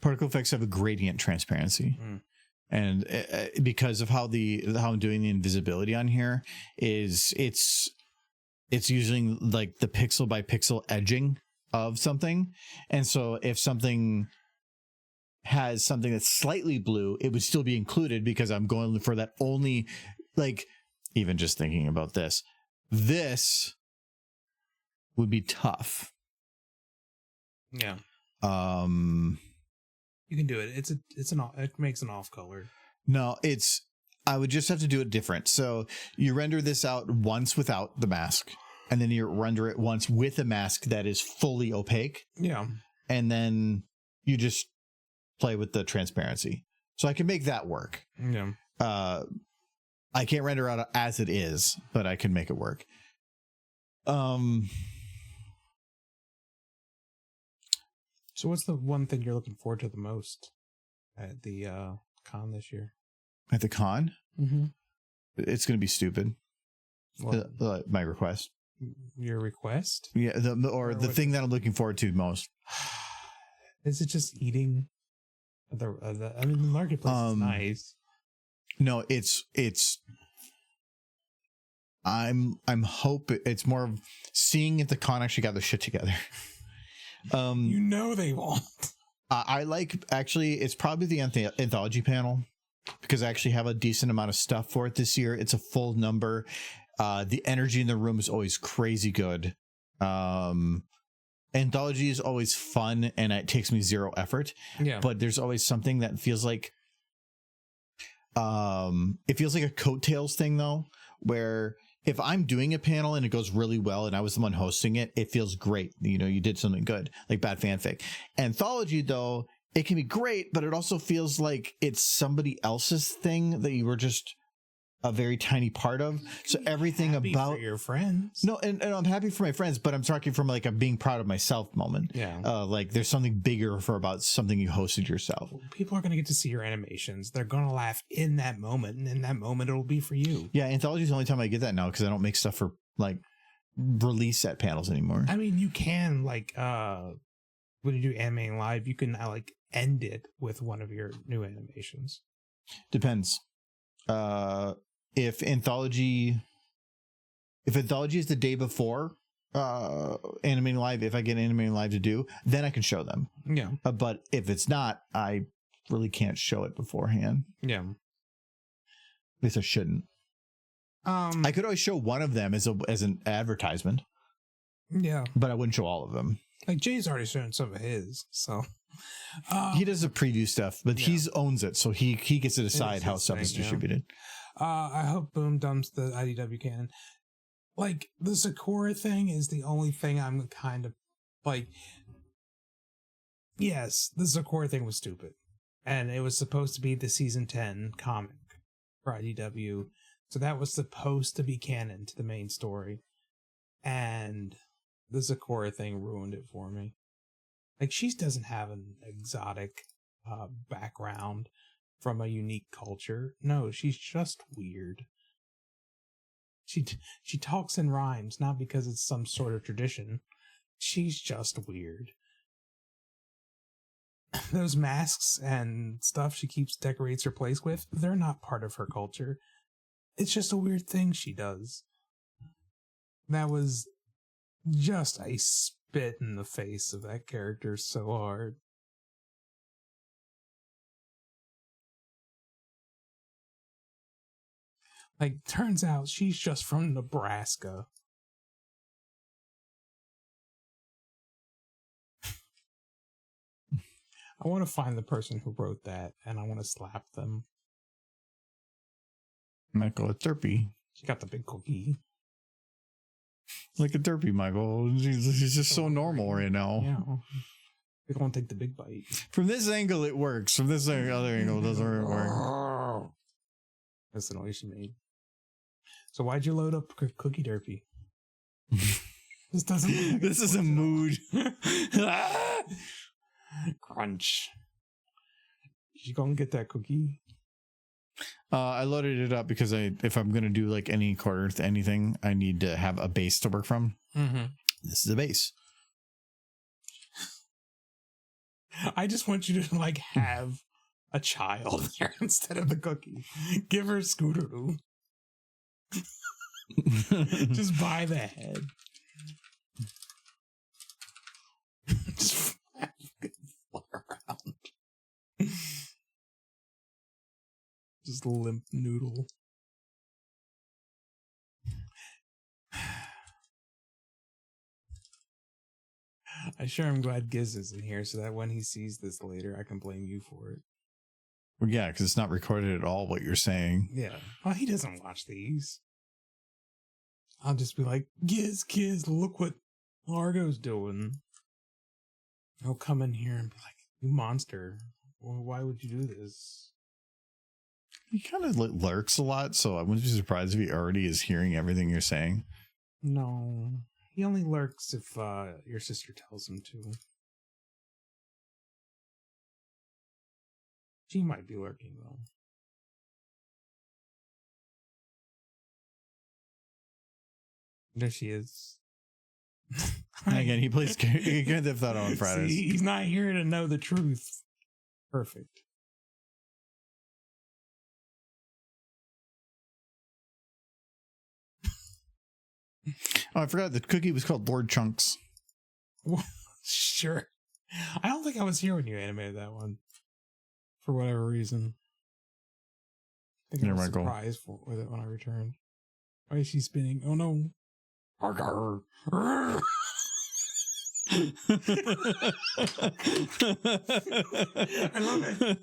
Particle effects have a gradient transparency. And because of how I'm doing the invisibility on here is it's using like the pixel by pixel edging of something. And so if something has something that's slightly blue, it would still be included because I'm going for that only, like, even just thinking about this would be tough. Yeah. You can do it. It makes an off color. No, I would just have to do it different. So you render this out once without the mask, and then you render it once with a mask that is fully opaque. Yeah. And then you just play with the transparency. So I can make that work. Yeah. I can't render out as it is, but I can make it work. So what's the one thing you're looking forward to the most at the con this year? At the con? Mm-hmm. It's going to be stupid. My request. Your request? Yeah, the thing that I'm looking forward to most. Is it just eating? I mean, the marketplace is nice. No, it's. I'm hope it's more of seeing if the con actually got their shit together. You know they won't. I like, actually, it's probably the anthology panel, because I actually have a decent amount of stuff for it this year. It's a full number. The energy in the room is always crazy good. Anthology is always fun, and it takes me zero effort. Yeah. But there's always something that feels like it feels like a coattails thing, though, where if I'm doing a panel and it goes really well and I was the one hosting it, it feels great. You know, you did something good, like bad fanfic. Anthology, though, it can be great, but it also feels like it's somebody else's thing that you were just a very tiny part of. So everything about your friends. No, and I'm happy for my friends, but I'm talking from like a being proud of myself moment. Yeah. Like there's something bigger for about something you hosted yourself. People are going to get to see your animations. They're going to laugh in that moment, and in that moment it'll be for you. Yeah, anthology is the only time I get that now, because I don't make stuff for like release set panels anymore. I mean, you can like when you do animating live, you can like end it with one of your new animations. Depends. If anthology is the day before animating live, if I get animating live to do, then I can show them. Yeah. But if it's not, I really can't show it beforehand. Yeah. At least I shouldn't. I could always show one of them as an advertisement. Yeah. But I wouldn't show all of them. Like Jay's already shown some of his, so he does the preview stuff, but he owns it, so he gets to decide how stuff is distributed. I hope Boom dumps the IDW canon. Like the Sakura thing is the only thing I'm kind of like. Yes, the Sakura thing was stupid, and it was supposed to be the season 10 comic for IDW, so that was supposed to be canon to the main story, and the Sakura thing ruined it for me. Like, she doesn't have an exotic background from a unique culture. No, she's just weird. She talks in rhymes, not because it's some sort of tradition. She's just weird. Those masks and stuff she decorates her place with, they're not part of her culture. It's just a weird thing she does. That was just a spit in the face of that character so hard. Like, turns out she's just from Nebraska. I want to find the person who wrote that, and I want to slap them. Michael, a derpy. She got the big cookie. Like a derpy, Michael. He's just so normal right now. Yeah. We don't take the big bite. From this angle, it works. From this other angle, it doesn't really work. That's the noise she made. So why'd you load up Cookie Derpy? This doesn't. This is a mood. Crunch. You gonna get that cookie? I loaded it up because if I'm gonna do like any quarter to anything, I need to have a base to work from. Mm-hmm. This is a base. I just want you to like have a child there instead of the cookie. Give her Scooteroo. Just buy the head. Just fly around. Just limp noodle. I sure am glad Giz is in here so that when he sees this later, I can blame you for it. Well, yeah, because it's not recorded at all what you're saying. Yeah. Well, he doesn't watch these. I'll just be like, Giz, look what Largo's doing. He'll come in here and be like, you monster. Well, why would you do this? He kind of lurks a lot, so I wouldn't be surprised if he already is hearing everything you're saying. No. He only lurks if your sister tells him to. She might be lurking, though. There she is. Again, he plays Grand Theft Auto on Fridays. See, he's not here to know the truth. Perfect. Oh, I forgot the cookie was called Lord Chunks. Sure. I don't think I was here when you animated that one. For whatever reason. I think I was surprised with it when I returned. Why is she spinning? Oh no. I love it.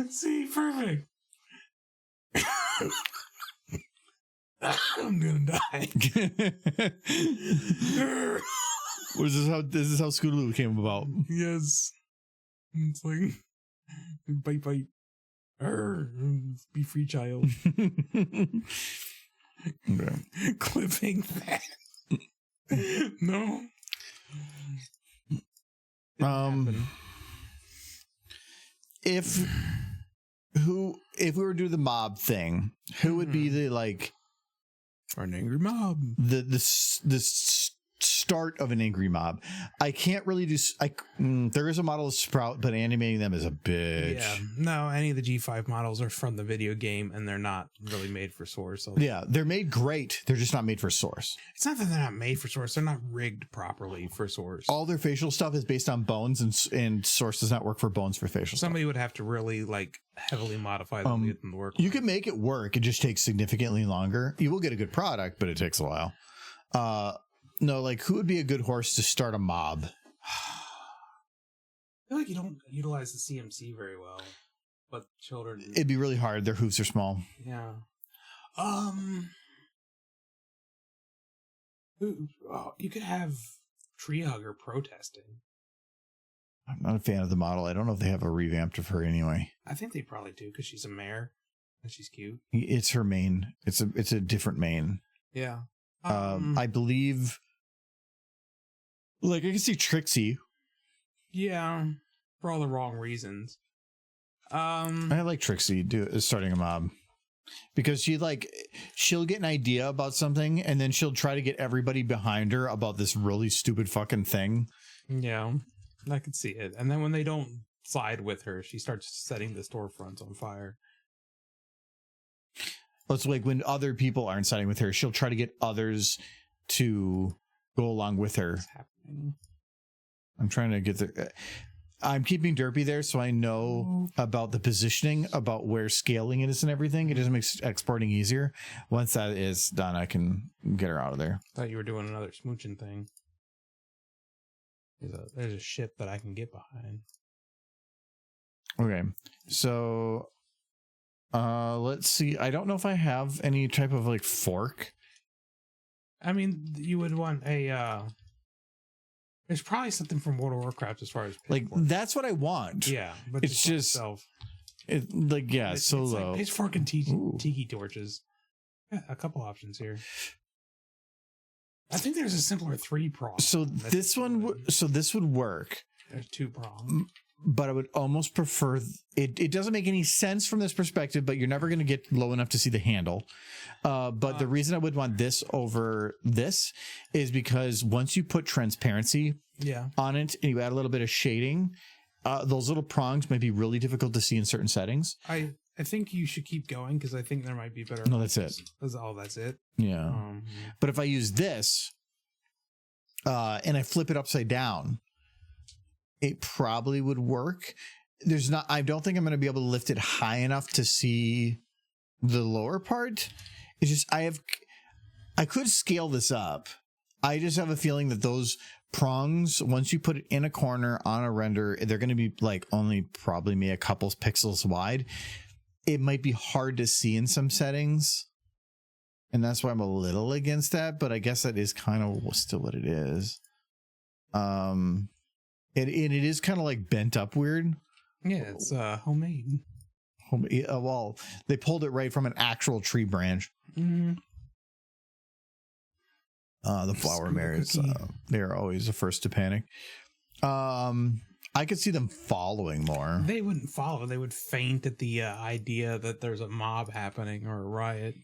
See, perfect. I'm gonna die. This is how Scootaloo came about. Yes. It's like bite. Be free, child. Okay. Clipping that. No. If we were to do the mob thing, who would be the an angry mob? The start of an angry mob. I can't really do. There is a model of Sprout, but animating them is a bitch. Yeah, no. Any of the G5 models are from the video game, and they're not really made for Source. So yeah, they're made great. They're just not made for Source. It's not that they're not made for Source. They're not rigged properly for Source. All their facial stuff is based on bones, and Source does not work for bones for facial. Somebody would have to really heavily modify them to get them to work. You can make it work. It just takes significantly longer. You will get a good product, but it takes a while. No, who would be a good horse to start a mob? I feel like you don't utilize the CMC very well, but children. It'd be really hard. Their hooves are small. Yeah. You could have Tree Hugger protesting. I'm not a fan of the model. I don't know if they have a revamped of her anyway. I think they probably do because she's a mare and she's cute. It's her mane. It's a different mane. Yeah. I believe. I can see Trixie. Yeah, for all the wrong reasons. I like Trixie starting a mob because she'll get an idea about something and then she'll try to get everybody behind her about this really stupid fucking thing. Yeah, I could see it. And then when they don't side with her, she starts setting the storefronts on fire. It's like when other people aren't siding with her, she'll try to get others to go along with her. What's happening? I'm trying to get there. I'm keeping Derpy there so I know about the positioning, about where scaling it is and everything. It just makes exporting easier. Once that is done, I can get her out of there. Thought you were doing another smooching thing. There's a ship that I can get behind. Okay, so let's see. I don't know if I have any type of fork. I mean, you would want a there's probably something from World of Warcraft as far as that's what I want. Yeah, but it's just itself. Solo. It's fork and tiki torches. Yeah, a couple options here. I think there's a simpler 3-prong. So this would work. There's 2-prong. But I would almost prefer it doesn't make any sense from this perspective, but you're never going to get low enough to see the handle. But the reason I would want this over this is because once you put transparency on it and you add a little bit of shading, those little prongs might be really difficult to see in certain settings. I think you should keep going because I think there might be better. No, that's it. That's it. Yeah. But if I use this and I flip it upside down, it probably would work. I don't think I'm going to be able to lift it high enough to see the lower part. It's just, I could scale this up. I just have a feeling that those prongs, once you put it in a corner on a render, they're going to be only probably maybe a couple pixels wide. It might be hard to see in some settings. And that's why I'm a little against that, but I guess that is kind of still what it is. It is kind of bent up weird. Yeah, it's homemade. Well, they pulled it right from an actual tree branch. Mm-hmm. The flower mares, they are always the first to panic. I could see them following more. They wouldn't follow. They would faint at the idea that there's a mob happening or a riot.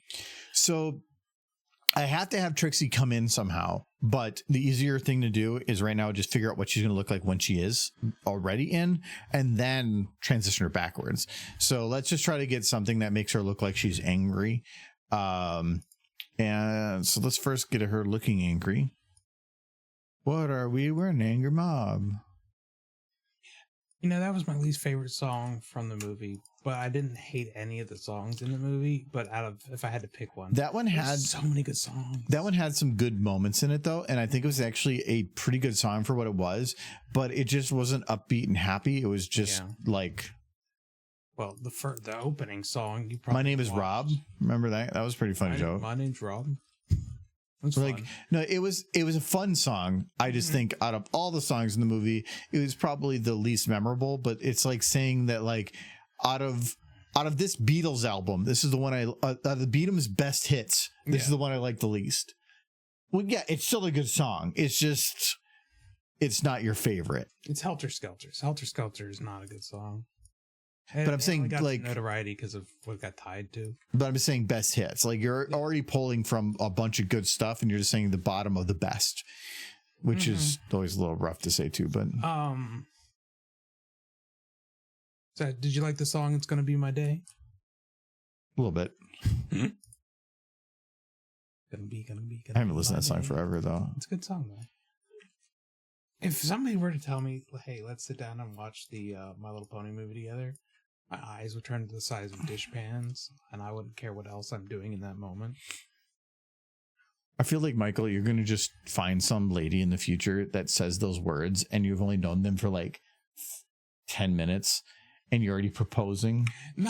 So I have to have Trixie come in somehow, but the easier thing to do is right now just figure out what she's going to look like when she is already in, and then transition her backwards. So let's just try to get something that makes her look like she's angry. And so let's first get her looking angry. What are we? We're an angry mob. You know, that was my least favorite song from the movie, but I didn't hate any of the songs in the movie. But if I had to pick one, that one had so many good songs. That one had some good moments in it, though, and I think it was actually a pretty good song for what it was. But it just wasn't upbeat and happy. It was just like, well, the opening song. You probably My Name is Rob. Remember that? That was a pretty funny joke. My name's Rob. Like fun. No, it was a fun song. I just think out of all the songs in the movie, it was probably the least memorable. But it's like saying that like out of this Beatles album, this is the one the Beatles' best hits. This is the one I like the least. Well, yeah, it's still a good song. It's just it's not your favorite. It's Helter Skelter. Helter Skelter is not a good song. But I'm saying like notoriety because of what it got tied to. But I'm saying best hits. Like you're already pulling from a bunch of good stuff, and you're just saying the bottom of the best, which is always a little rough to say too. But so did you like the song "It's Gonna Be My Day"? A little bit. Gonna be. I haven't listened to that song forever though. It's a good song though. If somebody were to tell me, "Hey, let's sit down and watch the My Little Pony movie together," my eyes would turn to the size of dishpans, and I wouldn't care what else I'm doing in that moment. I feel like, Michael, you're going to just find some lady in the future that says those words, and you've only known them for like 10 minutes, and you're already proposing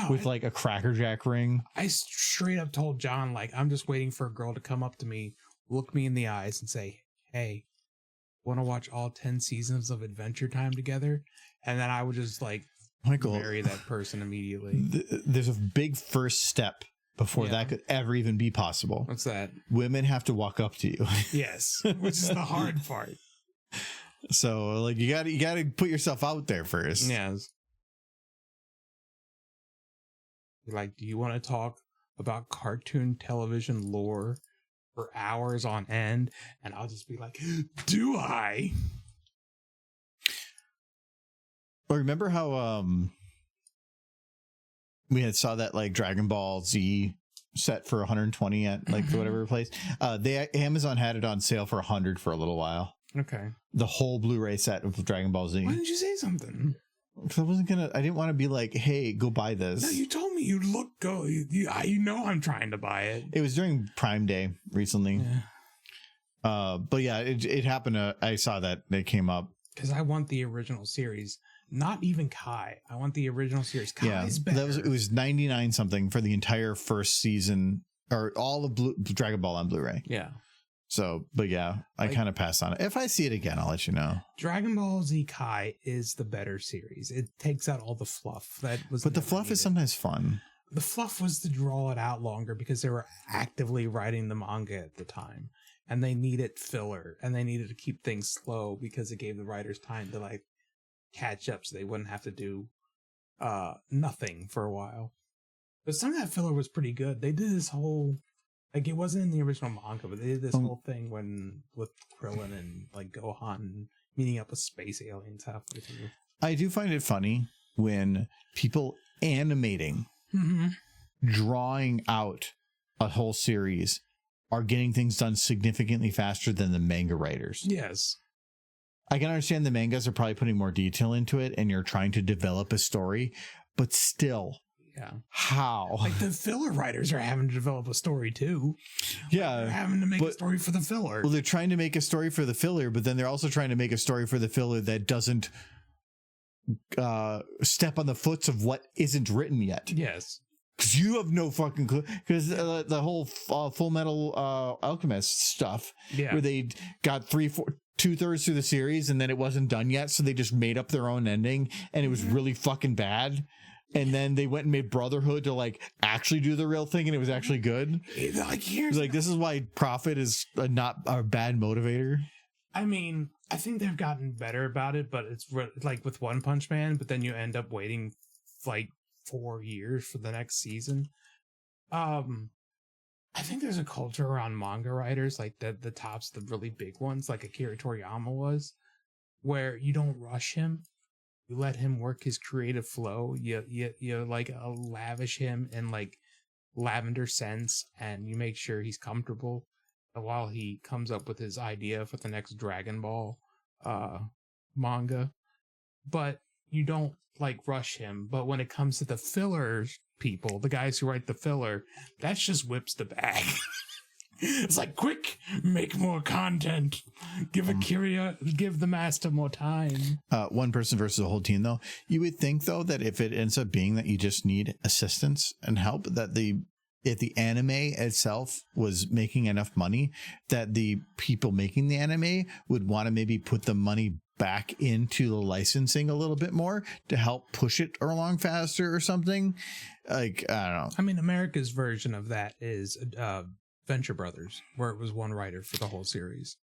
with like a Cracker Jack ring. I straight up told John, like, I'm just waiting for a girl to come up to me, look me in the eyes, and say, "Hey, want to watch all 10 seasons of Adventure Time together?" And then I would just like Michael, marry that person immediately. There's a big first step before that could ever even be possible. What's that? Women have to walk up to you. Yes, which is the hard part. So like you got to put yourself out there first. Yes. Like, do you want to talk about cartoon television lore for hours on end? And I'll just be like, do I? Or remember how we had saw that like Dragon Ball Z set for 120 at like whatever place. Amazon had it on sale for 100 for a little while. Okay. The whole Blu-ray set of Dragon Ball Z. Why didn't you say something? Because I didn't want to be like, hey, go buy this. No, you told me you'd go. You know I'm trying to buy it. It was during Prime Day recently. Yeah. But yeah, it happened. I saw that they came up. Because I want the original series. Not even Kai. I want the original series. Kai's better. It was 99 something for the entire first season, or all of Dragon Ball on Blu-ray. Yeah. So, but yeah, I kind of passed on it. If I see it again, I'll let you know. Dragon Ball Z Kai is the better series. It takes out all the fluff that was. But the fluff is sometimes fun. The fluff was to draw it out longer because they were actively writing the manga at the time, and they needed filler, and they needed to keep things slow because it gave the writers time to like catch up, so they wouldn't have to do nothing for a while. But some of that filler was pretty good. They did this whole. Like, it wasn't in the original manga, but they did this whole thing with Krillin and, like, Gohan meeting up with space aliens halfway through. I do find it funny when people animating, drawing out a whole series are getting things done significantly faster than the manga writers. Yes. I can understand the mangas are probably putting more detail into it, and you're trying to develop a story, but still... Yeah. How? Like the filler writers are having to develop a story too. Yeah. They're having to make a story for the filler. Well, they're trying to make a story for the filler, but then they're also trying to make a story for the filler that doesn't step on the foots of what isn't written yet. Yes. Because you have no fucking clue. Because the whole Full Metal Alchemist stuff, where they got 2/3 through the series and then it wasn't done yet, so they just made up their own ending, and it was really fucking bad. And then they went and made Brotherhood to like actually do the real thing, and it was actually good. Like this is why profit is not a bad motivator. I mean, I think they've gotten better about it, but it's like with One Punch Man, but then you end up waiting like 4 years for the next season. I think there's a culture around manga writers, like the tops, the really big ones, like Akira Toriyama was, where you don't rush him. You let him work his creative flow. You like lavish him in like lavender scents, and you make sure he's comfortable while he comes up with his idea for the next Dragon Ball manga. But you don't like rush him. But when it comes to the fillers people, the guys who write the filler, that's just whips the bag. It's like, quick, make more content. Give the master more time. One person versus a whole team, though. You would think, though, that if it ends up being that you just need assistance and help, that if the anime itself was making enough money, that the people making the anime would want to maybe put the money back into the licensing a little bit more to help push it along faster or something. Like, I don't know. I mean, America's version of that is Venture Brothers, where it was one writer for the whole series.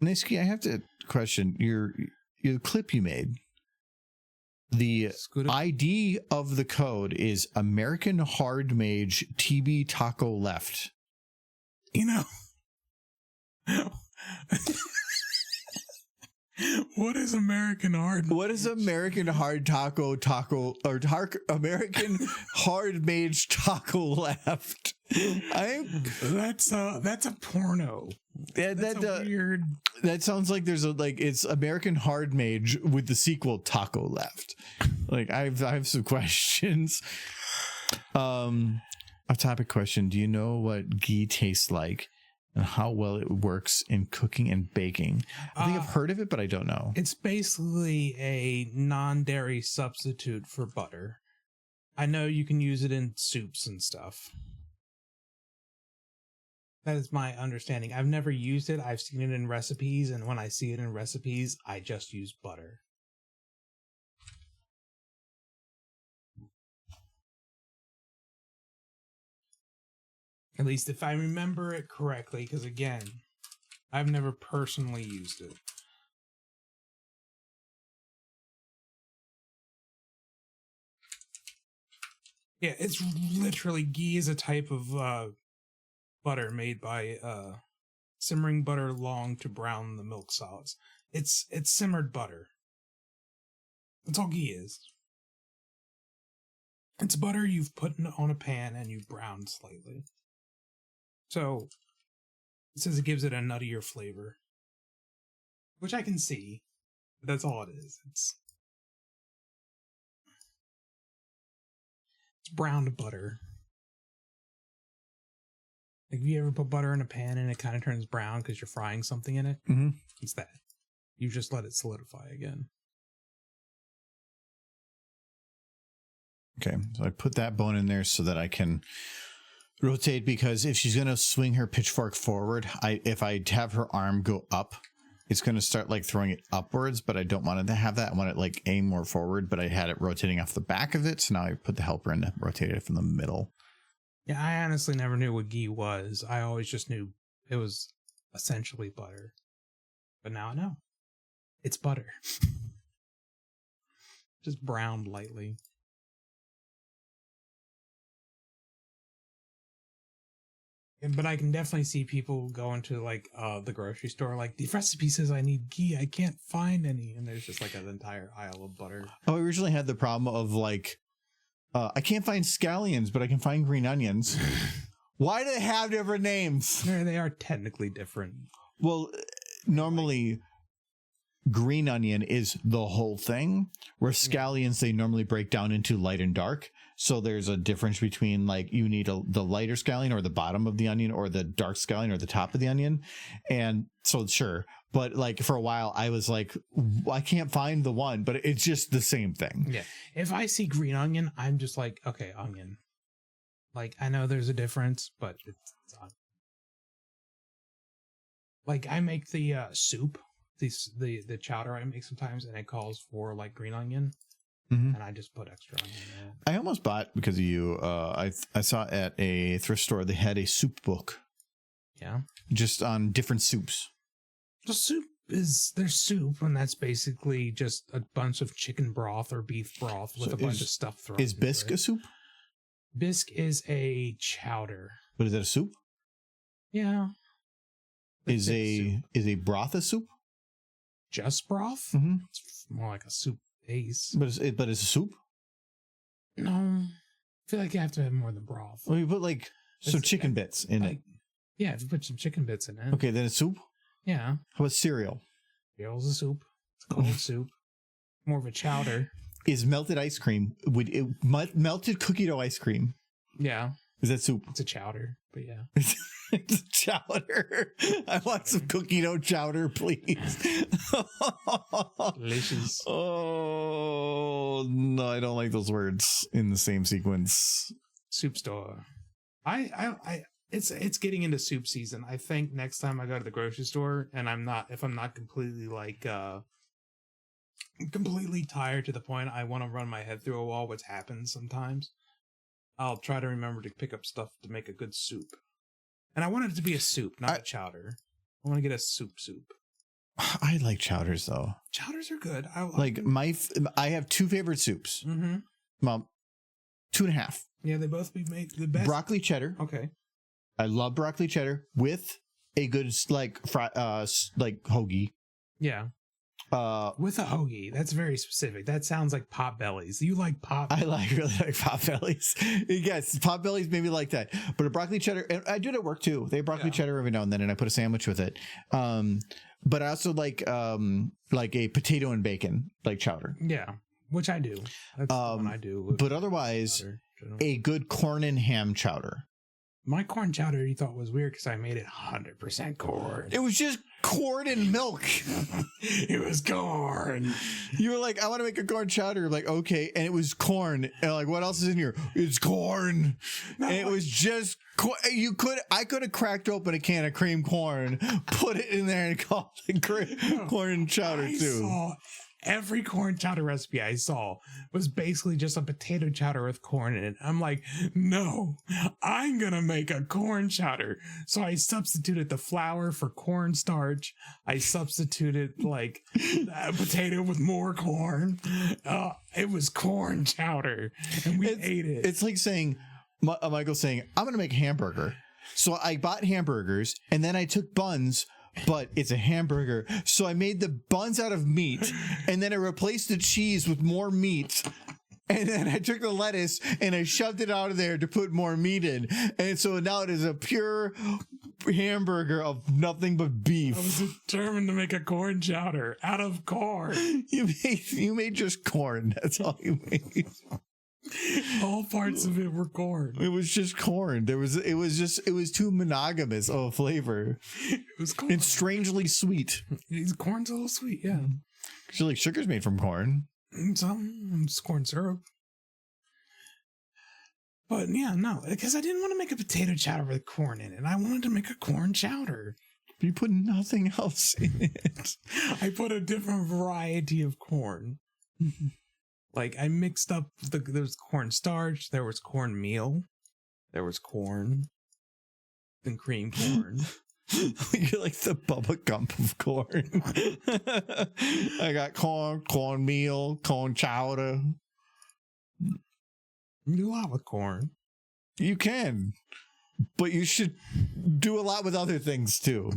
Nisky, I have to question your clip you made. The ID of the code is American Hard Mage TB Taco Left. You know, what is American Hard? What is American Hard Taco or American Hard Mage Taco Left? That's a porno. That's weird. That sounds like it's American Hard Mage with the sequel Taco Left. Like I have some questions. A topic question: do you know what ghee tastes like and how well it works in cooking and baking? I think I've heard of it, but I don't know. It's basically a non-dairy substitute for butter. I know you can use it in soups and stuff. That is my understanding. I've never used it. I've seen it in recipes, and when I see it in recipes, I just use butter. At least if I remember it correctly, because again, I've never personally used it. Yeah, it's literally ghee is a type of butter made by simmering butter long to brown the milk solids. It's simmered butter. That's all ghee is. It's butter you've put on a pan and you've browned slightly. So it says it gives it a nuttier flavor, which I can see. But that's all it is. It's browned butter. Like, if you ever put butter in a pan and it kind of turns brown because you're frying something in it, It's that. You just let it solidify again. Okay, so I put that bone in there so that I can rotate, because if she's going to swing her pitchfork forward, if I have her arm go up, it's going to start like throwing it upwards, but I don't want it to have that. I want it like aim more forward, but I had it rotating off the back of it. So now I put the helper in to rotate it from the middle. Yeah, I honestly never knew what ghee was. I always just knew it was essentially butter. But now I know. It's butter. Just browned lightly. But I can definitely see people going to like the grocery store, like, the recipe says I need ghee, I can't find any, and there's just like an entire aisle of butter. Oh, I originally had the problem of like, I can't find scallions, but I can find green onions. Why do they have different names? They are technically different. Well, normally green onion is the whole thing, where scallions, they normally break down into light and dark. So there's a difference between like you need the lighter scallion or the bottom of the onion, or the dark scallion or the top of the onion. And so sure. But like for a while I was like, I can't find the one, but it's just the same thing. Yeah. If I see green onion, I'm just like, okay, onion. Like, I know there's a difference, but it's onion. Like, I make the soup, the chowder I make sometimes, and it calls for like green onion. And I just put extra onion in it. I almost bought, because of you, I saw at a thrift store, they had a soup book. Yeah. Just on different soups. Just soup. is there's soup, and that's basically just a bunch of chicken broth or beef broth with So a bunch of stuff thrown. Is bisque a soup? Bisque is a chowder. But is that a soup? Yeah. Is a broth a soup? Just broth? Mm-hmm. It's more like a soup base. But it's a soup? No. I feel like you have to have more than broth. Well, you put like some chicken bits in it. Yeah, if you put some chicken bits in it. Okay, then it's soup? Yeah. How about cereal? Cereal's a soup. It's a cold soup. More of a chowder. Is melted ice cream, melted cookie dough ice cream? Yeah. Is that soup? It's a chowder, but yeah. It's a chowder. I want some cookie dough chowder, please. Delicious. Oh, no, I don't like those words in the same sequence. Soup store. It's getting into soup season. I think next time I go to the grocery store and if I'm not completely completely tired to the point I want to run my head through a wall, which happens sometimes, I'll try to remember to pick up stuff to make a good soup. And I want it to be a soup, not a chowder. I want to get a soup. I like chowders though. Chowders are good. I have two favorite soups. Mm-hmm. Well, 2.5. Yeah, they both be made the best. Broccoli cheddar. Okay. I love broccoli cheddar with a good hoagie. Yeah. With a hoagie. That's very specific. That sounds like Potbellies. You like Potbellies? I really like Potbellies. Yes, Potbellies maybe like that. But a broccoli cheddar, and I do it at work too. They have broccoli cheddar every now and then, and I put a sandwich with it. But I also like a potato and bacon chowder. Yeah, which I do. That's the one I do. But otherwise, a good corn and ham chowder. My corn chowder you thought was weird because I made it 100% corn. It was just corn and milk. It was corn. You were like, I want to make a corn chowder. I'm like, okay. And it was corn. And like, what else is in here? It's corn. No, and it was just I could have cracked open a can of cream corn, put it in there and called it corn chowder too. Every corn chowder recipe I saw was basically just a potato chowder with corn in it. I'm like, no, I'm going to make a corn chowder. So I substituted the flour for cornstarch. I substituted a potato with more corn. It was corn chowder and we ate it. It's like saying, Michael saying, I'm going to make a hamburger. So I bought hamburgers and then I took buns, but it's a hamburger. So I made the buns out of meat and then I replaced the cheese with more meat. And then I took the lettuce and I shoved it out of there to put more meat in. And so now it is a pure hamburger of nothing but beef. I was determined to make a corn chowder out of corn. You made just corn. That's all you made. All parts of it were corn. It was just corn. It was too monogamous of a flavor. It was corn. It's strangely sweet. Corn's a little sweet, yeah. So like sugar's made from corn. It's corn syrup. But yeah, no, because I didn't want to make a potato chowder with corn in it. I wanted to make a corn chowder. You put nothing else in it. I put a different variety of corn. I mixed up there was corn starch, there was corn meal, there was corn, and cream corn. You're like the Bubba Gump of corn. I got corn meal, corn chowder. You do a lot with corn. You can, but you should do a lot with other things too.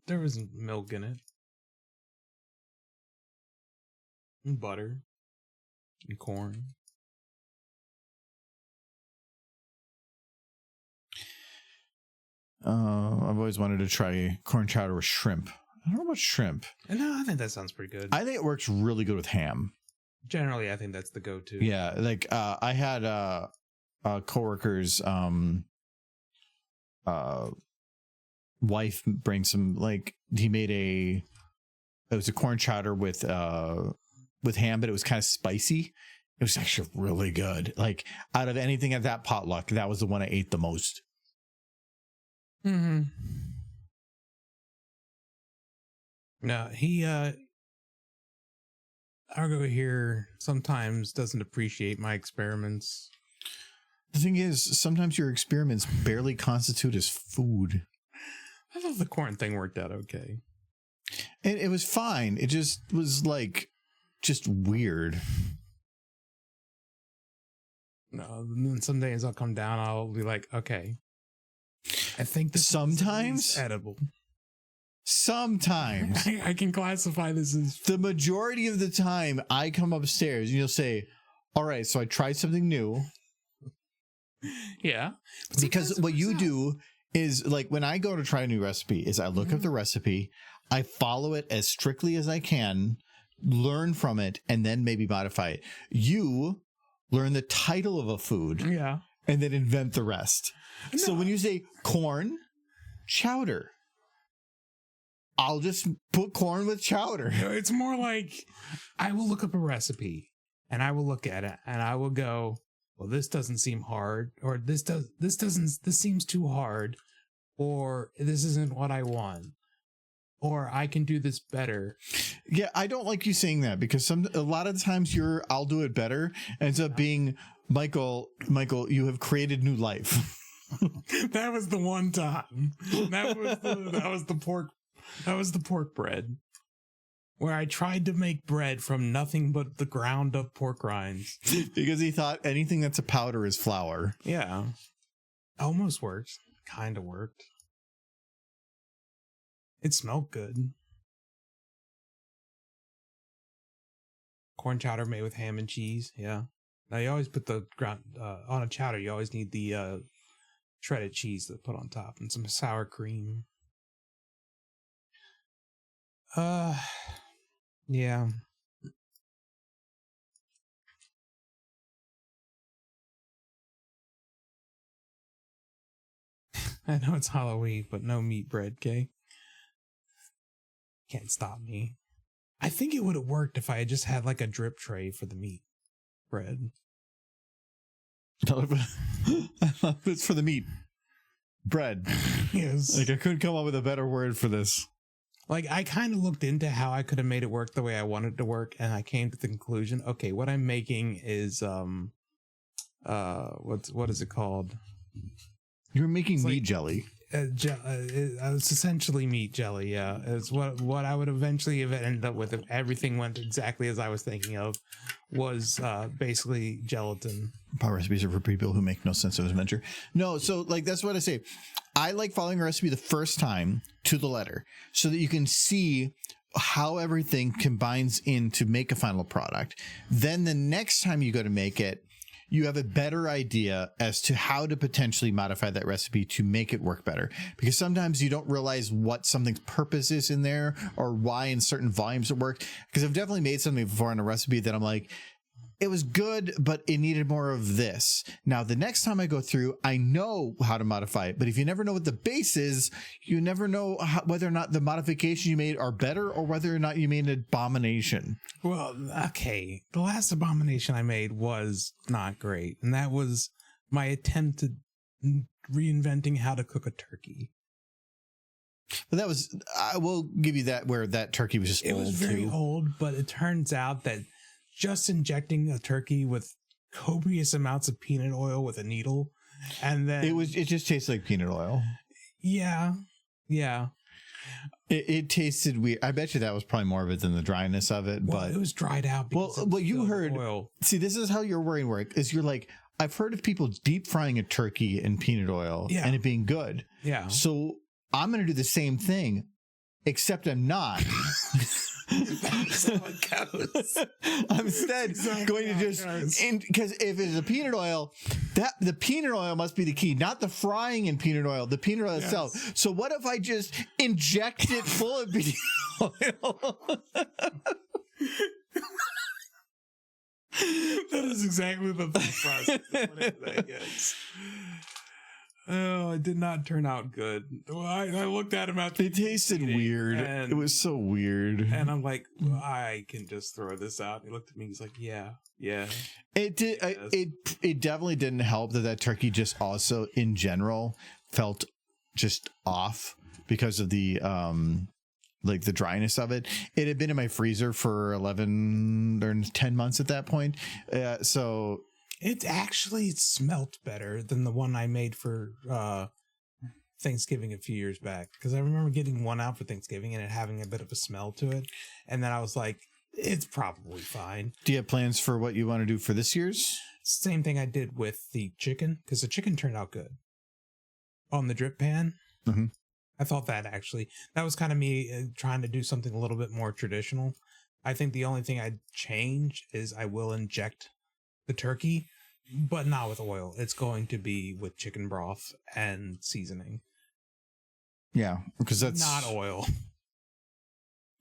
There was milk in it. And butter and corn. I've always wanted to try corn chowder with shrimp. I don't know about shrimp. No, I think that sounds pretty good. I think it works really good with ham. Generally, I think that's the go-to. Yeah, I had a coworker's wife bring some he made it was a corn chowder with ham, but it was kind of spicy. It was actually really good. Out of anything at that potluck, that was the one I ate the most. Mm-hmm. No, Argo here sometimes doesn't appreciate my experiments. The thing is, sometimes your experiments barely constitute as food. I thought the corn thing worked out okay. And it was fine. It just was like, just weird. No, and then some days I'll come down. I'll be like, okay, I think this sometimes is edible. Sometimes I can classify this as the majority of the time I come upstairs and you'll say, all right, so I tried something new. Yeah. Because what you do is like when I go to try a new recipe is I look up the recipe, I follow it as strictly as I can, learn from it, and then maybe modify it. You learn the title of a food and then invent the rest. No. So when you say corn, chowder, I'll just put corn with chowder. It's more like I will look up a recipe and I will look at it and I will go, well, this doesn't seem hard, or this seems too hard, or this isn't what I want, or I can do this better. Yeah, I don't like you saying that because a lot of the times I'll do it better ends up being Michael, you have created new life. That was the one time. That was the pork bread, where I tried to make bread from nothing but the ground up pork rinds. Because he thought anything that's a powder is flour. Yeah. Almost worked. Kind of worked. It smelled good. Corn chowder made with ham and cheese. Yeah. Now you always put the ground on a chowder. You always need the shredded cheese to put on top and some sour cream. Yeah. I know it's Halloween, but no meat bread, okay? Can't stop me. I think it would have worked if I had just had like a drip tray for the meat bread. It's for the meat bread. Yes. Like I couldn't come up with a better word for this. Like I kind of looked into how I could have made it work the way I wanted it to work, and I came to the conclusion, okay, what I'm making is what is it called? You're making meat jelly. It's essentially meat jelly. Yeah, it's what I would eventually have ended up with if everything went exactly as I was thinking of. Was basically gelatin. Power recipes are for people who make no sense of adventure. No, so like that's what I say. I like following a recipe the first time to the letter so that you can see how everything combines in to make a final product. Then the next time you go to make it, you have a better idea as to how to potentially modify that recipe to make it work better. Because sometimes you don't realize what something's purpose is in there or why in certain volumes it worked. Because I've definitely made something before in a recipe that I'm like, it was good, but it needed more of this. Now, the next time I go through, I know how to modify it. But if you never know what the base is, you never know whether or not the modifications you made are better or whether or not you made an abomination. Well, okay. The last abomination I made was not great. And that was my attempt at reinventing how to cook a turkey. But that was, I will give you that, where that turkey was just old. It was very old, but it turns out that just injecting a turkey with copious amounts of peanut oil with a needle, and then it just tastes like peanut oil. Yeah. It tasted weird. I bet you that was probably more of it than the dryness of it. Well, but it was dried out. Well, what you heard. Oil. See, this is how your worrying work is. You're like, I've heard of people deep frying a turkey in peanut oil and it being good. Yeah. So I'm going to do the same thing, except I'm not. That's how it goes. I'm instead going to just, because if it's a peanut oil, the peanut oil must be the key, not the frying in peanut oil, the peanut oil itself. So what if I just inject it full of peanut oil? That is exactly the thought process. I guess. Oh, it did not turn out good. Well, I looked at him after. It tasted weird. It was so weird. And I'm like, well, I can just throw this out. He looked at me. He's like, yeah. It did. It definitely didn't help that turkey just also in general felt just off because of the like the dryness of it. It had been in my freezer for 11 or 10 months at that point. So. It actually smelt better than the one I made for Thanksgiving a few years back, because I remember getting one out for Thanksgiving and it having a bit of a smell to it, and then I was like, it's probably fine. Do you have plans for what you want to do for this year's? Same thing I did with the chicken, because the chicken turned out good on the drip pan. Mm-hmm. I thought that was kind of me trying to do something a little bit more traditional. I think the only thing I'd change is I will inject the turkey, but not with oil. It's going to be with chicken broth and seasoning. Yeah, because that's not oil.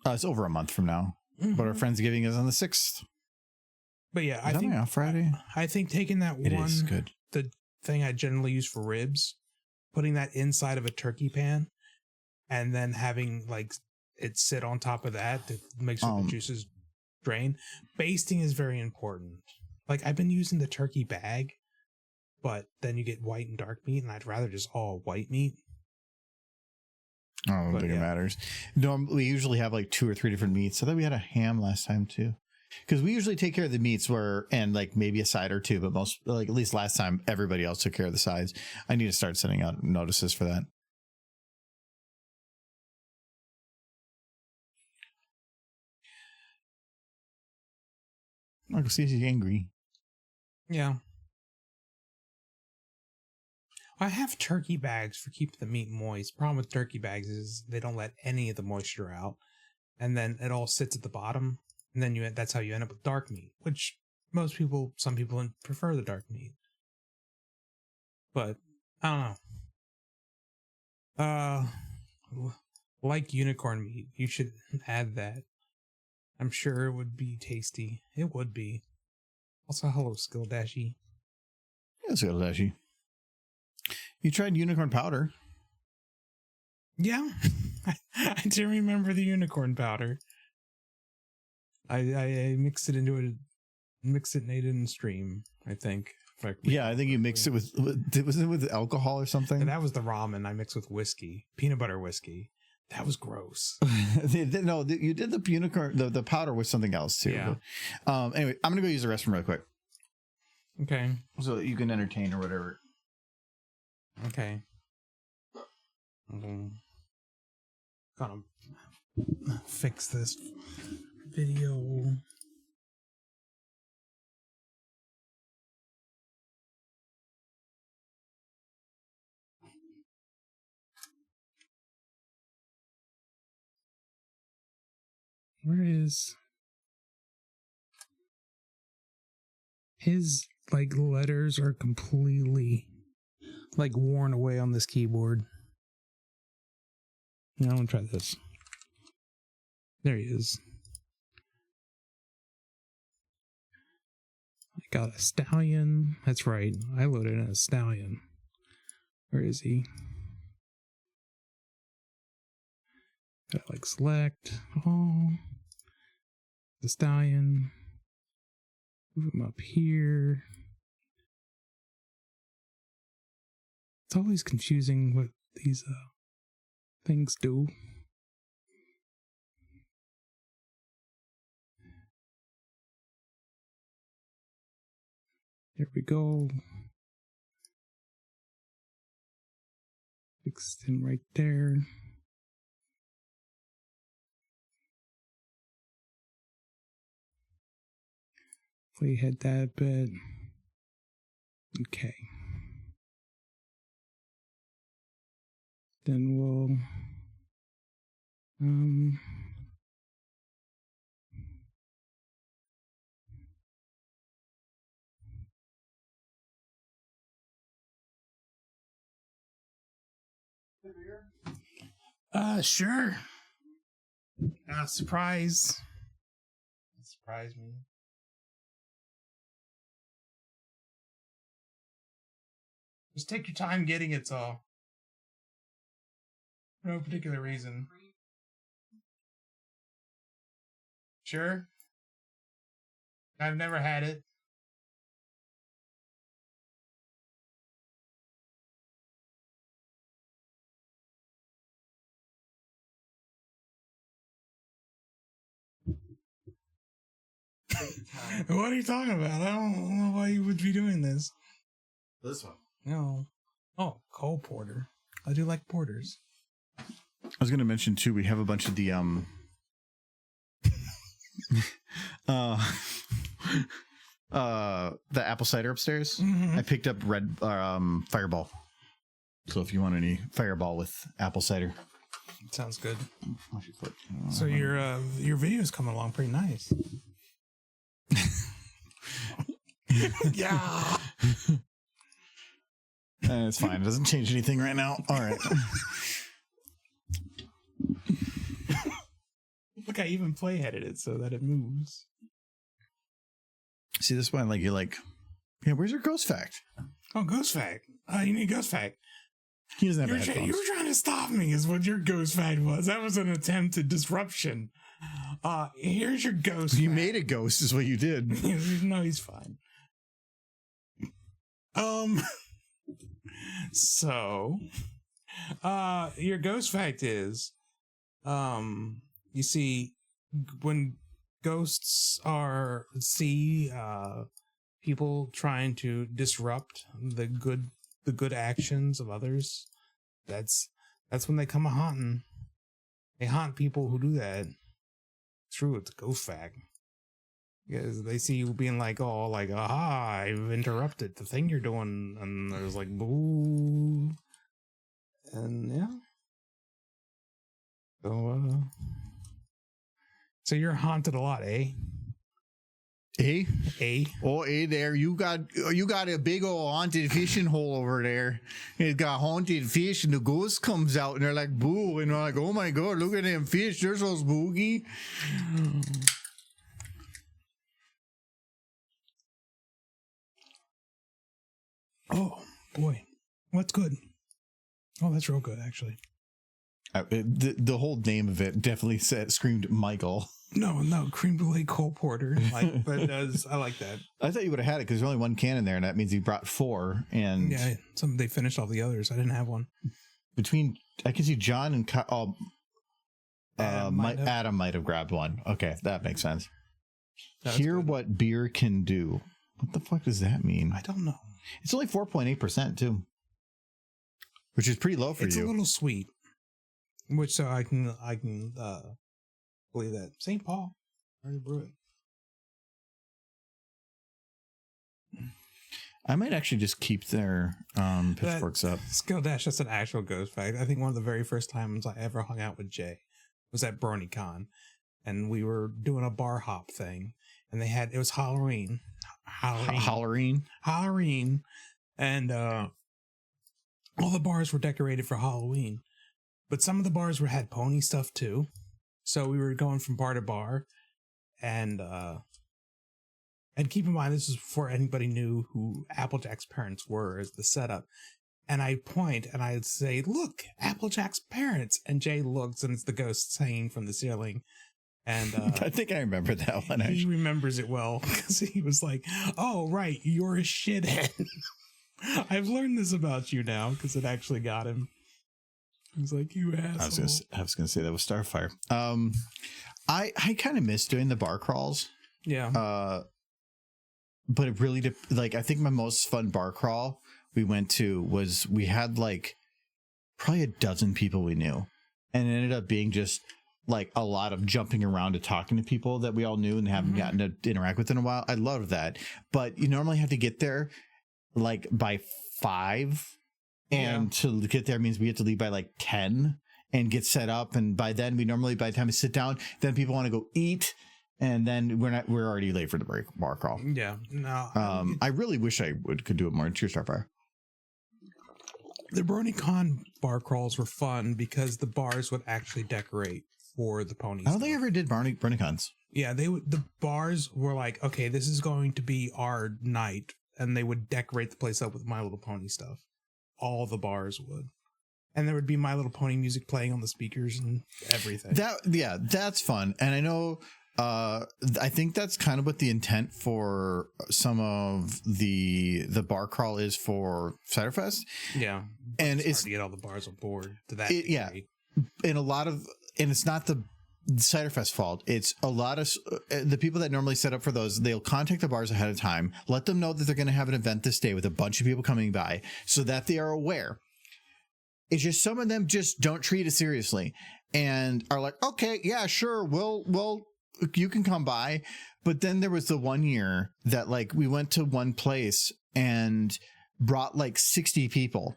It's over a month from now, but our Friendsgiving is on the 6th. But yeah, I think Friday. I think taking that It is good. The thing I generally use for ribs, putting that inside of a turkey pan, and then having like it sit on top of that to make sure the juices drain. Basting is very important. Like I've been using the turkey bag, but then you get white and dark meat, and I'd rather just all white meat. I don't think it matters. No, we usually have like 2 or 3 different meats. I thought we had a ham last time too, because we usually take care of the meats and like maybe a side or two, but most, like at least last time, everybody else took care of the sides. I need to start sending out notices for that. I can see she's angry. Yeah. I have turkey bags for keeping the meat moist. Problem with turkey bags is they don't let any of the moisture out, and then it all sits at the bottom, and then that's how you end up with dark meat, which some people prefer the dark meat. But I don't know. Like unicorn meat, you should add that. I'm sure it would be tasty. It would be. Also, hello, Skilldashy. Yeah, Skilldashy. You tried unicorn powder. Yeah, I do remember the unicorn powder. I mixed it and ate it in stream, I think. Yeah, I think you mixed it was it with alcohol or something? And that was the ramen I mixed with whiskey, peanut butter whiskey. That was gross. No, you did the unicorn, the powder with something else too. Yeah. But, anyway, I'm going to go use the restroom real quick. Okay. So that you can entertain or whatever. Okay. Gonna fix this video. Where is his letters are completely worn away on this keyboard. Now I'm gonna try this. There he is. I got a stallion. That's right. I loaded in a stallion. Where is he? Got select. Oh. The stallion. Move him up here. It's always confusing what these things do. There we go. Fixed him right there. Playhead that a bit. Okay. Then we'll sure. Surprise. Surprise me. Just take your time getting it, so. For no particular reason. Sure. I've never had it. What are you talking about? I don't know why you would be doing this. This one. No. Oh, Cole Porter. I do like porters. I was going to mention too, we have a bunch of the the apple cider upstairs. Mm-hmm. I picked up red Fireball. So if you want any Fireball with apple cider. Sounds good. So your video is coming along pretty nice. Yeah. It's fine. It doesn't change anything right now. All right. Look, I even play headed it so that it moves. See this one? Like you're like, yeah. Where's your ghost fact? Oh, ghost fact. You need ghost fact. He doesn't have headphones. You were trying to stop me, is what your ghost fact was. That was an attempt at disruption. Here's your ghost. You fact. made a ghost, is what you did. No, he's fine. So, your ghost fact is, you see, when ghosts see people trying to disrupt the good actions of others, that's when they come a haunting. They haunt people who do that. True, it's a ghost fact. Because they see you being like, oh, like, aha, I've interrupted the thing you're doing. And there's like, boo. And yeah. So you're haunted a lot, eh? Eh? Eh? Oh, eh there. You got a big old haunted fishing hole over there. It got haunted fish and the ghost comes out and they're like, boo. And they're like, oh my God, look at them fish. They're so spooky. Oh, boy. What's good? Oh, that's real good, actually. The whole name of it definitely screamed Michael. No, cream brulee Cole Porter. Like, but I like that. I thought you would have had it because there's only one can in there, and that means you brought 4. And yeah, they finished all the others. I didn't have one. I can see John and Adam might have grabbed one. Okay, that makes sense. Hear good. What beer can do. What the fuck does that mean? I don't know. It's only 4.8% too, which is pretty low for you. It's a little sweet, which so I can believe that. St. Paul, already brew it. I might actually just keep their pitchforks up. Skill Dash, that's an actual ghost fact. I think one of the very first times I ever hung out with Jay was at BronyCon, and we were doing a bar hop thing, and it was Halloween. Halloween. And all the bars were decorated for Halloween, but some of the bars had pony stuff too. So we were going from bar to bar, and keep in mind, this is before anybody knew who Applejack's parents were as the setup. And I point and I'd say, "Look, Applejack's parents." And Jay looks, and it's the ghost hanging from the ceiling. And I think I remember that one. He remembers it well because he was like, "Oh, right, you're a shithead." I've learned this about you now because it actually got him. He was like, "You asshole." I was gonna say that was Starfire. I kind of miss doing the bar crawls. Yeah. But it really I think my most fun bar crawl we went to was we had like probably a dozen people we knew, and it ended up being just like a lot of jumping around and talking to people that we all knew and haven't gotten to interact with in a while. I love that. But you normally have to get there like by 5, and to get there means we have to leave by like 10 and get set up. And by then by the time we sit down, then people want to go eat. And then we're already late for the bar crawl. Yeah. No. I really wish I could do it more. Cheers, Starfire. The BronyCon bar crawls were fun because the bars would actually decorate for the ponies. I don't think I ever did BronyCons. Yeah, the bars were like, okay, this is going to be our night, and they would decorate the place up with My Little Pony stuff. All the bars would. And there would be My Little Pony music playing on the speakers and everything. That's fun. And I know I think that's kind of what the intent for some of the bar crawl is for Ciderfest. Yeah. And it's hard to get all the bars on board to that degree. And it's not the Ciderfest fault. It's a lot of the people that normally set up for those. They'll contact the bars ahead of time, let them know that they're going to have an event this day with a bunch of people coming by so that they are aware. It's just some of them just don't treat it seriously and are like, okay, yeah, sure, we'll you can come by. But then there was the one year that like we went to one place and brought like 60 people,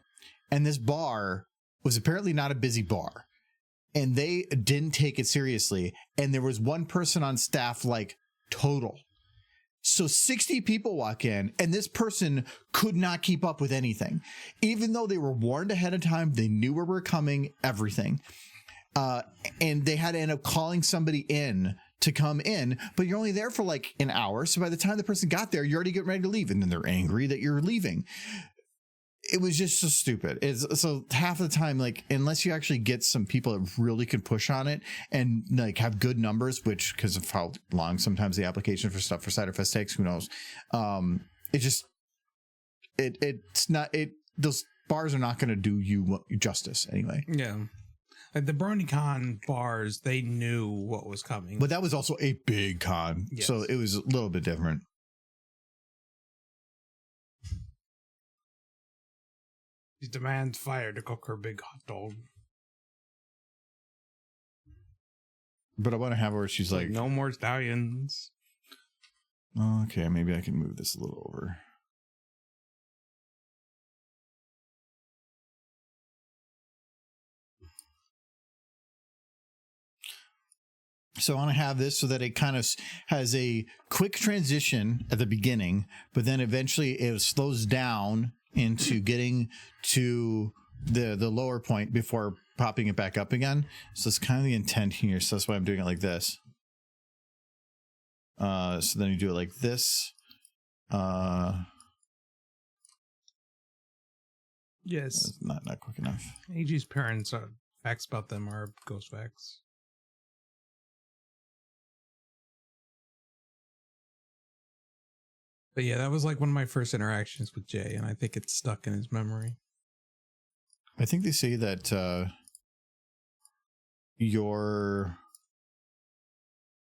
and this bar was apparently not a busy bar, and they didn't take it seriously, and there was one person on staff like total. So 60 people walk in, and this person could not keep up with anything. Even though they were warned ahead of time, they knew where we're coming, everything. And they had to end up calling somebody in to come in, but you're only there for like an hour. So by the time the person got there, you're already getting ready to leave, and then they're angry that you're leaving. It was just so stupid. So half of the time, like, unless you actually get some people that really can push on it and like have good numbers, which because of how long sometimes the application for stuff for Ciderfest takes, who knows? Those bars are not going to do you justice anyway. Yeah. Like the BronyCon bars, they knew what was coming. But that was also a big con. Yes. So it was a little bit different. She demands fire to cook her big hot dog. But I want to have her where she's like, no more stallions. Okay, maybe I can move this a little over. So I want to have this so that it kind of has a quick transition at the beginning, but then eventually it slows down into getting to the lower point before popping it back up again. So it's kind of the intent here. So that's why I'm doing it like this. So then you do it like this. Yes. Not quick enough. AG's parents, facts about them are ghost facts. But yeah, that was like one of my first interactions with Jay, and I think it's stuck in his memory. I think they say that your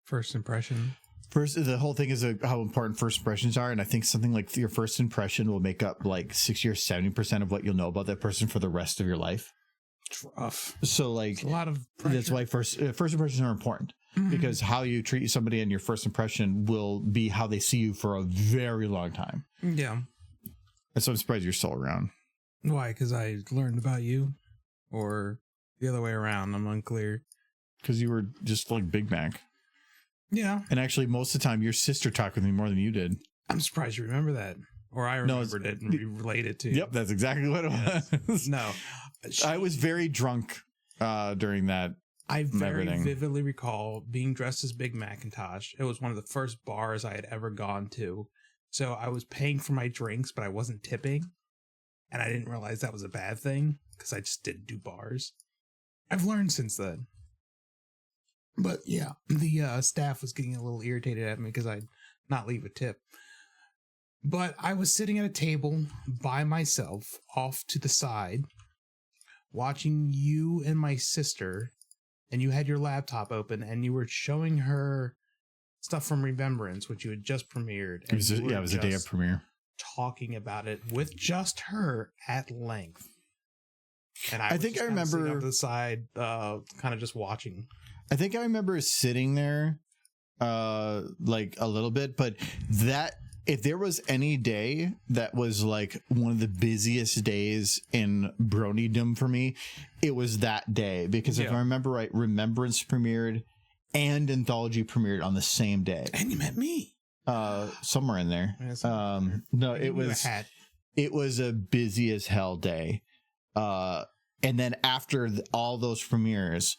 first impression. The whole thing is how important first impressions are, and I think something like your first impression will make up like 60 or 70% of what you'll know about that person for the rest of your life. It's rough. So like it's a lot of pressure. That's why first impressions are important. Because how you treat somebody in your first impression will be how they see you for a very long time. Yeah. And so I'm surprised you're still around. Why? Because I learned about you? Or the other way around? I'm unclear. Because you were just like Big Mac. Yeah. And actually, most of the time, your sister talked with me more than you did. I'm surprised you remember that. Or I remembered it and related to. Yep, that's exactly what it was. No. I was very drunk during that. I very vividly recall being dressed as Big Macintosh. It was one of the first bars I had ever gone to. So I was paying for my drinks, but I wasn't tipping. And I didn't realize that was a bad thing because I just didn't do bars. I've learned since then. But yeah, the staff was getting a little irritated at me because I'd not leave a tip. But I was sitting at a table by myself off to the side, watching you and my sister. And you had your laptop open, and you were showing her stuff from Remembrance, which you had just premiered. And it was a day of premiere. Talking about it with just her at length. And I think I remember sitting up to the side, kind of just watching. I think I remember sitting there, like a little bit, but that. If there was any day that was like one of the busiest days in Bronydom for me, it was that day. Because if I remember right, Remembrance premiered and Anthology premiered on the same day. And you met me. Somewhere in there. No, it was a busy as hell day. And then after all those premieres,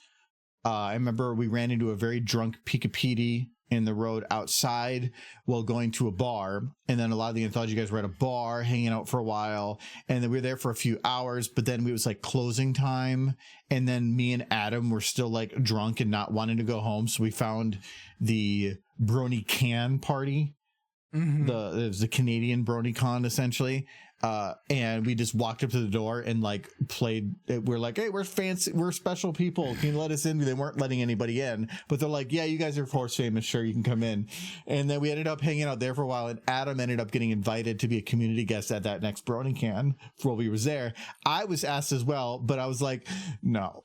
I remember we ran into a very drunk Pika in the road outside while going to a bar, and then a lot of the Anthology guys were at a bar hanging out for a while, and then we were there for a few hours, but then it was like closing time, and then me and Adam were still like drunk and not wanting to go home, so we found the BronyCon party. It was the Canadian BronyCon essentially, And we just walked up to the door and like played. We're like, hey, we're fancy, we're special people. Can you let us in? They weren't letting anybody in, but they're like, yeah, you guys are Force famous. Sure, you can come in. And then we ended up hanging out there for a while. And Adam ended up getting invited to be a community guest at that next Brony Can while we was there. I was asked as well, but I was like, no,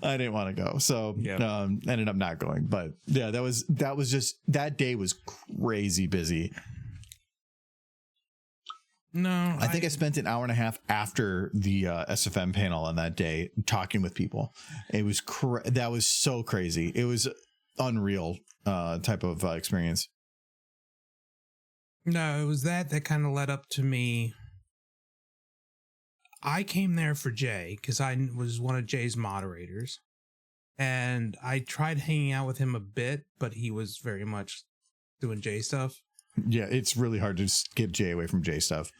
I didn't want to go. So ended up not going. But yeah, that was just, that day was crazy busy. No, I think I spent an hour and a half after the SFM panel on that day talking with people. It was that was so crazy. It was unreal type of experience. No, it was that kind of led up to me. I came there for Jay because I was one of Jay's moderators, and I tried hanging out with him a bit, but he was very much doing Jay stuff. Yeah, it's really hard to get Jay away from Jay stuff.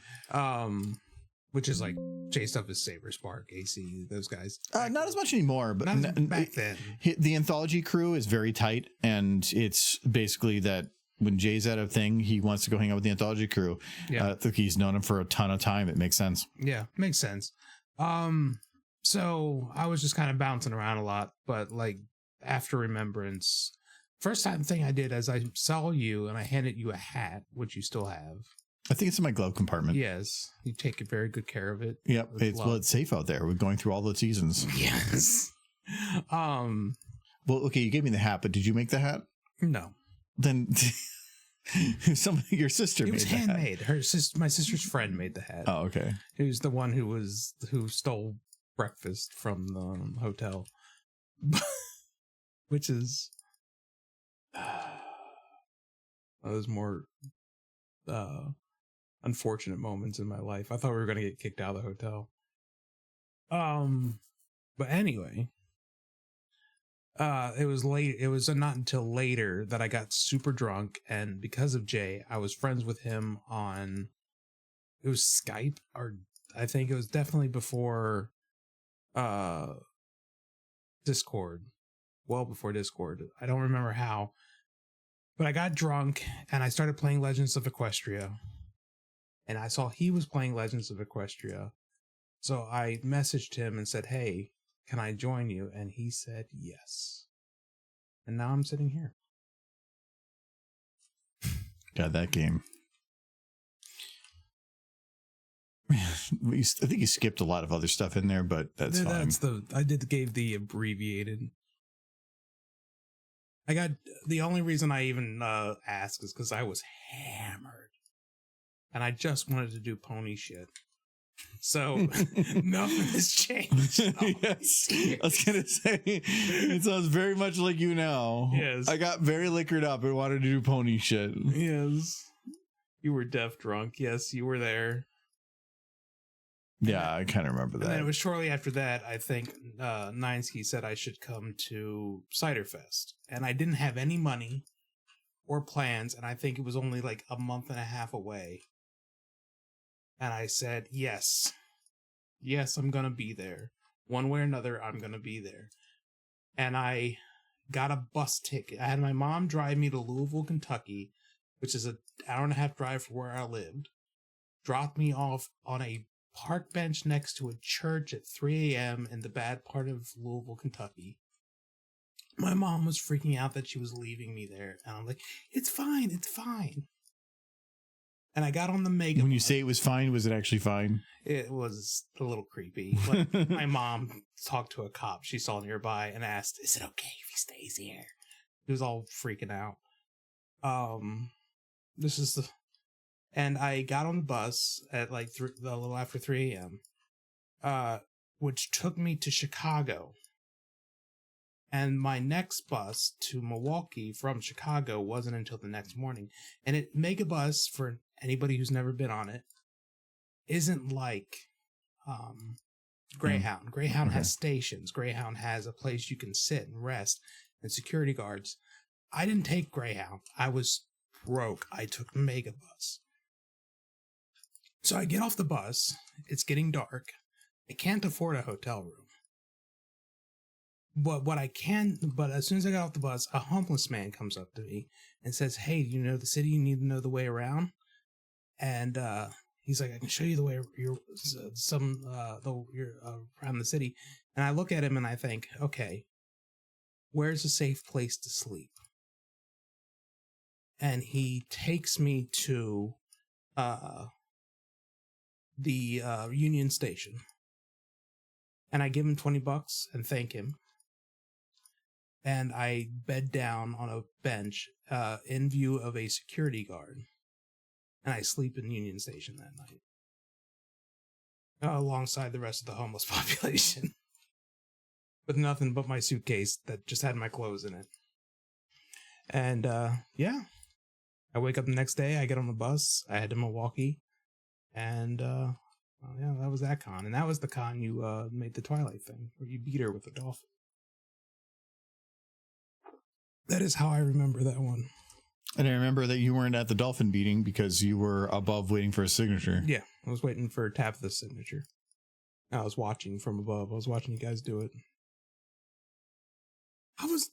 Which is like Jay stuff is Saber Spark, AC, those guys. Not as much anymore, but back then. The anthology crew is very tight, and it's basically that when Jay's at a thing, he wants to go hang out with the anthology crew. Yeah, I think he's known him for a ton of time. It makes sense. Yeah, makes sense. So I was just kind of bouncing around a lot, but like after Remembrance. First thing I did is I saw you and I handed you a hat, which you still have. I think it's in my glove compartment. Yes. You take very good care of it. Yep. It's safe out there. We're going through all the seasons. Yes. Well, okay, you gave me the hat, but did you make the hat? No. Then your sister made the hat. It was handmade. My sister's friend made the hat. Oh, okay. Who's the one who stole breakfast from the hotel. Which is those more unfortunate moments in my life. I thought we were going to get kicked out of the hotel. But anyway, it was late. It was not until later that I got super drunk, and because of Jay, I was friends with him on, it was Skype, or I think it was definitely before Discord. Well before Discord. I don't remember how. But I got drunk and I started playing Legends of Equestria. And I saw he was playing Legends of Equestria. So I messaged him and said, hey, can I join you? And he said yes. And now I'm sitting here. God, that game. I think you skipped a lot of other stuff in there, but that's fine. I gave the abbreviated. I got the only reason I even asked is because I was hammered, and I just wanted to do pony shit. So nothing has changed. Yes, I was gonna say it sounds very much like you now. Yes, I got very liquored up and wanted to do pony shit. Yes, you were deaf drunk. Yes, you were there. Yeah, I kind of remember that. And then it was shortly after that, I think, Ninesky said I should come to Cider Fest. And I didn't have any money or plans, and I think it was only like a month and a half away. And I said, yes. Yes, I'm going to be there. One way or another, I'm going to be there. And I got a bus ticket. I had my mom drive me to Louisville, Kentucky, which is an hour and a half drive from where I lived. Dropped me off on a park bench next to a church at 3 a.m. in the bad part of Louisville, Kentucky. My mom was freaking out that she was leaving me there. And I'm like, it's fine, it's fine. And I got on the mega When you bus. say it was fine, was it actually fine? It was a little creepy. Like, my mom talked to a cop she saw nearby and asked, is it okay if he stays here? He was all freaking out. And I got on the bus at like a little after 3 a.m., which took me to Chicago. And my next bus to Milwaukee from Chicago wasn't until the next morning. And Megabus, for anybody who's never been on it, isn't like Greyhound. Greyhound has stations. Greyhound has a place you can sit and rest and security guards. I didn't take Greyhound. I was broke. I took Megabus. So I get off the bus. It's getting dark. I can't afford a hotel room. But as soon as I got off the bus, a homeless man comes up to me and says, hey, you know the city? You need to know the way around? And he's like, I can show you the way you're around the city. And I look at him and I think, okay, where's a safe place to sleep? And he takes me to the Union Station. And I give him $20 and thank him. And I bed down on a bench in view of a security guard. And I sleep in Union Station that night. Alongside the rest of the homeless population. With nothing but my suitcase that just had my clothes in it. And yeah. I wake up the next day, I get on the bus, I head to Milwaukee, and yeah, that was that con. And that was the con you made the Twilight thing, where you beat her with a dolphin. That is how I remember that one. And I remember that you weren't at the dolphin beating because you were above waiting for a signature. Yeah, I was waiting for Tabitha's signature. I was watching from above. I was watching you guys do it. I was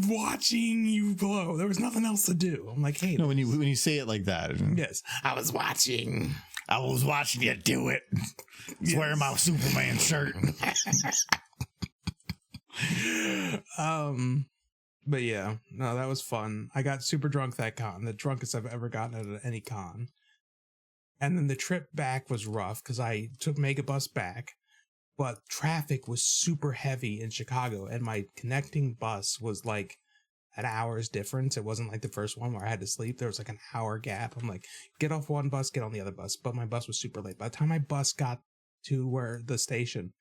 watching you glow. There was nothing else to do. I'm like, hey. No, when you say it like that. Yes. I was watching you do it. Yes. Wearing my Superman shirt. But yeah, no, that was fun. I got super drunk that con, the drunkest I've ever gotten at any con. And then the trip back was rough because I took Megabus back, but traffic was super heavy in Chicago, and my connecting bus was like an hour's difference. It wasn't like the first one where I had to sleep. There was like an hour gap. I'm like, get off one bus, get on the other bus. But my bus was super late. By the time my bus got to where the station,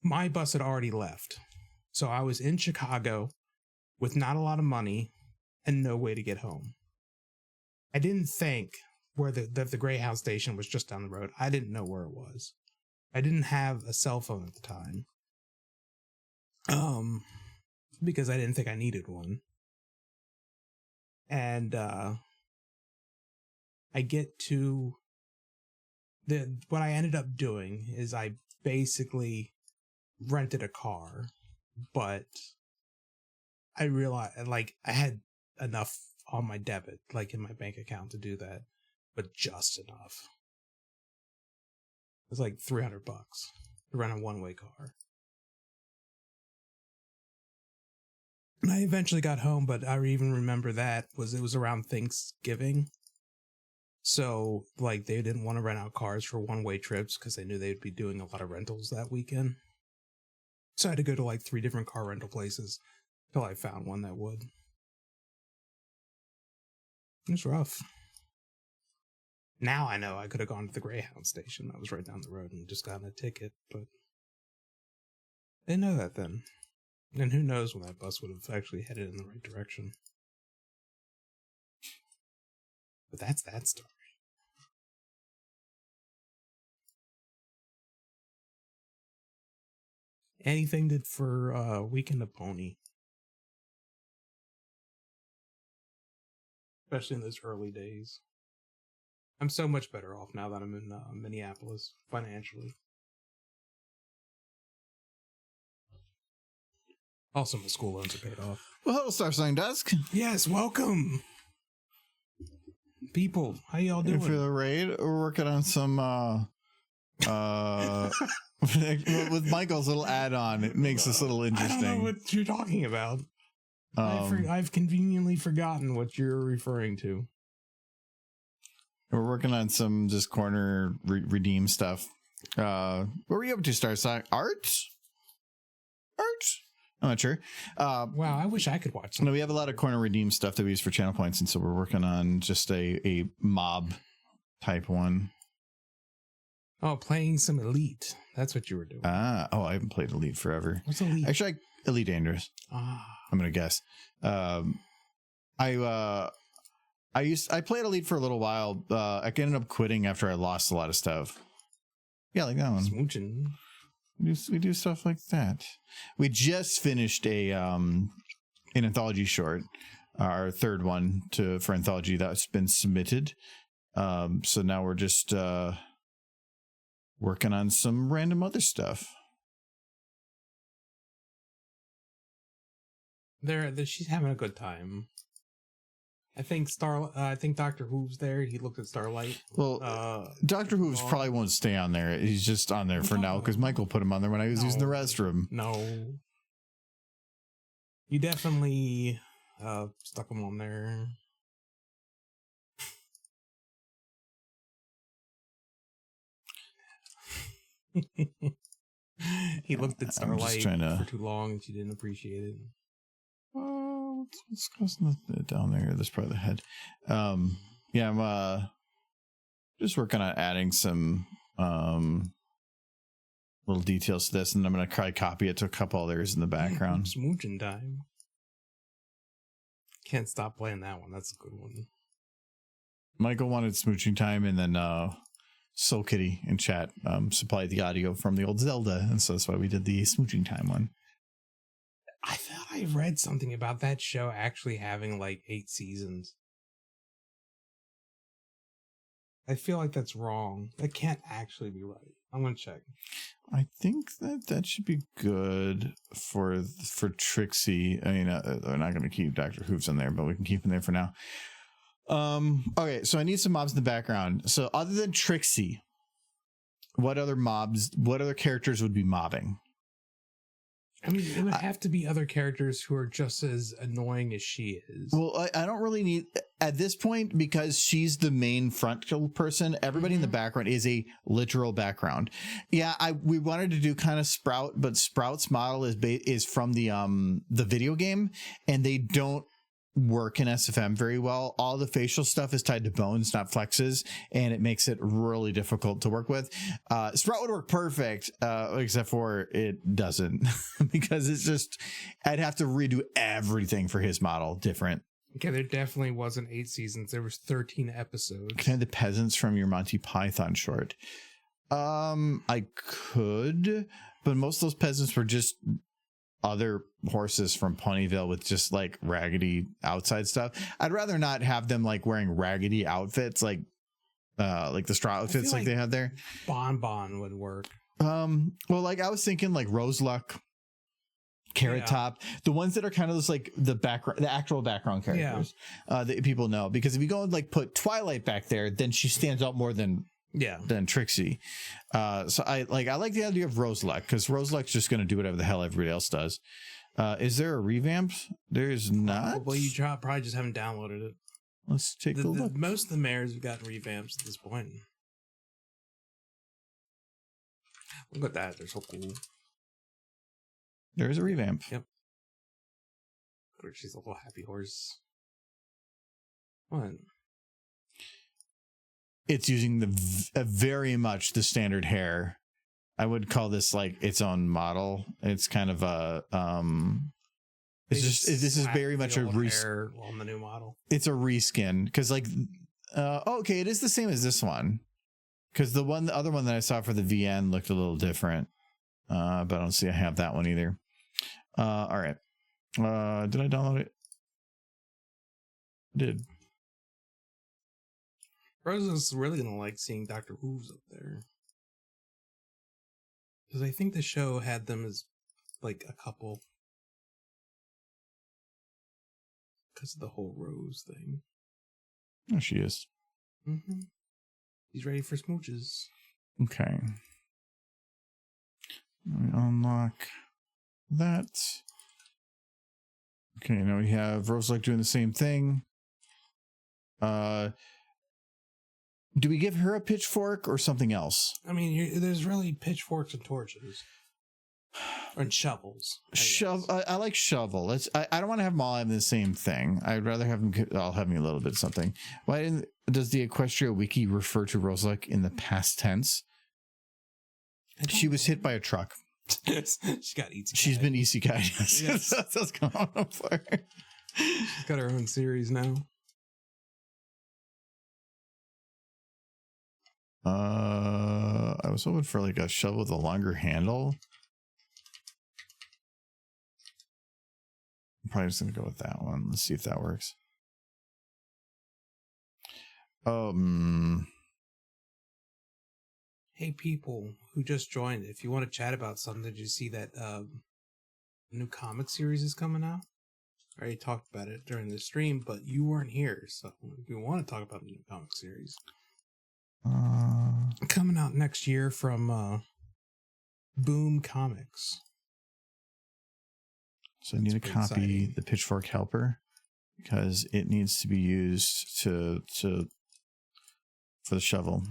my bus had already left. So I was in Chicago with not a lot of money and no way to get home. I didn't think where the Greyhound station was just down the road. I didn't know where it was. I didn't have a cell phone at the time. Because I didn't think I needed one. And I get to what I ended up doing is I basically rented a car, but I realized like I had enough on my debit, like in my bank account to do that, but just enough. It was like $300 to rent a one-way car. And I eventually got home, but I even remember it was around Thanksgiving. So, like, they didn't want to rent out cars for one-way trips because they knew they'd be doing a lot of rentals that weekend. So I had to go to like 3 different car rental places till I found one that would. It was rough. Now I know I could have gone to the Greyhound station that was right down the road and just gotten a ticket, but I didn't know that then. And who knows when that bus would have actually headed in the right direction. But that's that story. Anything did for Weekend of Pony. Especially in those early days. I'm so much better off now that I'm in Minneapolis, financially. Also, my school loans are paid off. Well, hello, Star Sign Dusk. Yes, welcome. People, how y'all doing? For the raid, we're working on some with Michael's little add-on. It makes this a little interesting. I don't know what you're talking about. I've conveniently forgotten what you're referring to. We're working on some just corner redeem stuff. What were you up to, Star Sign? Art? I'm not sure. Wow, I wish I could watch something. No, we have a lot of corner redeem stuff that we use for channel points, and so we're working on just a mob type one. Oh, playing some Elite. That's what you were doing. I haven't played Elite forever. What's Elite? Actually, Elite Dangerous. I'm gonna guess. I played Elite for a little while. I ended up quitting after I lost a lot of stuff. Yeah, like that one. Smooching. We do stuff like that. We just finished an anthology short, our third one for anthology that's been submitted. So now we're just working on some random other stuff. She's having a good time. I think Dr. Who's there. He looked at Starlight. Well, Doctor Who's probably won't stay on there. He's just on there for now because Michael put him on there when I was using the restroom. No. You definitely stuck him on there. He looked at Starlight for too long and she didn't appreciate it. What's causing it down there? That's probably the head. Yeah, I'm just working on adding some little details to this, and I'm going to try copy it to a couple others in the background. Smooching time. Can't stop playing that one. That's a good one. Michael wanted smooching time, and then Soul Kitty in chat supplied the audio from the old Zelda, and so that's why we did the smooching time one. I thought I read something about that show actually having like 8 seasons. I feel like that's wrong. That can't actually be right. I'm gonna check. I think that should be good for Trixie. I mean, they're not going to keep Dr. Hooves in there, but we can keep him there for now. Okay, so I need some mobs in the background. So other than Trixie, what other characters would be mobbing? I mean, it would have to be other characters who are just as annoying as she is. Well, I don't really need at this point because she's the main frontal person. Everybody in the background is a literal background. Yeah, we wanted to do kind of Sprout, but Sprout's model is from the video game, and they don't work in SFM very well. All the facial stuff is tied to bones, not flexes, and it makes it really difficult to work with. Sprout would work perfect, except for it doesn't because it's just I'd have to redo everything for his model different. Okay, there definitely wasn't 8 seasons. There was 13 episodes. Kind of the peasants from your Monty Python short. I could, but most of those peasants were just other horses from Ponyville with just like raggedy outside stuff. I'd rather not have them like wearing raggedy outfits like the straw outfits like they had there. Bon would work. Well, like I was thinking like Rose Luck, Carrot Top, the ones that are kind of just like the actual background characters that people know. Because if you go and like put Twilight back there, then she stands out more than Trixie. So I like the idea of Rose Luck because Rose Luck's just going to do whatever the hell everybody else does. Is there a revamp? There's not. Well, you probably just haven't downloaded it. Let's take a look. Most of the mares have gotten revamps at this point. Look at that. They're so cool. There is a revamp. Yep. She's a little happy horse. What? It's using very much the standard hair. I would call this like its own model. It's kind of a this is very much a hair on the new model. It's a reskin because like okay, it is the same as this one because the other one that I saw for the VN looked a little different, but I don't see I have that one either. All right, did I download it? I did. Rosa's really gonna like seeing Dr. Who's up there. Because I think the show had them as like a couple. Because of the whole Rose thing. Oh, she is. Mm-hmm. He's ready for smooches. Okay. Let me unlock that. Okay, now we have Rose like doing the same thing. Do we give her a pitchfork or something else? I mean, there's really pitchforks and torches. And shovels. I like shovel. I don't want to have them all having the same thing. I'd rather have them all having a little bit of something. Does the Equestria Wiki refer to Roseluck in the past tense? She was hit by a truck. She got isekai. She's been isekai. Yes. That's what's going on for her. She's got her own series now. I was hoping for like a shovel with a longer handle. I'm probably just gonna go with that one. Let's see if that works. Hey, people who just joined, if you want to chat about something, did you see that new comic series is coming out? I already talked about it during the stream, but you weren't here. So if you want to talk about the new comic series coming out next year from Boom Comics. So I need to copy exciting. the Pitchfork Helper because it needs to be used for the shovel.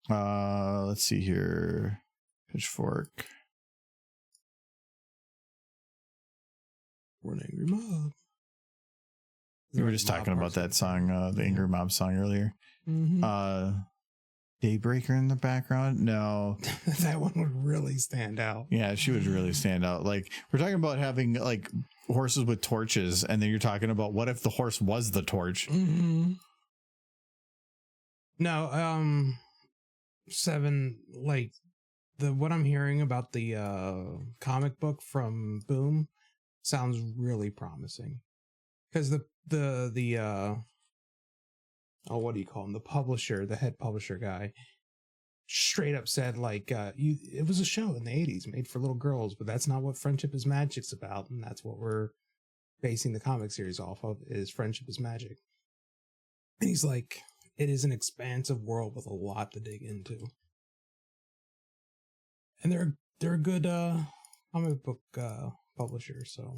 Let's see here. Pitchfork. We're an angry mob. We were just talking about that song, the Angry Mob song earlier. Mm-hmm. Daybreaker in the background? No. That one would really stand out. Yeah, she would really stand out. Like, we're talking about having like horses with torches, and then you're talking about what if the horse was the torch? Mm-hmm. No, 7, like what I'm hearing about the comic book from Boom sounds really promising. Because the what do you call him? The publisher, the head publisher guy, straight up said like it was a show in the 80s made for little girls, but that's not what Friendship is Magic's about, and that's what we're basing the comic series off of, is Friendship is Magic. And he's like, it is an expansive world with a lot to dig into. And they're a good comic book publisher, so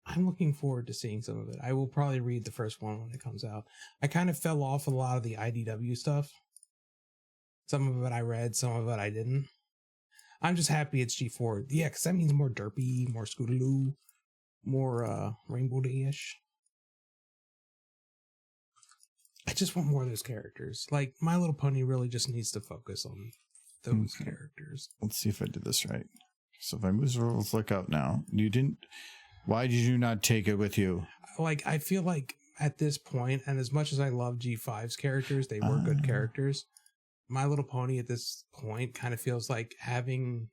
I'm looking forward to seeing some of it. I will probably read the first one when it comes out. I kind of fell off a lot of the IDW stuff. Some of it I read, some of it I didn't. I'm just happy it's G4. Yeah, because that means more derpy, more Scootaloo, more Rainbow Day-ish. I just want more of those characters. Like, My Little Pony really just needs to focus on those characters. Let's see if I did this right. So if I move let's look up now. You didn't... Why did you not take it with you? Like, I feel like at this point, and as much as I love G5's characters, they were good characters. My Little Pony at this point kind of feels like having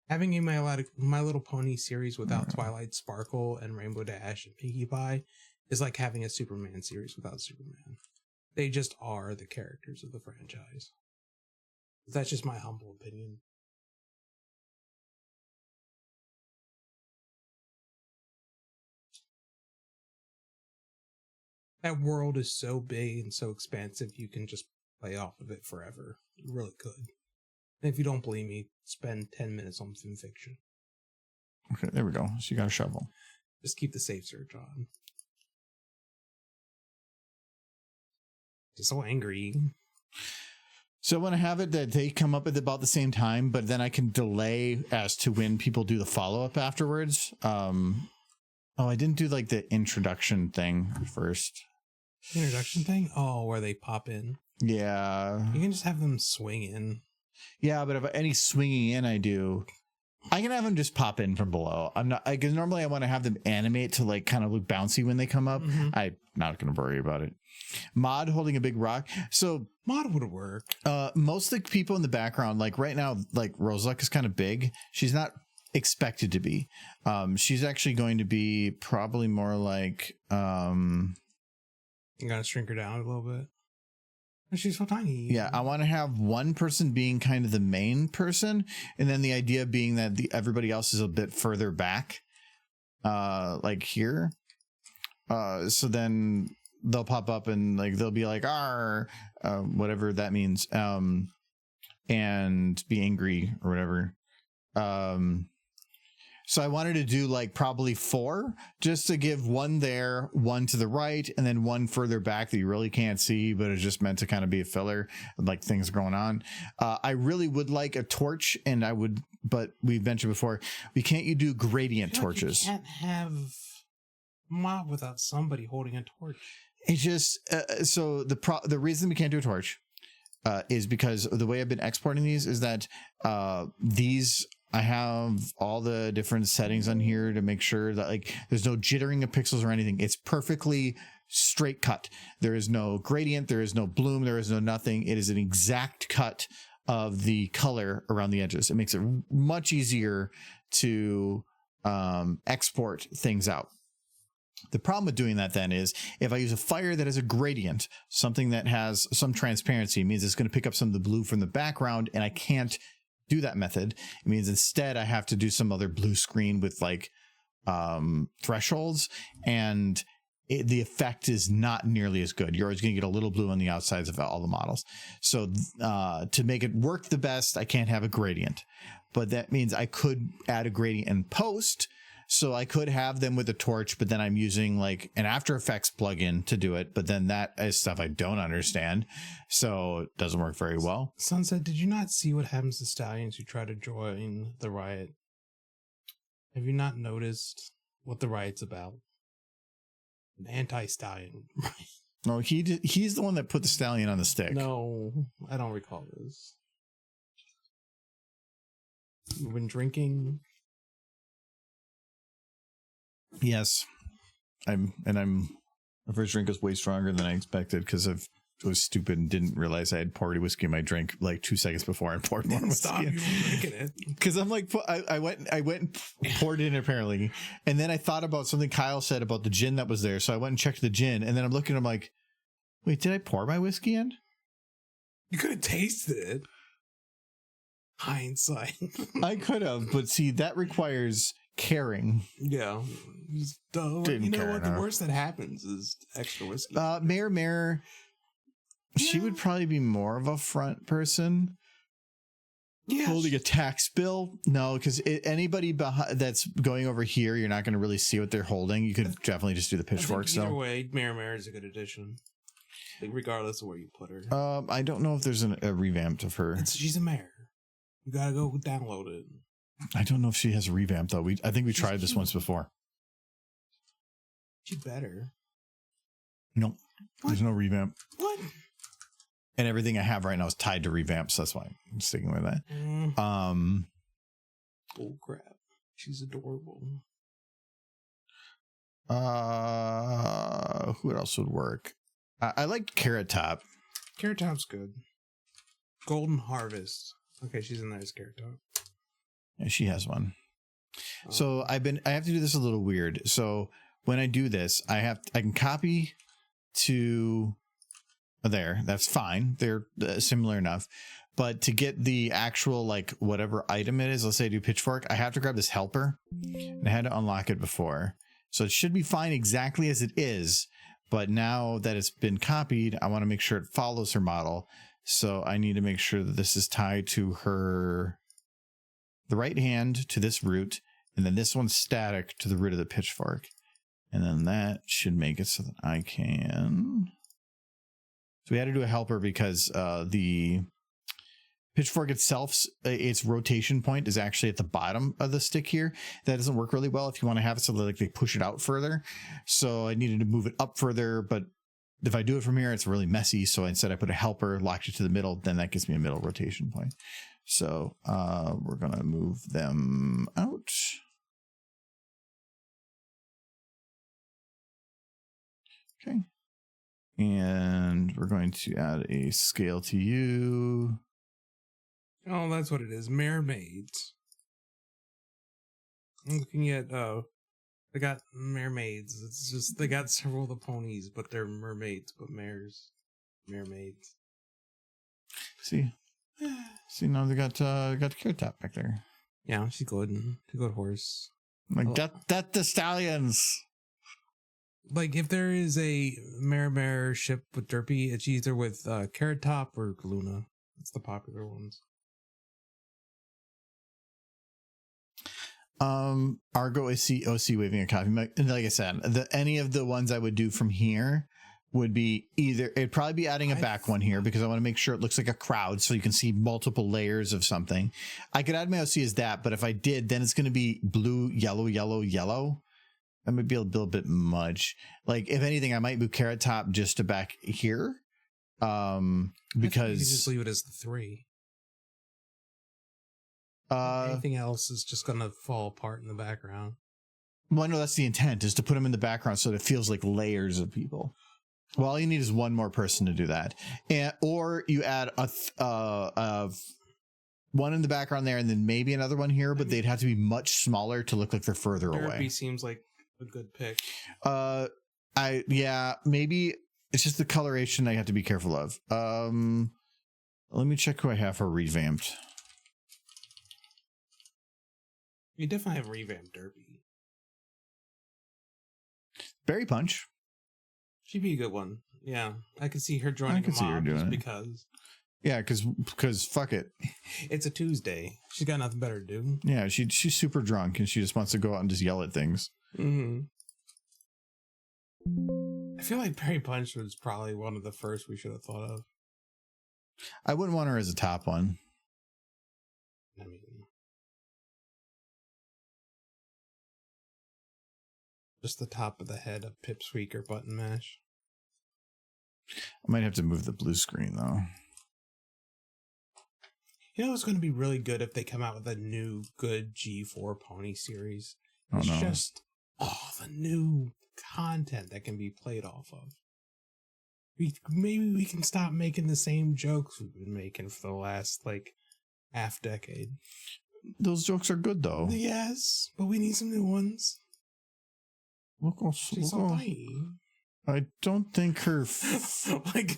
a My Little Pony series without Twilight Sparkle and Rainbow Dash and Pinkie Pie is like having a Superman series without Superman. They just are the characters of the franchise. That's just my humble opinion. That world is so big and so expansive, you can just play off of it forever. You really could. And if you don't believe me, spend 10 minutes on fanfiction. Okay, there we go. So you got a shovel. Just keep the safe search on. Just so angry. So I want to have it that they come up at about the same time, but then I can delay as to when people do the follow-up afterwards. I didn't do like the introduction thing first. Introduction thing? Oh, where they pop in. Yeah. You can just have them swing in. Yeah, but if any swinging in I do, I can have them just pop in from below. I'm not, because normally I want to have them animate to like kind of look bouncy when they come up. Mm-hmm. I'm not going to worry about it. Mod holding a big rock. So Mod would work. Most of the people in the background, like right now, like Rosaluck is kind of big. She's not expected to be. She's actually going to be probably more like You gotta shrink her down a little bit. She's so tiny. Yeah, I want to have one person being kind of the main person, and then the idea being that everybody else is a bit further back, like here. So then they'll pop up and like they'll be like "Arr," whatever that means, and be angry or whatever. So I wanted to do like probably 4 just to give one there, one to the right, and then one further back that you really can't see, but it's just meant to kind of be a filler, like things going on. I really would like a torch, and but we've mentioned before, we can't do gradient torches. You can't have Mob without somebody holding a torch. It's just, so the reason we can't do a torch is because the way I've been exporting these is that I have all the different settings on here to make sure that like there's no jittering of pixels or anything. It's perfectly straight cut. There is no gradient. There is no bloom. There is no nothing. It is an exact cut of the color around the edges. It makes it much easier to export things out. The problem with doing that then is if I use a fire that has a gradient, something that has some transparency, means it's going to pick up some of the blue from the background, and I can't do that method. It means instead I have to do some other blue screen with like thresholds, and the effect is not nearly as good. You're always going to get a little blue on the outsides of all the models. So to make it work the best, I can't have a gradient, but that means I could add a gradient in post. So I could have them with a torch, but then I'm using like an After Effects plugin to do it. But then that is stuff I don't understand. So it doesn't work very well. Sunset, did you not see what happens to stallions who try to join the riot? Have you not noticed what the riot's about? An anti-stallion. No, he's the one that put the stallion on the stick. No, I don't recall this. You've been drinking. Yes, my first drink was way stronger than I expected because I was stupid and didn't realize I had poured whiskey in my drink like 2 seconds before I poured more whiskey. Stop you from drinking it. Because I'm like, I went and poured it in apparently, and then I thought about something Kyle said about the gin that was there, so I went and checked the gin, and then I'm looking, I'm like, wait, did I pour my whiskey in? You could have tasted it. Hindsight. I could have, but see, that requires caring. Yeah. Didn't you know care what? The enough. worst that happens is extra whiskey. Mayor, she would probably be more of a front person. Yeah. Holding a tax bill? No, because anybody that's going over here, you're not going to really see what they're holding. You could definitely just do the pitchforks. Either way, Mayor is a good addition. Like, regardless of where you put her. I don't know if there's a revamp of her. She's a mayor. You gotta go download it. I don't know if she has a revamp though. I think we tried this once before. She better. Nope. There's no revamp. What? And everything I have right now is tied to revamps. So that's why I'm sticking with that. Oh crap. She's adorable. Who else would work? I liked Carrot Top. Carrot Top's good. Golden Harvest. Okay, she's in there as Carrot Top. Yeah, she has one. So I have to do this a little weird. So when I do this, I can copy to there. That's fine. They're similar enough. But to get the actual, like, whatever item it is, let's say I do pitchfork, I have to grab this helper. And I had to unlock it before. So it should be fine exactly as it is. But now that it's been copied, I want to make sure it follows her model. So I need to make sure that this is tied to the right hand to this root, and then this one's static to the root of the pitchfork. And then that should make it so that I can... So we had to do a helper because the pitchfork itself, its rotation point is actually at the bottom of the stick here. That doesn't work really well if you want to have it so that like they push it out further. So I needed to move it up further, but if I do it from here, it's really messy. So instead I put a helper, locked it to the middle, then that gives me a middle rotation point. So we're going to move them out. Okay. And we're going to add a scale to you. Oh, that's what it is. Mermaids. I'm looking at, they got mermaids. It's just, they got several of the ponies, but they're mermaids, but mares. Mermaids. See, now they got the Carrot Top back there. Yeah, she's good. She's a good horse. Like, that the stallions. Like, if there is a mare ship with Derpy, it's either with Carrot Top or Luna. It's the popular ones. Argo OC waving a copy. Like I said, any of the ones I would do from here would be either, it'd probably be adding a back one here because I want to make sure it looks like a crowd so you can see multiple layers of something. I could add my OC as that, but if I did, then it's going to be blue, yellow, yellow, yellow. That might be a little bit much. Like, if anything, I might move Carrot Top just to back here. Because you can just leave it as the 3. Anything else is just gonna fall apart in the background. Well, no, that's the intent, is to put them in the background so that it feels like layers of people. Well, all you need is one more person to do that, or you add a one in the background there, and then maybe another one here, but they'd have to be much smaller to look like they're further away. Derpy seems like a good pick. Maybe it's just the coloration I have to be careful of. Let me check who I have for revamped. You definitely have revamped Derpy. Berry Punch. She'd be a good one. Yeah, I could see her joining. I could a see her mob doing just it. because. Yeah, because fuck it. It's a Tuesday. She's got nothing better to do. Yeah, she's super drunk and she just wants to go out and just yell at things. Mm-hmm. I feel like Berry Punch was probably one of the first we should have thought of. I wouldn't want her as a top one. I mean, just the top of the head of Pipsqueak or Button Mash. I might have to move the blue screen though. You know, it's going to be really good if they come out with a new good G4 pony series. Oh, It's no. just all the new content that can be played off of. Maybe we can stop making the same jokes we've been making for the last, like, half decade. Those jokes are good though. Yes, but we need some new ones. She's so tiny. I don't think her Like,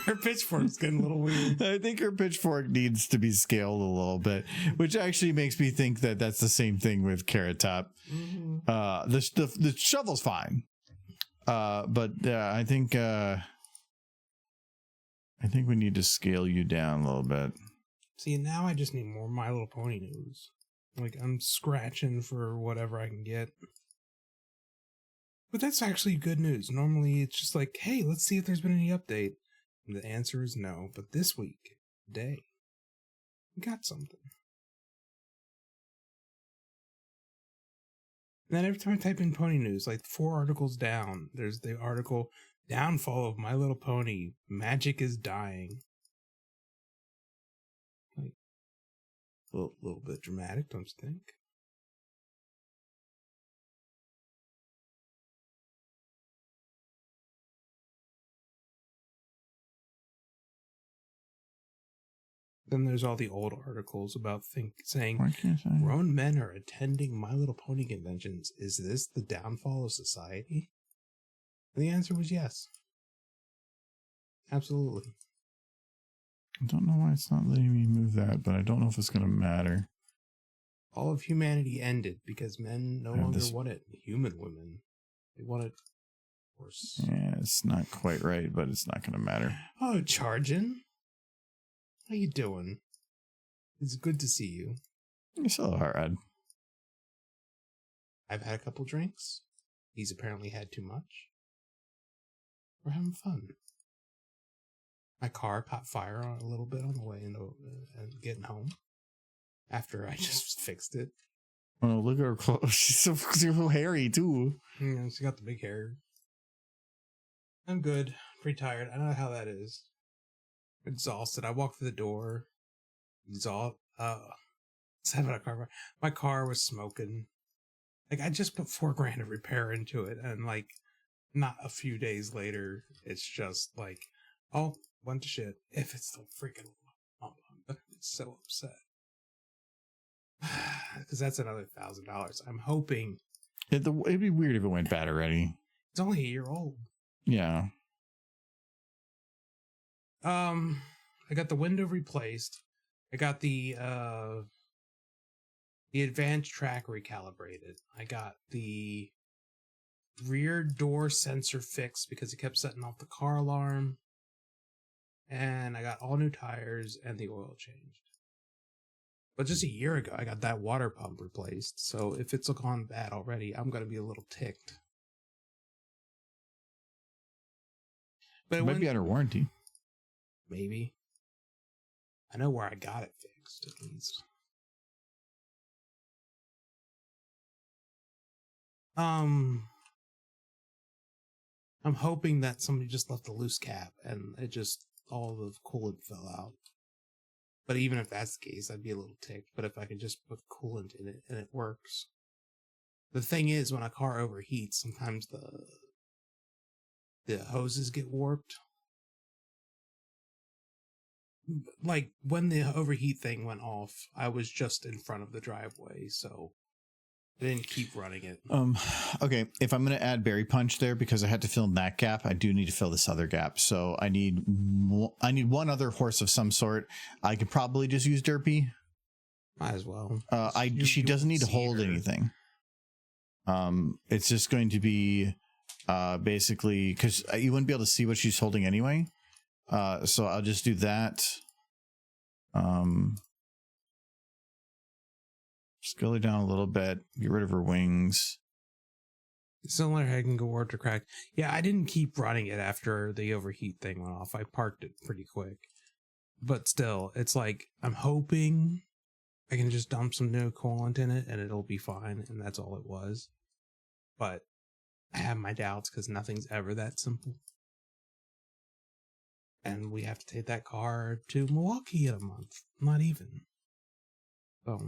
her pitchfork's getting a little weird. I think her pitchfork needs to be scaled a little bit, which actually makes me think that that's the same thing with Carrot Top. Mm-hmm. The shovel's fine, but I think we need to scale you down a little bit. See, now I just need more My Little Pony news. Like, I'm scratching for whatever I can get. But that's actually good news. Normally, it's just like, hey, let's see if there's been any update. And the answer is no. But this week, today, we got something. And then every time I type in pony news, like 4 articles down, there's the article, Downfall of My Little Pony, Magic is Dying. Like, a little bit dramatic, don't you think? Then there's all the old articles about saying Why can't I? grown men are attending My Little Pony conventions. Is this the downfall of society? And the answer was yes. Absolutely. I don't know why it's not letting me move that, but I don't know if it's going to matter. All of humanity ended because men no longer wanted human women. They wanted horse. Yeah, it's not quite right, but it's not going to matter. Oh, Chargin'. How you doing? It's good to see you. You're still alright. I've had a couple drinks. He's apparently had too much. We're having fun. My car caught fire on a little bit on the way into getting home. After I just fixed it. Oh, look at her clothes. She's so hairy too. Yeah, she got the big hair. I'm good. Pretty tired. I don't know how that is. Exhausted. I walked through the door. My car was smoking. Like, I just put $4,000 of repair into it, and like, not a few days later, it's just like, oh, went to shit. If it's the freaking I'm so upset. Because that's another $1,000. I'm hoping. It'd be weird if it went bad already. It's only a year old. Yeah. I got the window replaced. I got the advanced track recalibrated. I got the rear door sensor fixed because it kept setting off the car alarm. And I got all new tires and the oil changed. But just a year ago, I got that water pump replaced. So if it's gone bad already, I'm going to be a little ticked. But It might be under warranty. Maybe. I know where I got it fixed, at least. I'm hoping that somebody just left a loose cap and it just, all the coolant fell out. But even if that's the case, I'd be a little ticked. But if I can just put coolant in it and it works. The thing is, when a car overheats, sometimes the hoses get warped. Like, when the overheat thing went off, I was just in front of the driveway, so I didn't keep running it. Okay, if I'm going to add Berry Punch there because I had to fill in that gap, I do need to fill this other gap. So I need one other horse of some sort. I could probably just use Derpy. Might as well. She doesn't need to hold her. anything. It's just going to be basically because you wouldn't be able to see what she's holding anyway. So I'll just do that. Scale her down a little bit, get rid of her wings. Don't let her head can go work to crack. Yeah, I didn't keep running it after the overheat thing went off. I parked it pretty quick. But still, it's like, I'm hoping I can just dump some new coolant in it and it'll be fine. And that's all it was. But I have my doubts because nothing's ever that simple. And we have to take that car to Milwaukee in a month. Not even. So,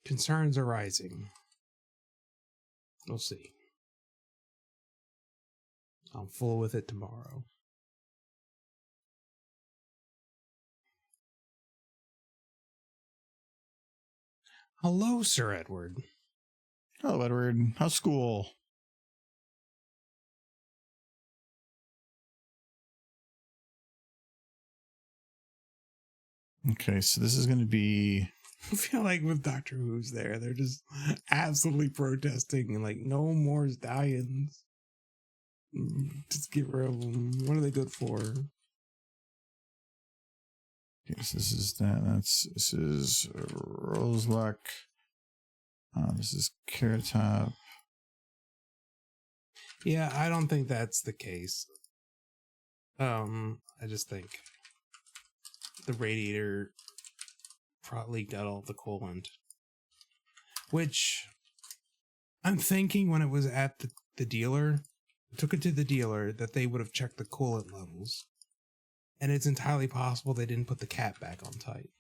concerns are rising. We'll see. I'll fool with it tomorrow. Hello, Sir Edward. Hello, Edward. How's school? Okay, so this is going to be... I feel like with Doctor Who's there, they're just absolutely protesting and like, no more stallions. Just get rid of them. What are they good for? Yes, this is that. This is Roseluck. This is Carrot Top. Yeah, I don't think that's the case. I just think the radiator probably got all the coolant. Which I'm thinking when it was at the dealer, I took it to the dealer that they would have checked the coolant levels. And it's entirely possible they didn't put the cap back on tight.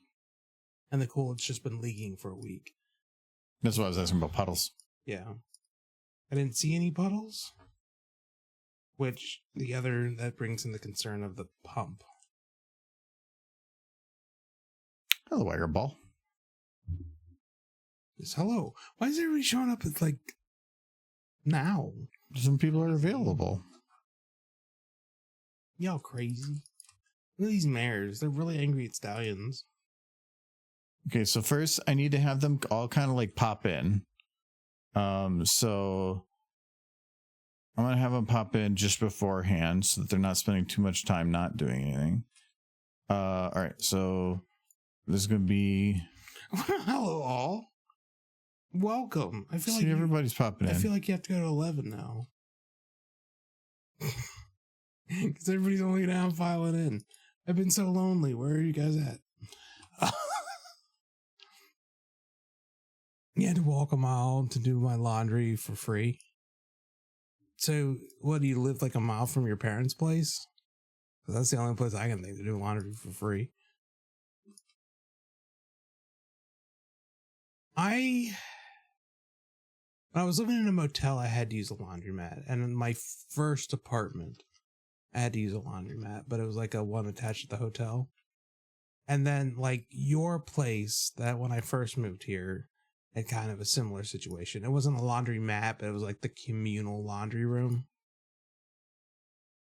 And the coolant's just been leaking for a week. That's why I was asking about puddles. Yeah. I didn't see any puddles. Which, that brings in the concern of the pump. Hello, Wire Ball. Yes, hello. Why is everybody showing up at, like, now? Some people are available. Y'all crazy. Look at these mares. They're really angry at stallions. Okay, so first I need to have them all kind of like pop in. So I'm going to have them pop in just beforehand so that they're not spending too much time not doing anything. All right, so this is going to be... Hello, all. Welcome. I feel like everybody's popping in. I feel like you have to go to 11 now. Because everybody's only now filing in. I've been so lonely. Where are you guys at? You had to walk a mile to do my laundry for free. So, what, do you live like a mile from your parents' place? 'Cause that's the only place I can think to do laundry for free. When I was living in a motel, I had to use a laundromat. And in my first apartment, I had to use a laundromat, but it was like a one attached to the hotel. And then, like, your place, that when I first moved here, had kind of a similar situation. It wasn't a laundromat, but it was like the communal laundry room.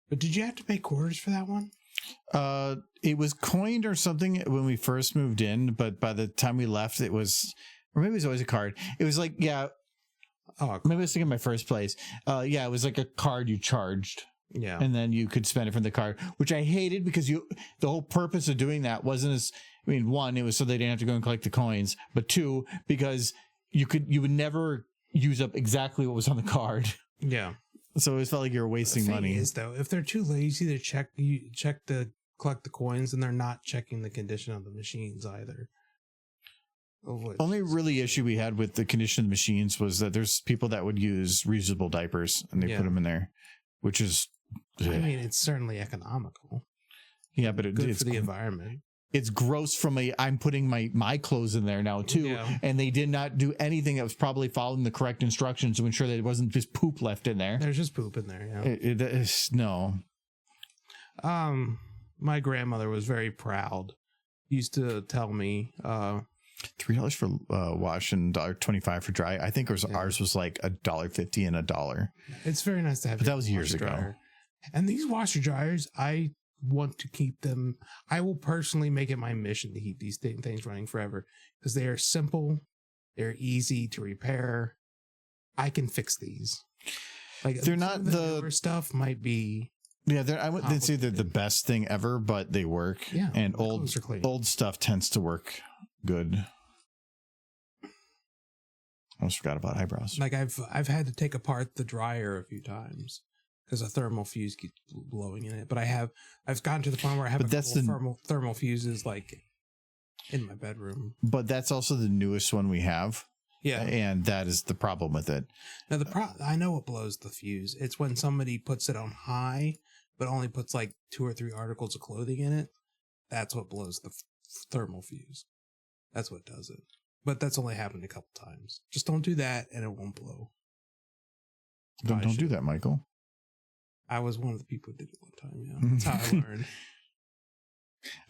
But did you have to pay quarters for that one? It was coined or something when we first moved in, but by the time we left, it was, or maybe it was always a card. It was like, yeah. Oh, maybe I was thinking my first place. Yeah, it was like a card you charged. Yeah. And then you could spend it from the card, which I hated because the whole purpose of doing that wasn't as, I mean, one, it was so they didn't have to go and collect the coins, but two, because you would never use up exactly what was on the card. Yeah. So it felt like you were wasting money. The thing is, though, if they're too lazy to check to collect the coins, and they're not checking the condition of the machines either. Only really issue we had with the condition of the machines was that there's people that would use reusable diapers and they put them in there, which is... I mean, it's certainly economical. Yeah, but it's for the environment. It's gross from I'm putting my clothes in there now too. Yeah. And they did not do anything that was probably following the correct instructions to ensure that it wasn't just poop left in there. There's just poop in there. Yeah. It is no. My grandmother was very proud. Used to tell me, $3 for wash and $1.25 for dry. I think ours was like $1.50 and $1. It's very nice to have. But that was years ago. Dryer. And these washer dryers, I want to keep them. I will personally make it my mission to keep these things running forever because they are simple, they're easy to repair, I can fix these. Like they're not the newer stuff might be. Yeah, I wouldn't say they're the best thing ever, but they work. Yeah, and old stuff tends to work good. I almost forgot about eyebrows. Like I've had to take apart the dryer a few times because a thermal fuse keeps blowing in it. But I've gotten to the point where I have thermal fuses like in my bedroom. But that's also the newest one we have. Yeah, and that is the problem with it. Now I know what blows the fuse. It's when somebody puts it on high, but only puts like 2 or 3 articles of clothing in it. That's what blows the thermal fuse. That's what does it. But that's only happened a couple times. Just don't do that, and it won't blow. Don't do that, Michael. I was one of the people who did it one time. Yeah, that's how I learned.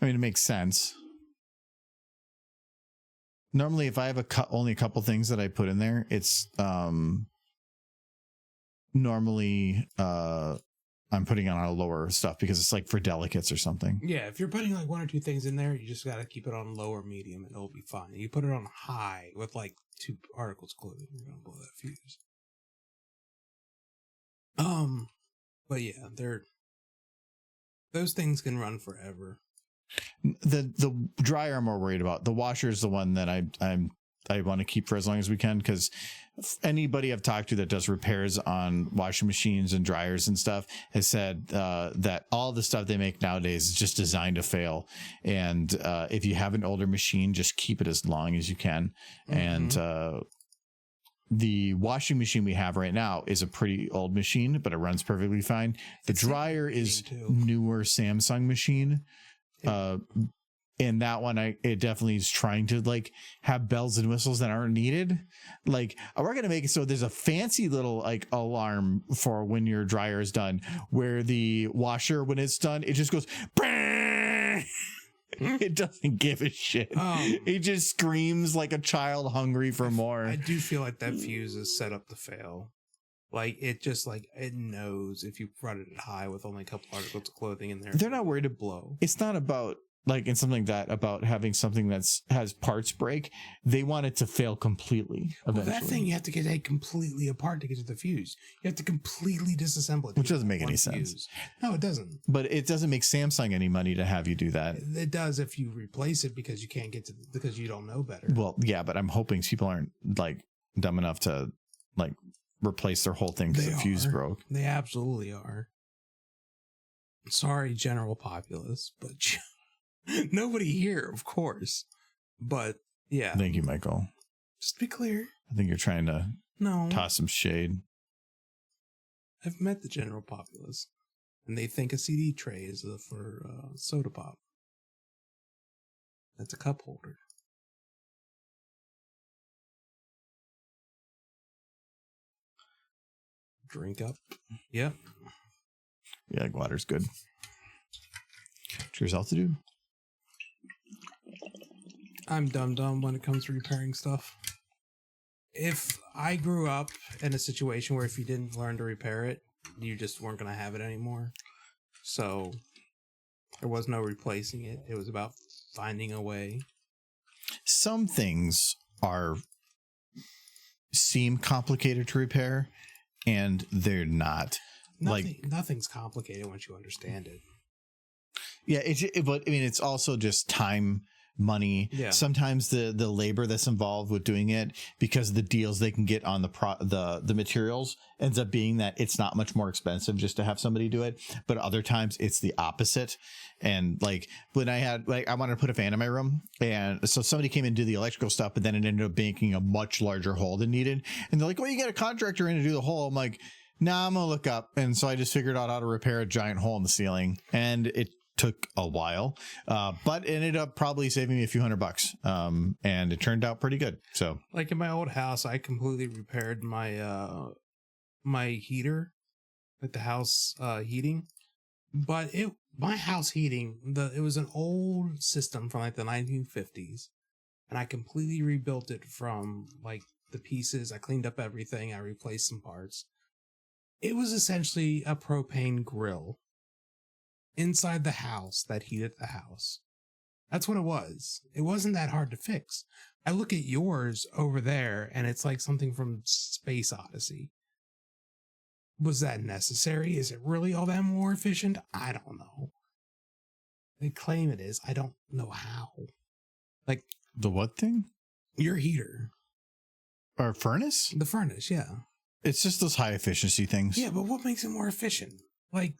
I mean, it makes sense. Normally, if I have only a couple things that I put in there, it's normally I'm putting on a lower stuff because it's like for delicates or something. Yeah, if you're putting like 1 or 2 things in there, you just got to keep it on lower medium and it'll be fine. You put it on high with like 2 articles of clothing, you're gonna blow that fuse. But yeah, those things can run forever. The dryer I'm more worried about. The washer is the one that I want to keep for as long as we can, because anybody I've talked to that does repairs on washing machines and dryers and stuff has said that all the stuff they make nowadays is just designed to fail. And if you have an older machine, just keep it as long as you can. Mm-hmm. And the washing machine we have right now is a pretty old machine, but it runs perfectly fine. The dryer is newer Samsung machine. And that one, it definitely is trying to like have bells and whistles that aren't needed. Like we're going to make it so there's a fancy little like alarm for when your dryer is done, where the washer, when it's done, it just goes, it doesn't give a shit. It just screams like a child hungry for more. I do feel like that fuse is set up to fail. Like it just like it knows if you run it high with only a couple articles of clothing in there, they're not worried to blow. It's not about like in something like that about having something has parts break. They want it to fail completely. Eventually. Well, that thing you have to get it completely apart to get to the fuse. You have to completely disassemble it, which doesn't make any sense. No, it doesn't. But it doesn't make Samsung any money to have you do that. It does if you replace it because you can't get to because you don't know better. Well, yeah, but I'm hoping people aren't like dumb enough to like replace their whole thing because the fuse broke. They absolutely are. Sorry, general populace, but nobody here, of course. But yeah. Thank you, Michael. Just to be clear. I think you're trying to toss some shade. I've met the general populace, and they think a CD tray is for soda pop. That's a cup holder. Drink up. Yep. Yeah, water's good. Cheers, altitude. I'm dumb when it comes to repairing stuff. If I grew up in a situation where if you didn't learn to repair it, you just weren't going to have it anymore. So there was no replacing it. It was about finding a way. Some things seem complicated to repair, and they're not. Nothing's complicated once you understand it. Yeah, but I mean, it's also just time, money. Yeah. Sometimes the labor that's involved with doing it, because of the deals they can get on the materials, ends up being that it's not much more expensive just to have somebody do it. But other times it's the opposite. And like when I wanted to put a fan in my room, and so somebody came in to do the electrical stuff, but then it ended up making a much larger hole than needed. And they're like, well, you get a contractor in to do the hole. I'm like, nah, I'm gonna look up. And so I just figured out how to repair a giant hole in the ceiling, and it took a while, but it ended up probably saving me a few $100, and it turned out pretty good. So like in my old house, I completely repaired my my heater, like the house heating, but my house heating, it was an old system from like the 1950s, and I completely rebuilt it from like the pieces. I cleaned up everything. I replaced some parts. It was essentially a propane grill inside the house that heated the house. That's what it was. It wasn't that hard to fix. I look at yours over there, and it's like something from Space Odyssey. Was that necessary? Is it really all that more efficient? I don't know. They claim it is. I don't know how. Like The what thing? your heater. Or furnace? The furnace, yeah. It's just those high efficiency things. Yeah, but what makes it more efficient? Like,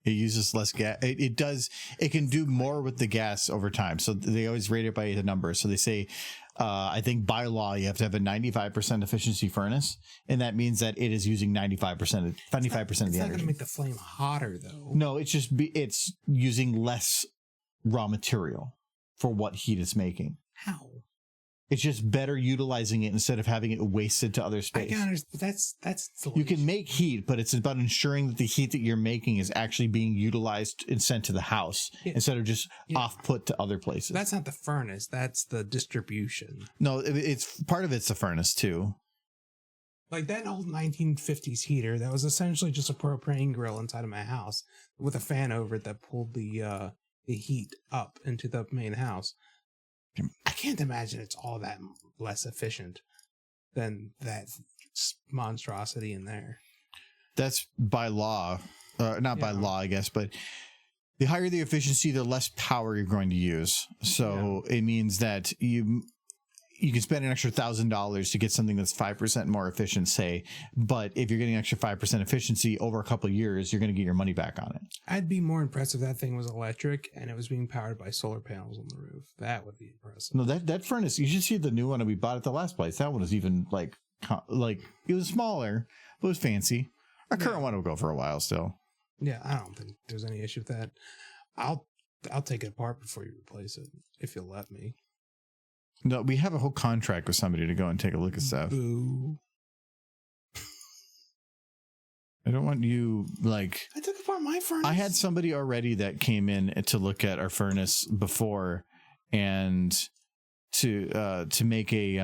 it uses less gas. It can do more with the gas over time. So they always rate it by the number. So they say, I think by law, you have to have a 95% efficiency furnace. And that means that it is using 95% of the energy. it's not going to make the flame hotter, though. No, it's using less raw material for what heat it's making. How? It's just better utilizing it instead of having it wasted to other I space. can understand. That's You can make heat, but it's about ensuring that the heat that you're making is actually being utilized and sent to the house instead of just off put to other places. That's not the furnace. That's the distribution. No, it's part of it's the furnace too. Like that old 1950s heater that was essentially just a propane grill inside of my house with a fan over it that pulled the heat up into the main house. I can't imagine it's all that less efficient than that monstrosity in there. That's by law, not by law, I guess, but the higher the efficiency, the less power you're going to use. So it means that you can spend an extra $1,000 to get something that's 5% more efficient, say, but if you're getting extra 5% efficiency over a couple of years, you're going to get your money back on it. I'd be more impressed if that thing was electric and it was being powered by solar panels on the roof. That would be impressive. No, that furnace, you should see the new one that we bought at the last place. That one was even like it was smaller, but it was fancy. Our current one will go for a while still. Yeah, I don't think there's any issue with that. I'll take it apart before you replace it, if you'll let me. No, we have a whole contract with somebody to go and take a look at stuff. Boo. I don't want you like. I took apart my furnace. I had somebody already that came in to look at our furnace before, and to make a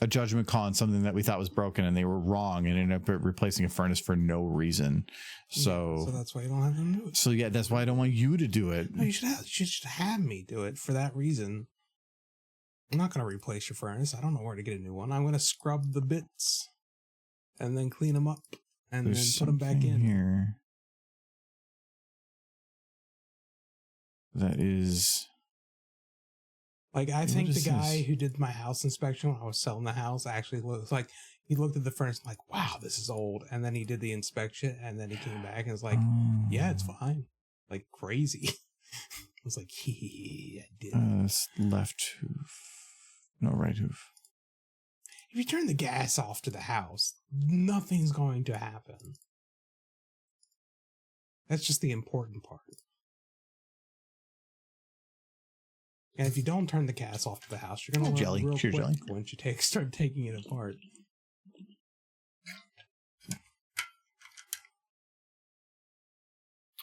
judgment call on something that we thought was broken, and they were wrong, and ended up replacing a furnace for no reason. So that's why you don't have them do it. So yeah, that's why I don't want you to do it. No, you should have me do it for that reason. I'm not going to replace your furnace. I don't know where to get a new one. I'm going to scrub the bits and then clean them up and then put them back in. Here. That is... Like, I think the guy who did my house inspection when I was selling the house actually looks like he looked at the furnace like, wow, this is old. And then he did the inspection and then he came back and was like, yeah, it's fine. Like, crazy. I was like, I did. Left hoof. No, right hoof. If you turn the gas off to the house, nothing's going to happen. That's just the important part. And if you don't turn the gas off to the house, you're going to learn real quick once you start taking it apart.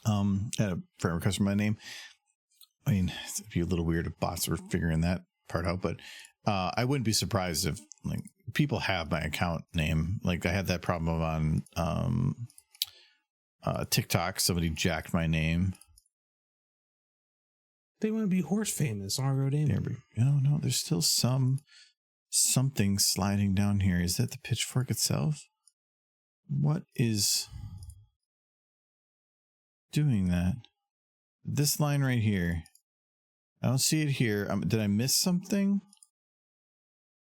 I had a friend request for my name. I mean, it'd be a little weird if bots were figuring that part out, but I wouldn't be surprised if like people have my account name. Like I had that problem on TikTok. Somebody jacked my name. They want to be horse famous on Road Aim. No, there's still something sliding down here. Is that the pitchfork itself? What is doing that? This line right here. I don't see it here. Did I miss something?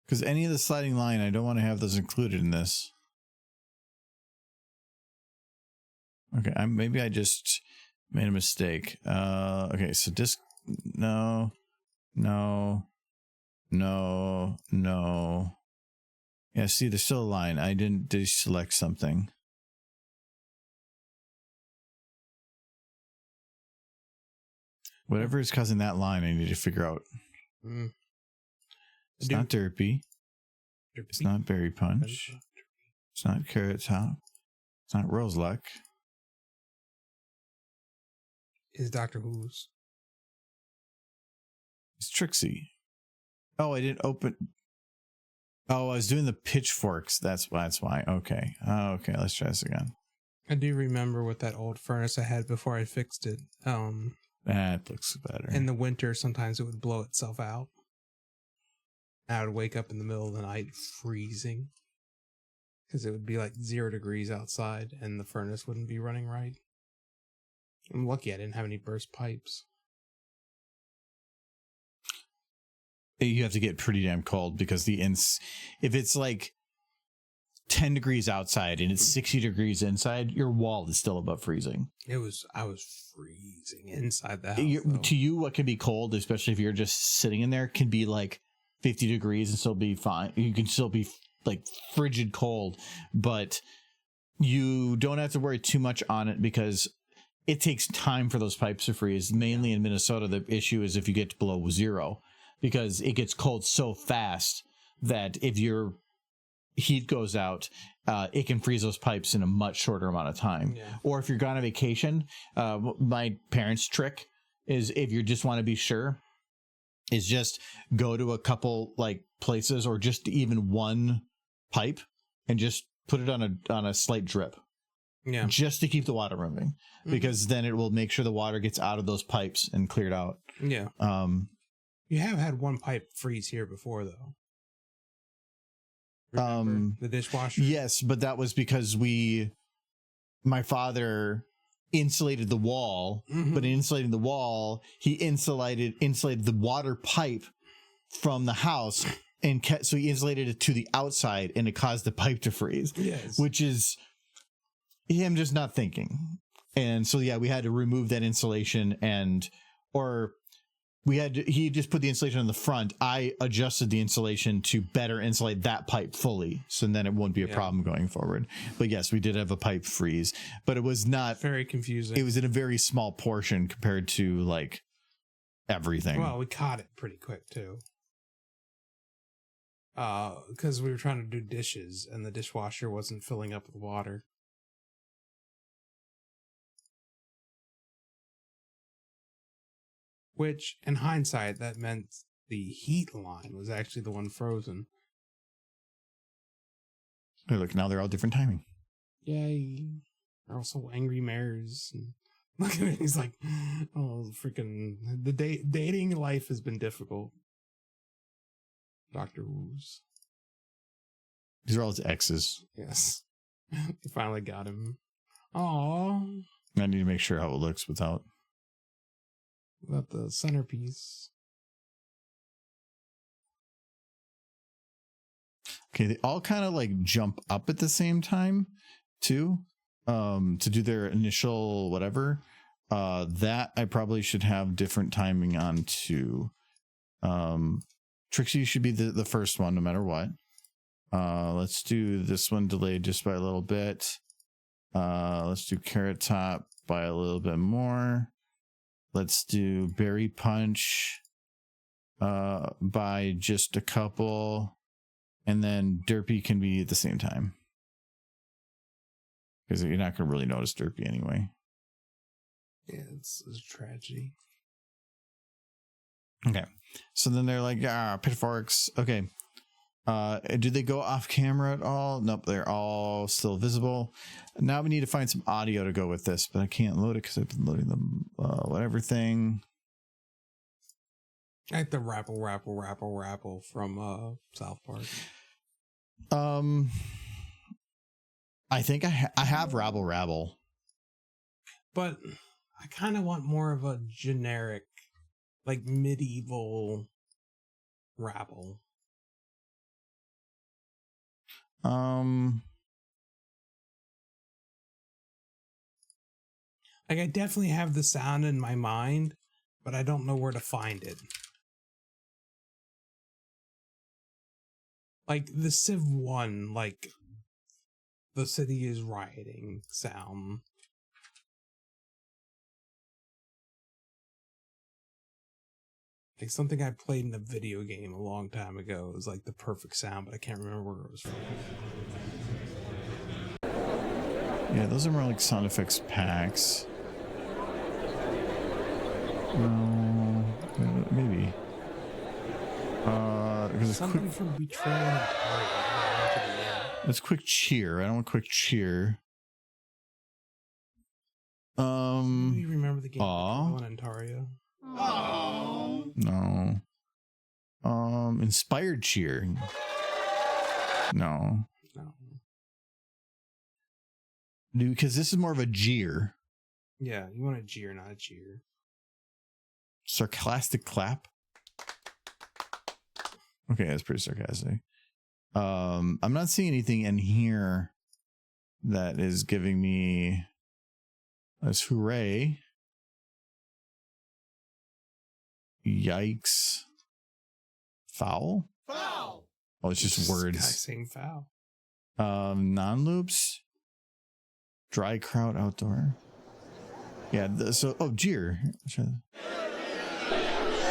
Because any of the sliding line, I don't want to have those included in this. Okay, maybe I just made a mistake. Okay, so disc. No. Yeah, see, there's still a line. I didn't deselect something. Whatever is causing that line, I need to figure out. It's not derpy. It's not berry punch. It's not carrot top. It's not rose luck. Is Doctor Who's? It's Trixie. Oh, I didn't open. Oh, I was doing the pitchforks. That's why. Okay. Okay, let's try this again. I do remember with that old furnace I had before I fixed it. That looks better. In the winter, sometimes it would blow itself out. I would wake up in the middle of the night freezing because it would be like 0 degrees outside and the furnace wouldn't be running right. I'm lucky I didn't have any burst pipes. You have to get pretty damn cold because if it's like 10 degrees outside and it's 60 degrees inside, your wall is still above freezing. I was freezing inside the house. To you, what can be cold, especially if you're just sitting in there, can be like 50 degrees and still be fine. You can still be like frigid cold, but you don't have to worry too much on it because it takes time for those pipes to freeze. Mainly in Minnesota, the issue is if you get below 0, because it gets cold so fast that if your heat goes out, it can freeze those pipes in a much shorter amount of time. Yeah. Or if you're gone on vacation, my parents' trick is, if you just want to be sure, is just go to a couple like places or just even one pipe and just put it on a slight drip. Yeah. Just to keep the water moving, because then it will make sure the water gets out of those pipes and cleared out. Yeah. You have had one pipe freeze here before, though. Remember the dishwasher? Yes, but that was because my father insulated the wall, but in insulating the wall, he insulated the water pipe from the house, and so he insulated it to the outside, and it caused the pipe to freeze. Yes. Which is him just not thinking. And so, yeah, we had to remove that insulation he just put the insulation on the front. I adjusted the insulation to better insulate that pipe fully, so then it won't be a problem going forward. But yes, we did have a pipe freeze, but it was not very confusing. It was in a very small portion compared to like everything. Well, we caught it pretty quick too. Because we were trying to do dishes and the dishwasher wasn't filling up with water. Which, in hindsight, that meant the heat line was actually the one frozen. Hey, look, now they're all different timing. Yay. They're also angry mares. And look at it, he's like, oh, freaking, the dating life has been difficult. Dr. Woos. These are all his exes. Yes. He finally got him. Aww. I need to make sure how it looks without the centerpiece. Okay, they all kind of like jump up at the same time too, to do their initial whatever. That I probably should have different timing on too. Trixie should be the first one no matter what. Let's do this one delayed just by a little bit. Let's do Carrot Top by a little bit more. Let's do Berry Punch by just a couple. And then Derpy can be at the same time, because you're not going to really notice Derpy anyway. Yeah, it's a tragedy. Okay. So then they're like, pitchforks. Okay. Do they go off camera at all? Nope, they're all still visible. Now we need to find some audio to go with this, but I can't load it because I've been loading the whatever thing. Like the rapple from South Park. I think I have rabble, but I kind of want more of a generic, like medieval rabble. Like, I definitely have the sound in my mind, but I don't know where to find it. Like the Civ 1, like the city is rioting sound. Like something I played in a video game a long time ago. It was like the perfect sound, but I can't remember where it was from. Yeah, those are more like sound effects packs. Maybe. Because something quick, from Betrayal. It's quick cheer. I don't want quick cheer. Do you remember the game Patrol and Antaria? Oh. No. Inspired cheer. No. No. Dude, because this is more of a jeer. Yeah, you want a jeer, not a cheer. Sarcastic clap. Okay, that's pretty sarcastic. I'm not seeing anything in here that is giving me this hooray. Yikes. Foul? Foul. Oh, it's just words. Guy saying foul. Non-loops. Dry crowd outdoor. Yeah, jeer.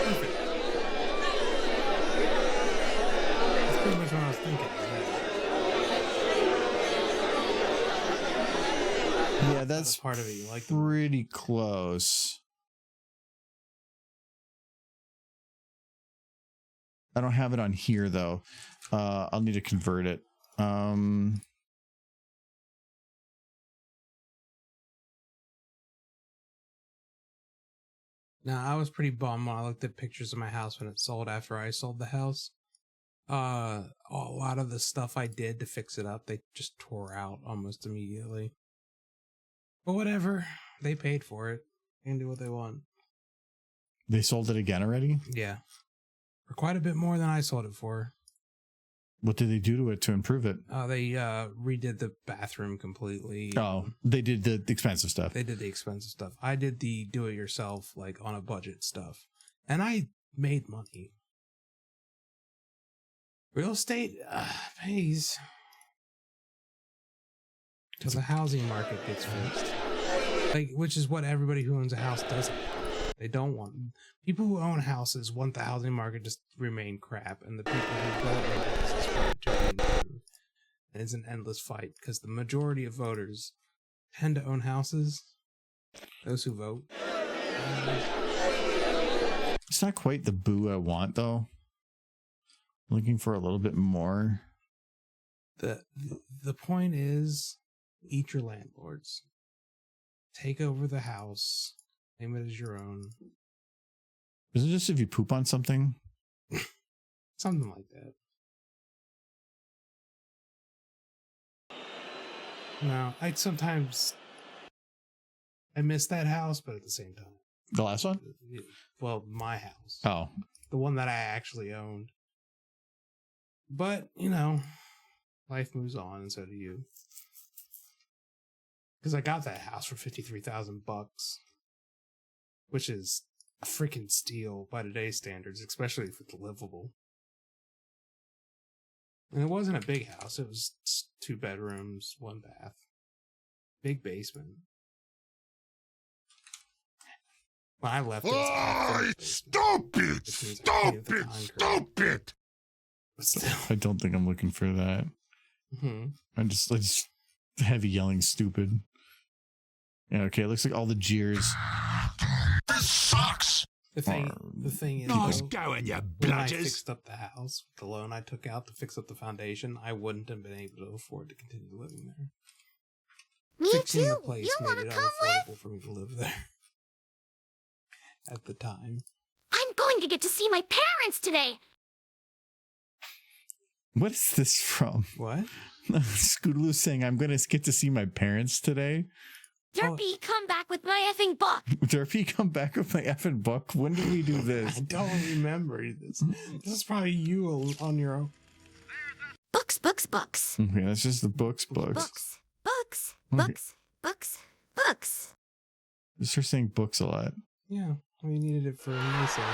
Perfect. That's pretty much what I was thinking. Yeah, that's part of it. You like pretty close. I don't have it on here though. I'll need to convert it. Now, I was pretty bummed when I looked at pictures of my house when it sold after I sold the house. A lot of the stuff I did to fix it up, they just tore out almost immediately. But whatever, they paid for it. They can do what they want. They sold it again already? Yeah. For quite a bit more than I sold it for. What did they do to it to improve it? They redid the bathroom completely. Oh, they did the expensive stuff. They did the expensive stuff. I did the do-it-yourself, like, on a budget stuff. And I made money. Real estate pays. Because the housing market gets fixed. Like, which is what everybody who owns a house does. They don't want. People who own houses want the housing market to remain crap, and the people who don't own houses want it to improve. And it's an endless fight because the majority of voters tend to own houses. Those who vote. It's not quite the boo I want though. I'm looking for a little bit more. The point is, eat your landlords. Take over the house. Name it as your own. Isn't it just if you poop on something? Something like that. No, I miss that house, but at the same time. The last one? Well, my house. Oh. The one that I actually owned. But, life moves on, and so do you. Because I got that house for $53,000, which is a freaking steal by today's standards, especially if it's livable. And it wasn't a big house. It was 2 bedrooms, 1 bath. Big basement. When I left, it was Stop it! Stop it! Stop it! But still. I don't think I'm looking for that. Mm-hmm. I'm just heavy yelling stupid. Yeah, okay, it looks like all the jeers. This sucks! The thing is, Nice going, you when I bludgers! fixed up the house, with the loan I took out to fix up the foundation, I wouldn't have been able to afford to continue living there. Me Fixing too. the place You made want it to come unaffordable with? for me to live there. At the time. I'm going to get to see my parents today. What is this from? What? Scootaloo saying, I'm going to get to see my parents today. Derpy, come back with my effing book. Derpy, come back with my effing book. When did we do this? I don't remember this. This is probably you on your own. Books, books, books. Okay, that's just the books. Books, books, Okay. books, books, books. Just her saying books a lot. Yeah, we needed it for Mason.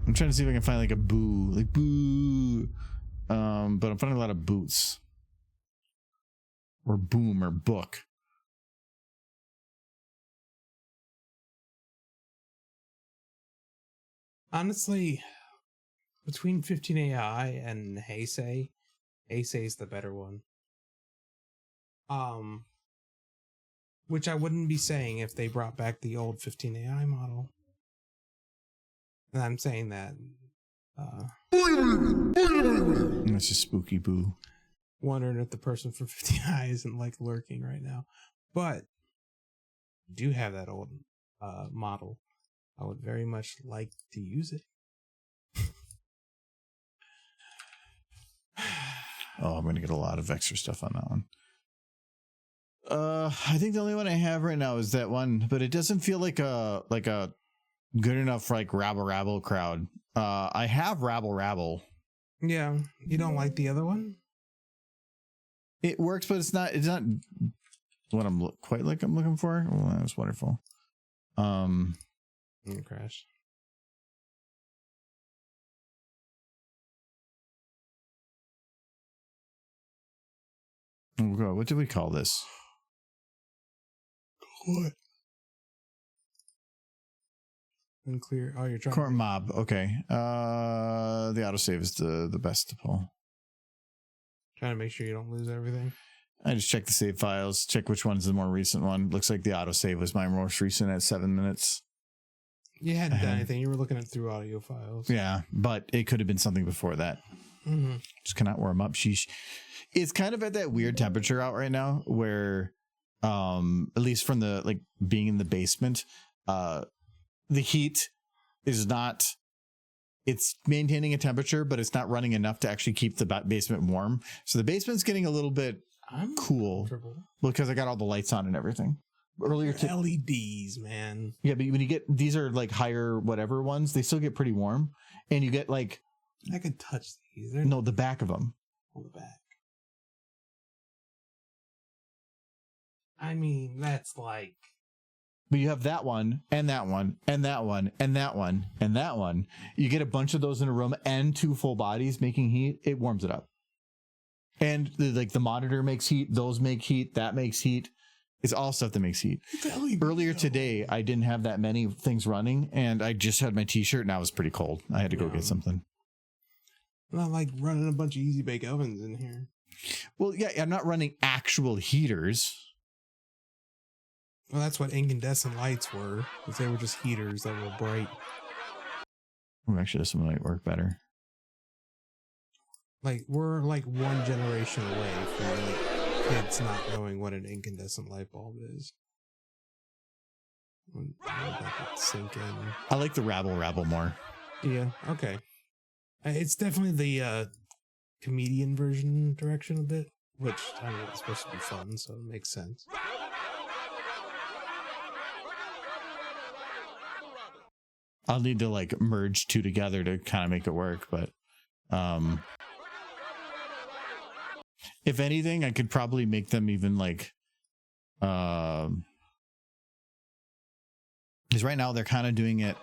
I'm trying to see if I can find like a boo. Like boo. But I'm finding a lot of boots. Or boom or book. Honestly, between 15AI and Heisei, Heisei's the better one. Which I wouldn't be saying if they brought back the old 15AI model. And I'm saying that. That's just spooky boo. wondering if the person for 50i isn't like lurking right now. But I do have that old model. I would very much like to use it. Oh, I'm gonna get a lot of extra stuff on that one. I think the only one I have right now is that one, but it doesn't feel like a good enough like rabble rabble crowd. I have rabble rabble. Yeah, you don't like the other one? It works, but it's not what I'm looking for. Oh, that was wonderful. Crash. Oh God, what did we call this? What? Unclear. Oh, you're trying. Court mob. Okay. The autosave is the best to pull. Trying to make sure you don't lose everything. I just check the save files, check which one's the more recent one. Looks like the autosave was my most recent at 7 minutes. You hadn't done anything. You were looking at through audio files. Yeah, but it could have been something before that. Mm-hmm. Just cannot warm up. Sheesh. It's kind of at that weird temperature out right now where, at least from the like being in the basement, the heat is not. It's maintaining a temperature, but it's not running enough to actually keep the basement warm. So the basement's getting a little bit cool because I got all the lights on and everything. Earlier LEDs, man. Yeah, but when you get these are like higher whatever ones, they still get pretty warm, and you get like I can touch these. No, the back of them. On the back. I mean, that's like. But you have that one, and that one, and that one, and that one, and that one. You get a bunch of those in a room and 2 full bodies making heat. It warms it up. And the monitor makes heat. Those make heat. That makes heat. It's all stuff that makes heat. Earlier today, I didn't have that many things running, and I just had my t-shirt, and I was pretty cold. I had to go get something. Not like running a bunch of easy bake ovens in here. Well, yeah, I'm not running actual heaters. Well, that's what incandescent lights were. Because they were just heaters that were bright. Oh, actually, this one might work better. Like, we're like one generation away from like kids not knowing what an incandescent light bulb is. When that would sink in. I like the rabble more. Yeah, okay. It's definitely the comedian version direction a bit, which I mean, it's supposed to be fun, so it makes sense. I'll need to like merge 2 together to kind of make it work, but if anything, I could probably make them even like because right now they're kind of doing it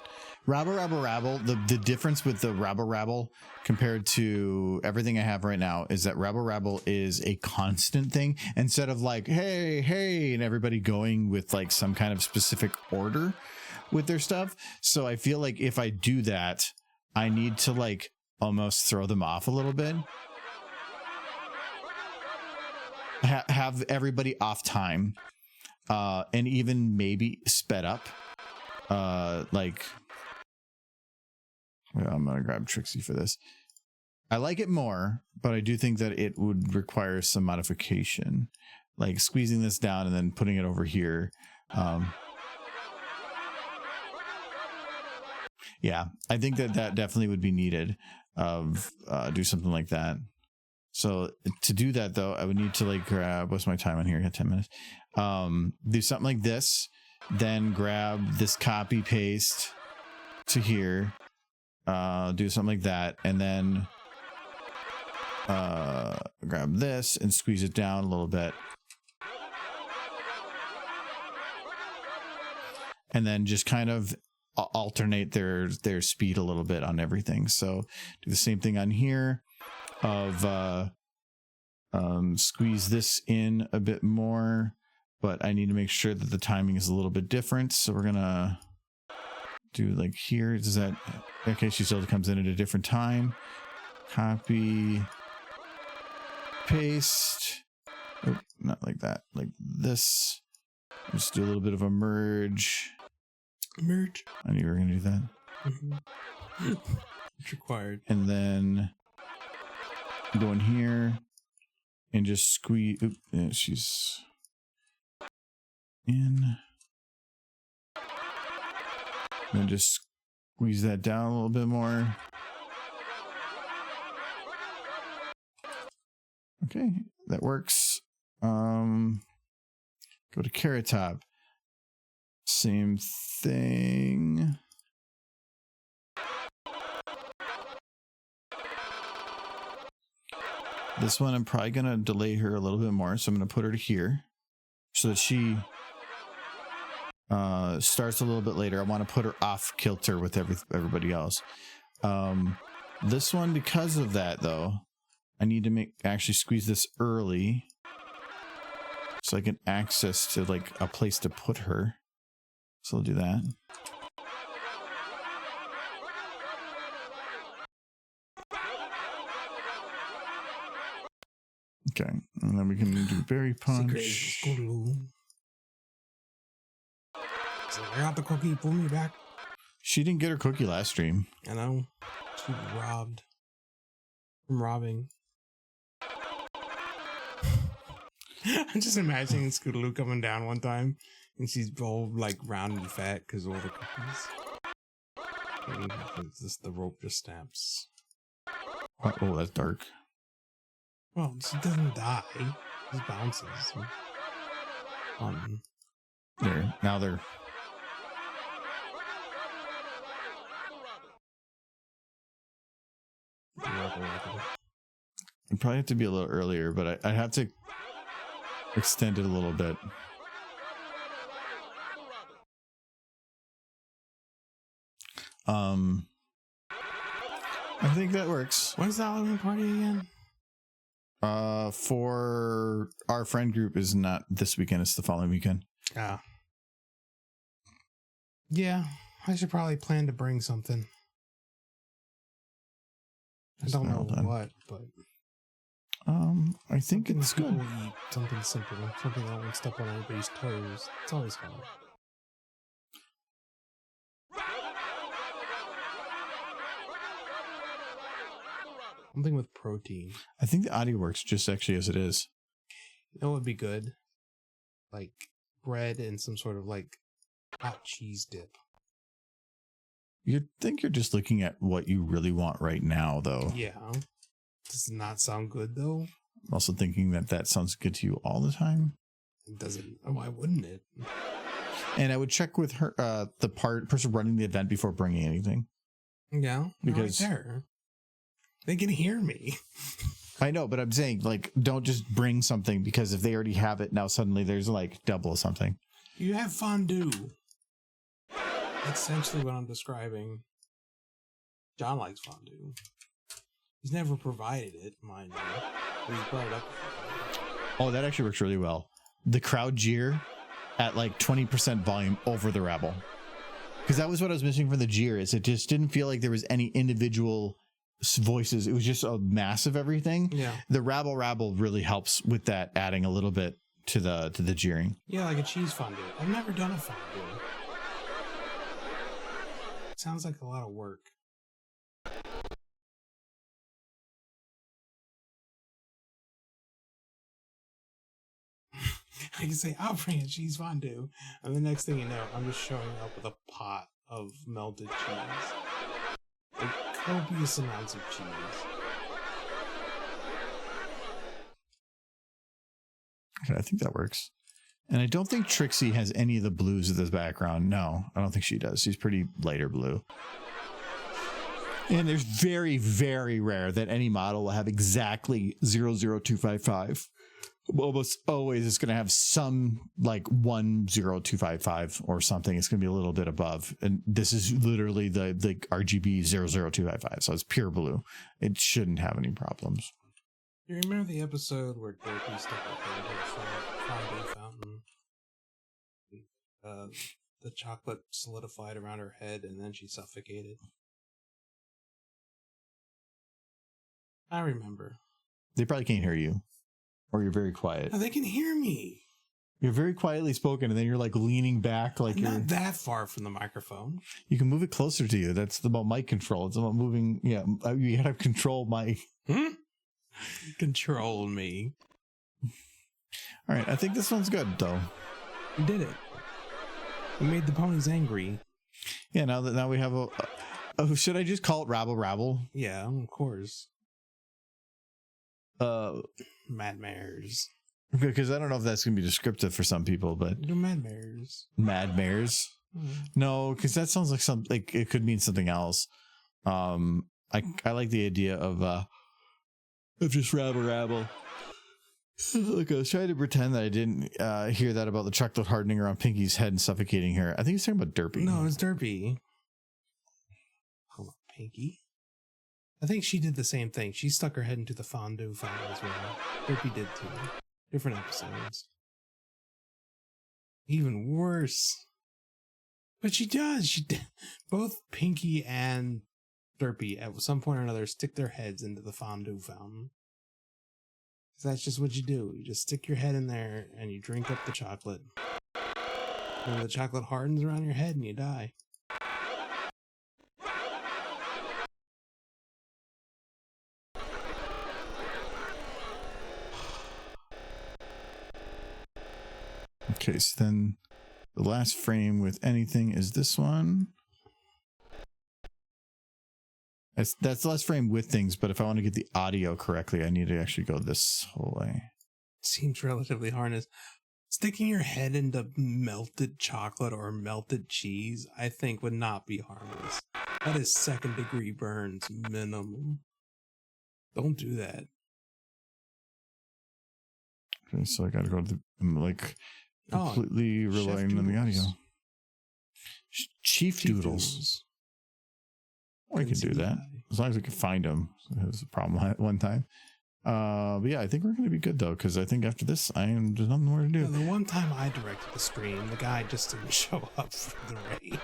rabble. The difference with the rabble compared to everything I have right now is that rabble is a constant thing instead of like hey and everybody going with like some kind of specific order with their stuff. So I feel like if I do that, I need to like almost throw them off a little bit. Have everybody off time, and even maybe sped up. Like, well, I'm gonna grab Trixie for this. I like it more, but I do think that it would require some modification, like squeezing this down and then putting it over here. Yeah, I think that definitely would be needed. Do something like that. So to do that though, I would need to like grab, what's my time on here? I got 10 minutes. Do something like this, then grab this copy paste to here, do something like that, and then grab this and squeeze it down a little bit. And then just kind of alternate their speed a little bit on everything. So do the same thing on here of squeeze this in a bit more, but I need to make sure that the timing is a little bit different. So we're gonna do like here. Does that okay? She still comes in at a different time. Copy, paste. Oh, not like that, like this. Just do a little bit of a merge. Merge. I knew we were gonna do that. Mm-hmm. It's required. And then go in here and just squeeze. Oop, yeah, she's in. And just squeeze that down a little bit more. Okay, that works. Go to Carrot Top. Same thing. This one, I'm probably going to delay her a little bit more. So I'm going to put her to here so that she starts a little bit later. I want to put her off kilter with everybody else. This one, because of that, though, I need to actually squeeze this early so I can access to like a place to put her. So I'll do that. Okay, and then we can do berry punch. So I got the cookie. Pull me back. She didn't get her cookie last stream. I know. She was robbed. From robbing. I'm just imagining Scootaloo coming down one time, and she's all like round and fat because of all the cookies. And the rope just snaps. Oh, that's dark. Well, she doesn't die. She just bounces. There. Now they're... It'd probably have to be a little earlier, but I have to extend it a little bit. I think that works. When's the Halloween party again? For our friend group is not this weekend, it's the following weekend. Yeah, I should probably plan to bring something. I don't know what, but I think it's good. Eat something simple, something that won't step on anybody's toes. It's always fun. Something with protein. I think the audio works just actually as it is. You know what would be good? Like bread and some sort of like hot cheese dip. You'd think you're just looking at what you really want right now, though. Yeah. Does it not sound good, though? I'm also thinking that sounds good to you all the time. It doesn't. Why wouldn't it? And I would check with her, the person running the event before bringing anything. Yeah, because right there. They can hear me. I know, but I'm saying, like, don't just bring something because if they already have it, now suddenly there's like double something. You have fondue. That's essentially what I'm describing. John likes fondue. He's never provided it, mind you. But he's brought it up. Oh, that actually works really well. The crowd jeer at like 20% volume over the rabble. Because that was what I was missing from the jeer, is it just didn't feel like there was any individual voices. It was just a mass of everything. Yeah. The rabble really helps with that, adding a little bit to the jeering. Yeah, like a cheese fondue. I've never done a fondue. Sounds like a lot of work. I can say, I'll bring a cheese fondue. And the next thing you know, I'm just showing up with a pot of melted cheese. Like copious amounts of cheese. Okay, I think that works. And I don't think Trixie has any of the blues of this background. No, I don't think she does. She's pretty lighter blue. And there's very, very rare that any model will have exactly 00255. Almost always it's going to have some like 10255 or something. It's going to be a little bit above. And this is literally the RGB 00255. So it's pure blue. It shouldn't have any problems. You remember the episode where Dorothy stuck her head into a fondue fountain? The chocolate solidified around her head and then she suffocated. I remember. They probably can't hear you. Or you're very quiet. Oh, they can hear me. You're very quietly spoken, and then you're like leaning back, like you're not that far from the microphone. You can move it closer to you. That's about mic control. It's about moving. Yeah, you gotta control my. Control me. All right, I think this one's good though. We did it. We made the ponies angry. Yeah, now we have a oh, should I just call it Rabble Rabble? Yeah, of course. Mad mares. Because I don't know if that's gonna be descriptive for some people, but They're mad mares. Mad Mares. No, because that sounds like something like it could mean something else. I like the idea of just Rabble Rabble. Look, I was trying to pretend that I didn't hear that about the chocolate hardening around Pinky's head and suffocating her. I think he's talking about Derpy. No, it's Derpy. Hold on, Pinky. I think she did the same thing. She stuck her head into the fondue fountain as well. Derpy did too. Different episodes. Even worse. But she does. She did. Both Pinky and Derpy at some point or another stick their heads into the fondue fountain. That's just what you do. You just stick your head in there and you drink up the chocolate. And the chocolate hardens around your head and you die. Okay, so then the last frame with anything is this one. That's the last frame with things, but if I want to get the audio correctly, I need to actually go this whole way. Seems relatively harmless. Sticking your head into melted chocolate or melted cheese, I think, would not be harmless. That is 2nd degree burns minimum. Don't do that. Okay, so I gotta go to the, I'm like completely relying on the audio. Chief Doodles. We can do that as long as we can find them. That was a problem at one time. But yeah, I think we're going to be good though, because I think after this, there's nothing more to do. Yeah, the one time I directed the stream, the guy just didn't show up for the raid.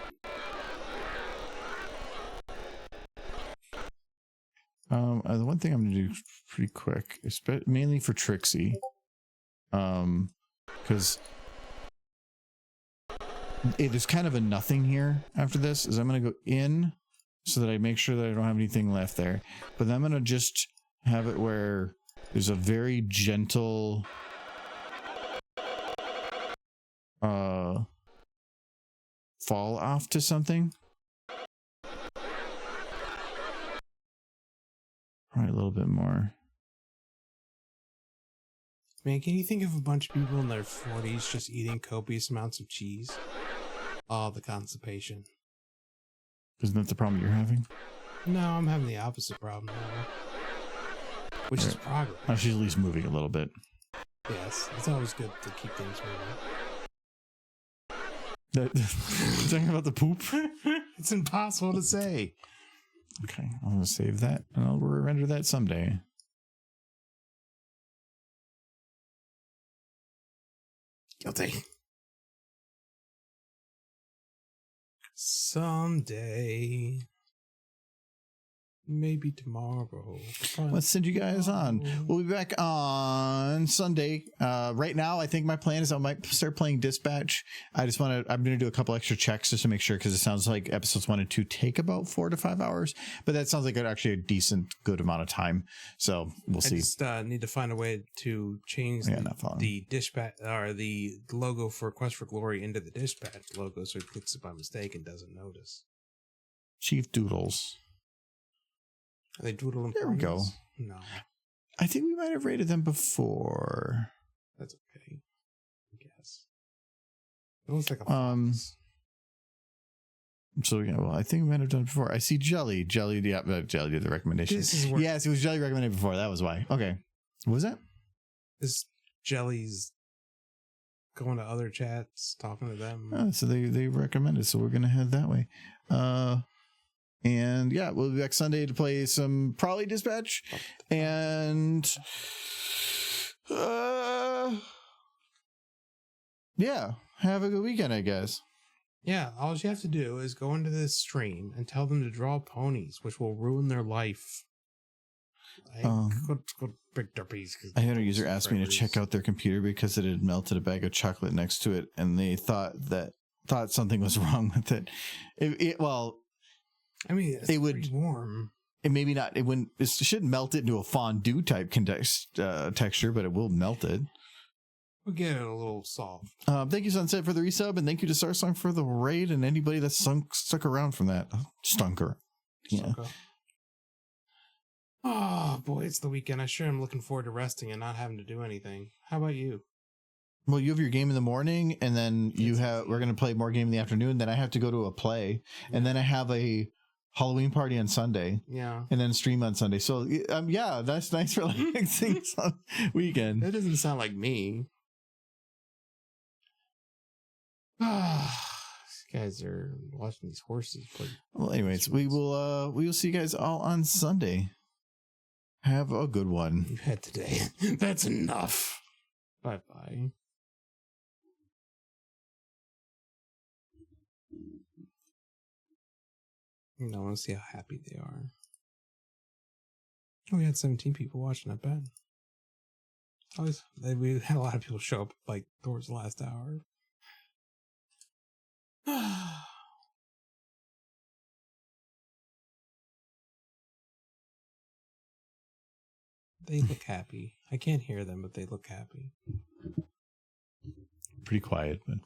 The one thing I'm going to do pretty quick, is mainly for Trixie, because it is kind of a nothing here after this. Is I'm going to go in so that I make sure that I don't have anything left there, but then I'm going to just have it where there's a very gentle fall off to something. Probably a little bit more. Man, can you think of a bunch of people in their 40s just eating copious amounts of cheese? Oh, the constipation. Isn't that the problem you're having? No, I'm having the opposite problem now. Which is progress. Oh, she's at least moving a little bit. Yes, it's always good to keep things moving. You're talking about the poop? It's impossible to say. Okay, I'm going to save that, and I'll render that someday. Guilty. Someday. Maybe tomorrow. Let's send you guys on. We'll be back on Sunday. Right now, I think my plan is I might start playing Dispatch. I'm going to do a couple extra checks just to make sure, because it sounds like episodes 1 and 2 take about 4 to 5 hours, but that sounds like actually a decent, good amount of time. So we'll see. I just need to find a way to change the Dispatch or the logo for Quest for Glory into the Dispatch logo so it clicks it by mistake and doesn't notice. Chief Doodles. Are they doodling? There we go. No. I think we might have rated them before. That's okay. I guess. It looks like a fox. So yeah, well, I think we might have done it before. I see Jelly. Jelly did the recommendation. Yes, it was Jelly recommended before. That was why. Okay. What was that? This Jelly's going to other chats, talking to them. Oh, so they recommended, so we're gonna head that way. And yeah, we'll be back Sunday to play some probably Dispatch, and yeah, have a good weekend, I guess. Yeah, all you have to do is go into this stream and tell them to draw ponies, which will ruin their life. I had a user ask me to check out their computer because it had melted a bag of chocolate next to it, and they thought something was wrong with it. I mean, it would warm. It maybe not. It wouldn't. It shouldn't melt it into a fondue type texture, but it will melt it. We'll get it a little soft. Thank you, Sunset, for the resub, and thank you to Starsong for the raid, and anybody that stuck around from that. Stunker. Yeah. Oh boy, it's the weekend. I sure am looking forward to resting and not having to do anything. How about you? Well, you have your game in the morning, and then we're gonna play more game in the afternoon. Then I have to go to a play, and then I have a Halloween party on Sunday. Yeah, and then stream on Sunday. So yeah, that's nice for like things on weekend. that doesn't sound like me. These guys are watching these horses play. Well, anyways, we will see you guys all on Sunday. Have a good one. You've had today. That's enough. Bye bye. I want to see how happy they are. Oh, we had 17 people watching. Not bad. We had a lot of people show up like towards the last hour. They look happy. I can't hear them, but they look happy. Pretty quiet, but